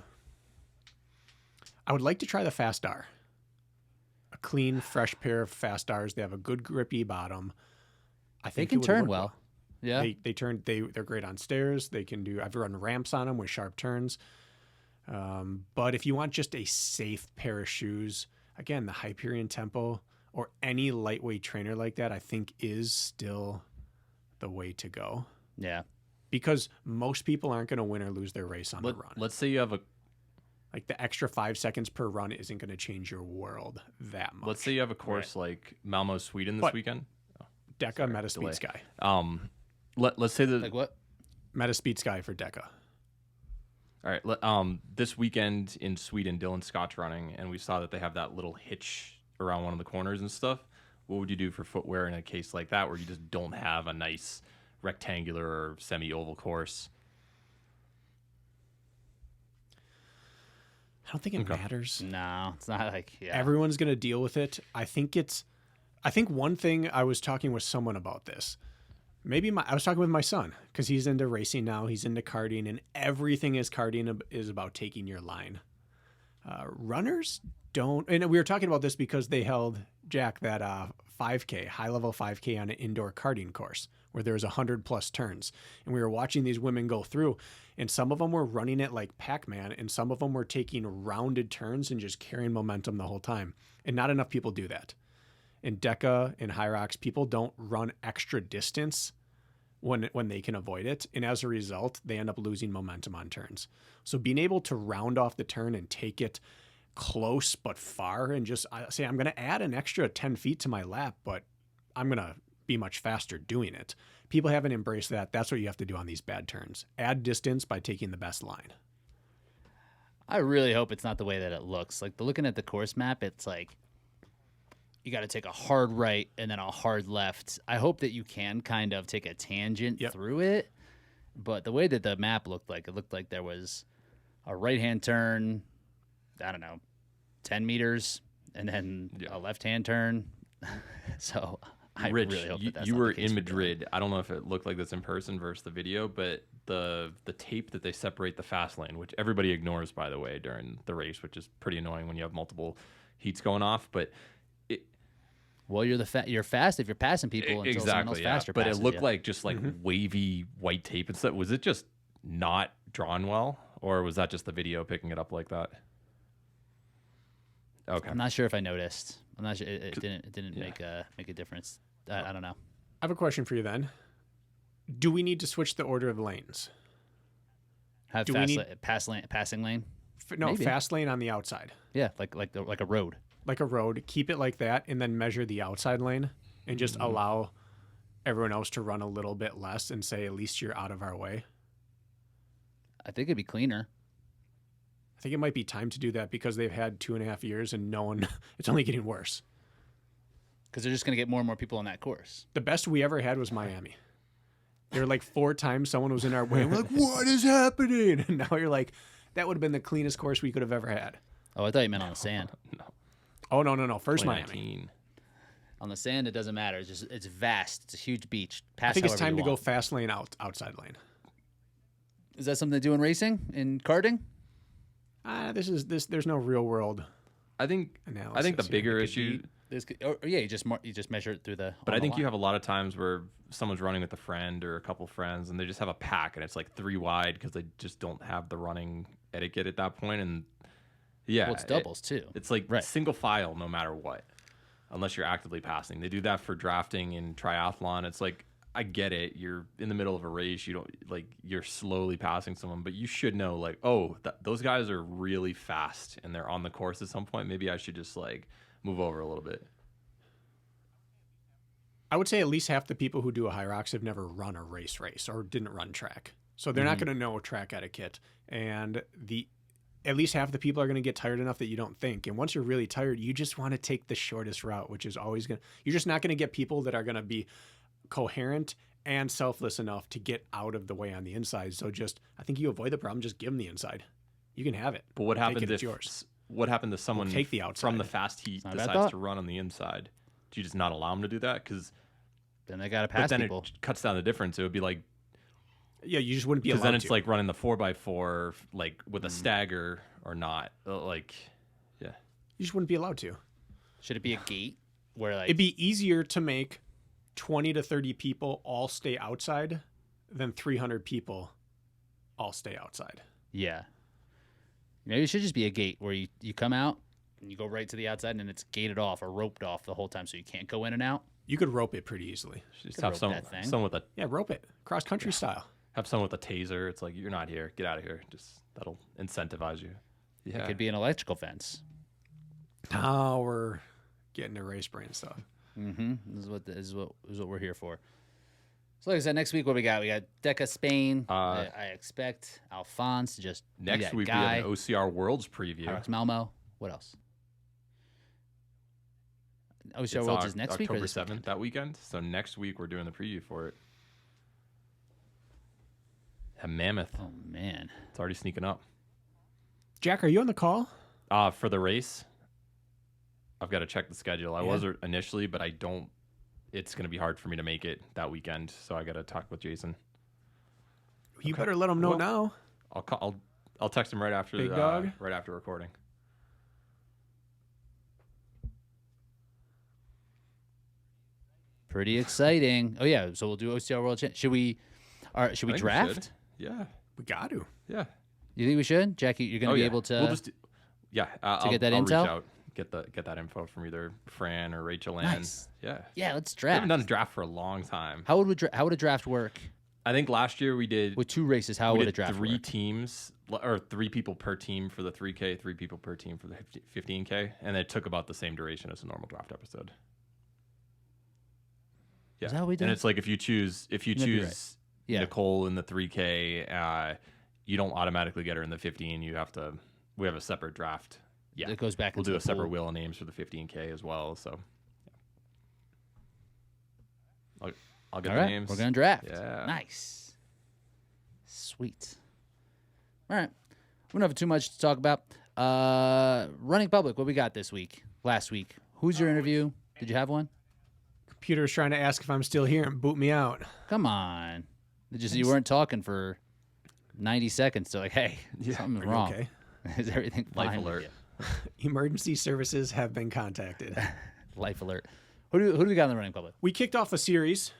I would like to try the Fast R. A clean, fresh pair of Fast R's. They have a good grippy bottom. I
They
think
can
it would
turn
work
well. Yeah.
They're great on stairs. They can do. I've run ramps on them with sharp turns. But if you want just a safe pair of shoes, again, the Hyperion Tempo or any lightweight trainer like that, I think is still the way to go.
Yeah.
Because most people aren't going to win or lose their race on the run.
Let's say you have a
Like the extra 5 seconds per run isn't going to change your world that much.
Let's say you have a course like Malmo, Sweden this
But-
weekend.
Deca Meta Speed
delay.
Sky.
Let's say that.
Like what?
Meta Speed Sky for Deca.
All right. This weekend in Sweden, Dylan Scott's running, and we saw that they have that little hitch around one of the corners and stuff. What would you do for footwear in a case like that, where you just don't have a nice rectangular or semi-oval course?
I don't think it matters.
No, it's not like, yeah.
Everyone's going to deal with it. I think one thing, I was talking with someone about this. I was talking with my son because he's into racing now. He's into karting, and everything karting is about taking your line. Runners don't, and we were talking about this because they held Jack that 5K, high level 5K on an indoor karting course where there was 100+ turns, and we were watching these women go through, and some of them were running it like Pac-Man, and some of them were taking rounded turns and just carrying momentum the whole time, and not enough people do that. In Deca and Hyrox, people don't run extra distance when they can avoid it, and as a result, they end up losing momentum on turns. So being able to round off the turn and take it close but far, and just say, I'm going to add an extra 10 feet to my lap, but I'm going to be much faster doing it. People haven't embraced that. That's what you have to do on these bad turns. Add distance by taking the best line.
I really hope it's not the way that it looks. Like, looking at the course map, it's like you got to take a hard right and then a hard left. I hope that you can kind of take a tangent through it. But the way that the map looked like, it looked like there was a right-hand turn, I don't know, 10 meters, and then a left-hand turn. So I
Rich,
really hope that's
you
not
were
the case
in
for Dylan.
Madrid. I don't know if it looked like this in person versus the video, but the tape that they separate the fast lane, which everybody ignores, by the way, during the race, which is pretty annoying when you have multiple heats going off. But
Well, you're fast if you're passing people until someone else faster
But it
passes
looked
you.
like just like wavy white tape and stuff. Was it just not drawn well, or was that just the video picking it up like that? Okay.
I'm not sure if I noticed. I'm not sure. It didn't make a difference. I don't know.
I have a question for you then. Do we need to switch the order of lanes?
Have
Do we need-
passing lane?
No,
Maybe.
fast lane on the outside.
Yeah, like a road.
Like a road, keep it like that, and then measure the outside lane, and just allow everyone else to run a little bit less and say, at least you're out of our way?
I think it'd be cleaner.
I think it might be time to do that because they've had 2.5 years and no one, it's only getting worse.
Because they're just going to get more and more people on that course.
The best we ever had was Miami. There were like 4 times someone was in our way. We're like, what is happening? And now you're like, that would have been the cleanest course we could have ever had.
Oh, I thought you meant on the sand.
No.
Oh, no. First Miami.
2019.
On the sand, it doesn't matter. It's vast. It's a huge beach.
I think it's time to go
want.
fast lane outside lane.
Is that something they do in racing, in karting?
There's no real world
I think
analysis.
the
here.
bigger
It could
issue,
be-
Yeah, you just measure it through the.
but I think you have a lot of times where someone's running with a friend or a couple friends, and they just have a pack, and it's like 3 wide because they just don't have the running etiquette at that point, and yeah,
Well, it's doubles too.
It's like
Right.
single file no matter what, unless you're actively passing. They do that for drafting and triathlon. It's like, I get it. You're in the middle of a race. You don't like, you're slowly passing someone, but you should know like, oh, those guys are really fast and they're on the course at some point. Maybe I should just like move over a little bit.
I would say at least half the people who do a Hyrox have never run a race or didn't run track. So they're not going to know track etiquette. And at least half the people are going to get tired enough that you don't think. And once you're really tired, you just want to take the shortest route, which is always you're just not going to get people that are going to be coherent and selfless enough to get out of the way on the inside. So I think you avoid the problem, just give them the inside. You can have it.
But what happens
Take it,
if
it's yours.
What happens if someone
take the outside.
from the fast heat
not a bad
decides
thought.
to run on the inside? Do you just not allow them to do that? Because
Then they got to pass
then
people.
it cuts down the difference. It would be like,
Yeah, you just wouldn't be allowed
because then it's
to.
like running the 4x4 like with a stagger or not. Like, yeah.
You just wouldn't be allowed to.
Should it be a gate where like
It'd be easier to make 20 to 30 people all stay outside than 300 people all stay outside.
Yeah. Maybe it should just be a gate where you come out and you go right to the outside and it's gated off or roped off the whole time so you can't go in and out.
You could rope it pretty easily.
Just
Could
have
rope
someone
that thing.
with a
Yeah, rope it. Cross country style.
have someone with a taser. It's like, you're not here. Get out of here. Just that'll incentivize you. Yeah.
It could be an electrical fence.
Now we're getting to race brain stuff.
Mm-hmm. This is what we're here for. So like I said, next week what we got? We got Deca Spain. I expect Alphonse to just be
Next
that
week
guy.
we have an OCR Worlds preview.
Hyrox Malmo. What else? OCR
It's
Worlds is next week or
October
this
7th
weekend?
that weekend. So next week we're doing the preview for it. At Mammoth.
Oh man.
It's already sneaking up.
Jack, are you on the call?
For the race, I've got to check the schedule. I was initially, but I don't. It's going to be hard for me to make it that weekend, so I got to talk with Jason.
You better let him know
Well,
now.
I'll call. I'll text him right after
Big dog?
right after recording.
Pretty exciting. Oh yeah. So we'll do OCR World Champ. Should we
I think we
draft?
should. Yeah.
We got to.
Yeah.
You think we should? Jackie, you're gonna be able to
We'll just. I'll,
get that
I'll
intel?
Reach out, get that info from either Fran or Rachel Ann.
Nice.
Yeah.
Yeah, let's
We
draft.
haven't done a draft for a long time.
How would a draft work?
I think last year we did.
With 2 races, how
we
would a
did
draft
3
work?
teams or 3 people per team for the 3K, 3 people per team for the 15K, and it took about the same duration as a normal draft episode. Yeah,
Is that how we did
and
it?
it's like if you choose
be right. Yeah.
Nicole in the 3K, you don't automatically get her in the 15. We have a separate draft. Yeah,
It goes back
We'll
into
do
the
a separate
pool.
wheel of names for the 15K as well. So, yeah. I'll get
All
the
right,
names.
we're gonna draft.
Yeah.
Nice, sweet. All right, we don't have too much to talk about. Running public. What we got this week? Last week. Who's your interview? Did you have one?
Computer's trying to ask if I'm still here and boot me out.
Come on. You weren't talking for 90 seconds. So like, hey, something's
Are you
wrong.
okay?
Is everything
Life
fine with
alert.
you?
Emergency services have been contacted.
Life alert. Who do we got in the running public?
We kicked off a series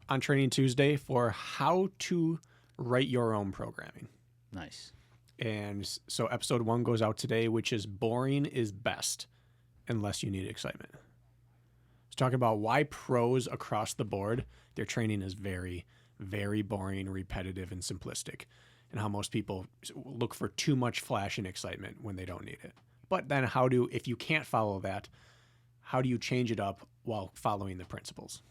on Training Tuesday for how to write your own programming.
Nice.
And so episode 1 goes out today, which is boring is best unless you need excitement. It's talking about why pros across the board, their training is very, very boring, repetitive, and simplistic, and how most people look for too much flash and excitement when they don't need it. But then if you can't follow that, how do you change it up while following the principles?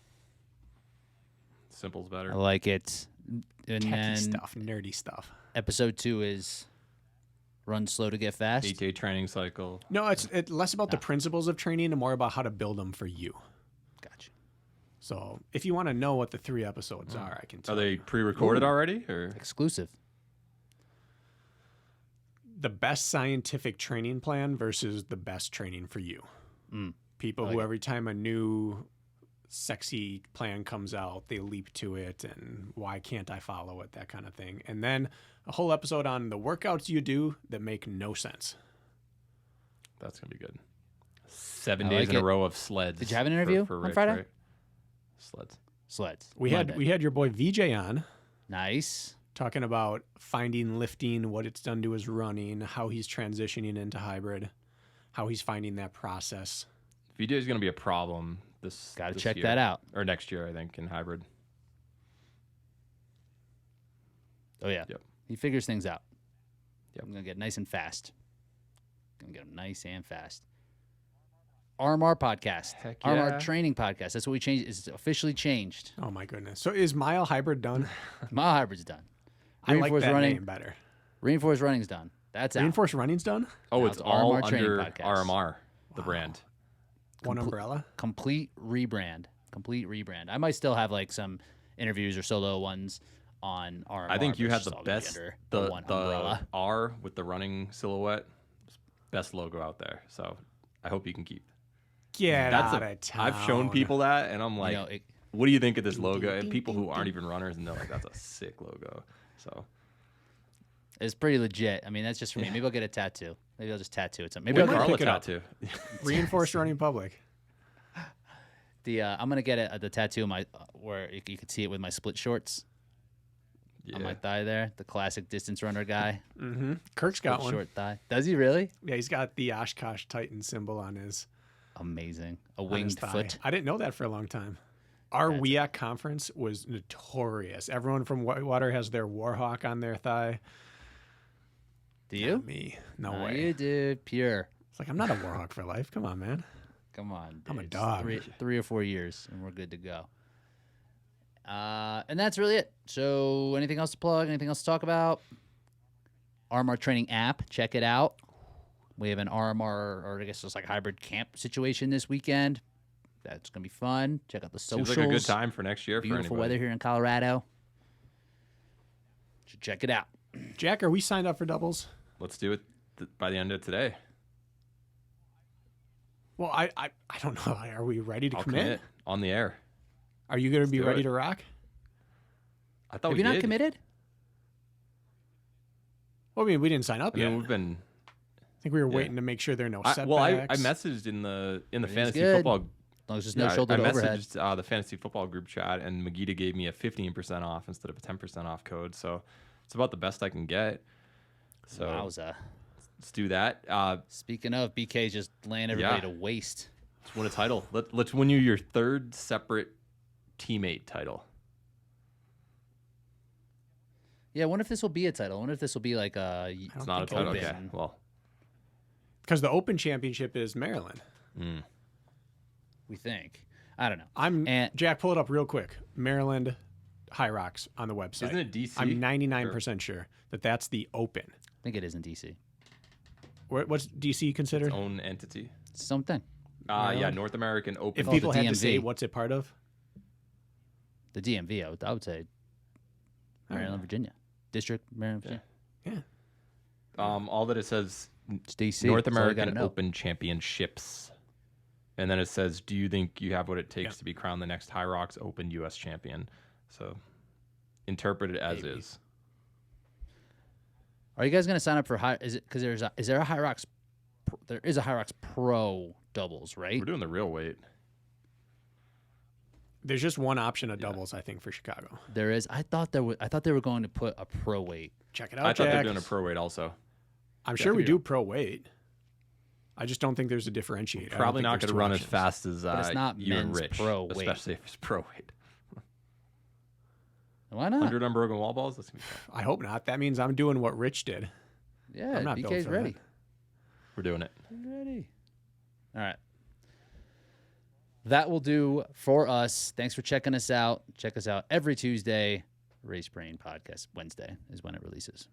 Simple's
I
better.
like it. And
Techie
then
stuff, nerdy stuff.
episode 2 is run slow to get fast.
8-day training cycle.
No, it's less about the principles of training and more about how to build them for you.
Gotcha.
So if you want to know what the 3 episodes are, I can tell
Are they
you.
pre-recorded already? Or
Exclusive.
The best scientific training plan versus the best training for you. People who every time a new sexy plan comes out, they leap to it and why can't I follow it, that kind of thing. And then a whole episode on the workouts you do that make no sense.
that's gonna be good. 7
I
days
like
in a
it.
row of sleds.
Did you have an interview
for
on
Rich,
Friday?
right? Sleds.
Sleds.
We
Monday.
had your boy VJ on
Nice.
talking about finding lifting, what it's done to his running, how he's transitioning into hybrid, how he's finding that process.
VJ is gonna be a problem this.
Got to
this
check
year.
that out.
Or next year, I think, in hybrid.
Oh, yeah.
Yep.
He figures things out.
Yep.
I'm going to get nice and fast. Going to get him nice and fast. RMR podcast.
Heck
RMR
yeah.
training podcast. That's what we changed. It's officially changed.
Oh my goodness. So is Mile Hybrid done?
Mile hybrid's done.
I like
Reinforced
that
running.
name better.
Reinforced running's done. That's out.
Reinforced Running's done?
Oh,
Now
it's
it's
all
RMR training
under
podcast.
RMR, the brand.
One umbrella?
Complete rebrand. Complete rebrand. I might still have like some interviews or solo ones on RMR.
I think
but
you
it's
had
just
the
all gonna be
best,
under
the
one umbrella.
R with the running silhouette, best logo out there. So I hope you can keep.
Get
That's
out
a,
of town.
I've shown people that, and I'm like,
You know, it-
what do you think of this logo? And
ding,
people who
ding,
aren't
ding.
even runners, and they're like, that's a sick logo. So
It's pretty legit. I mean, that's just for me. Maybe I'll get a tattoo. Maybe I'll just tattoo it. Maybe
we
I'll
might
get
Carla
pick it up.
tattoo.
Reinforced Running Public.
I'm gonna get the tattoo on my where you could see it with my split shorts on my
Yeah.
thigh there. The classic distance runner guy.
Mm-hmm. Kirk's got
Split
one.
short thigh. Does he really?
Yeah, he's got the Oshkosh Titan symbol on his,
Amazing. A
on his
winged
thigh.
foot.
I didn't know that for a long time. Our
That's
WEAC conference was notorious. Everyone from Whitewater has their Warhawk on their thigh.
Do you?
Not me. No
No,
way.
you do. Pure.
It's like, I'm not a Warhawk for life. Come on, man.
Come on.
I'm a
dude.
dog.
Three or 4 years, and we're good to go. And that's really it. So, anything else to plug? Anything else to talk about? RMR training app. Check it out. We have an RMR, or I guess it's like hybrid camp situation this weekend. That's gonna be fun. Check out the socials.
Seems like a good time for next year.
Beautiful
for
weather
anybody.
here in Colorado. Should check it out.
Jack, are we signed up for doubles?
Let's do it by the end of today.
Well, I don't know. Are we ready to
I'll
commit?
on the air.
Are you going to be
do
ready
it.
to rock?
I thought
Have
we
you not
did.
committed?
Well, I mean, we didn't sign up
I
yet.
mean, we've been.
I think we were
yeah.
waiting to make sure there are no setbacks.
I messaged in the fantasy
good.
football.
As long as there's no
Yeah,
shoulder
I
to overhead.
messaged the fantasy football group chat, and Magita gave me a 15% off instead of a 10% off code. So it's about the best I can get. So
Wowza.
let's do that.
Speaking of, BK's just laying everybody
Yeah.
to waste.
Let's win a title. Let's win you your third separate teammate title.
Yeah, I wonder if this will be a title. I wonder if this will be like a.
It's not a
think
title.
open.
Okay. Well,
Because the Open Championship is Maryland.
We think. I don't know. And-
Jack, pull it up real quick. Maryland Hyrox on the website.
isn't it DC?
I'm 99% sure that that's the Open.
I think it is in DC.
What's DC considered?
its own entity?
It's something.
Yeah,
Maryland?
North American Open.
If
Oh,
people
the
had to say
DMV.
what's it part of?
The DMV, I would say Maryland, Virginia. District, Maryland, Virginia.
Yeah.
All that it says
It's DC.
North
That's all you gotta
American
know.
Open Championships. And then it says, do you think you have what it takes
Yeah.
to be crowned the next Hyrox Open U.S. champion? So interpret it as
Maybe.
is.
Are you guys going to sign up for high? Is it because is there a Hyrox? There is a Hyrox Pro doubles, right?
We're doing the real weight.
There's just one option of doubles, I think, for Chicago.
There is. I thought they were going to put a pro weight.
Check it out,
I thought they
Jack.
were doing a pro weight also.
I'm sure we
could be
do pro weight. I just don't think there's a differentiator. I don't
Probably
think
not
there's
going to
two
run as
options.
fast as
But it's not
you and
men's
Rich,
pro weight.
especially if it's pro weight.
Why not?
100 unbroken wall balls. That's gonna be fun.
I hope not. That means I'm doing what Rich did.
Yeah,
I'm not built
BK's
for
ready.
that.
We're doing it.
He's ready. All right. that will do for us. Thanks for checking us out. Check us out every Tuesday. Race Brain Podcast Wednesday is when it releases.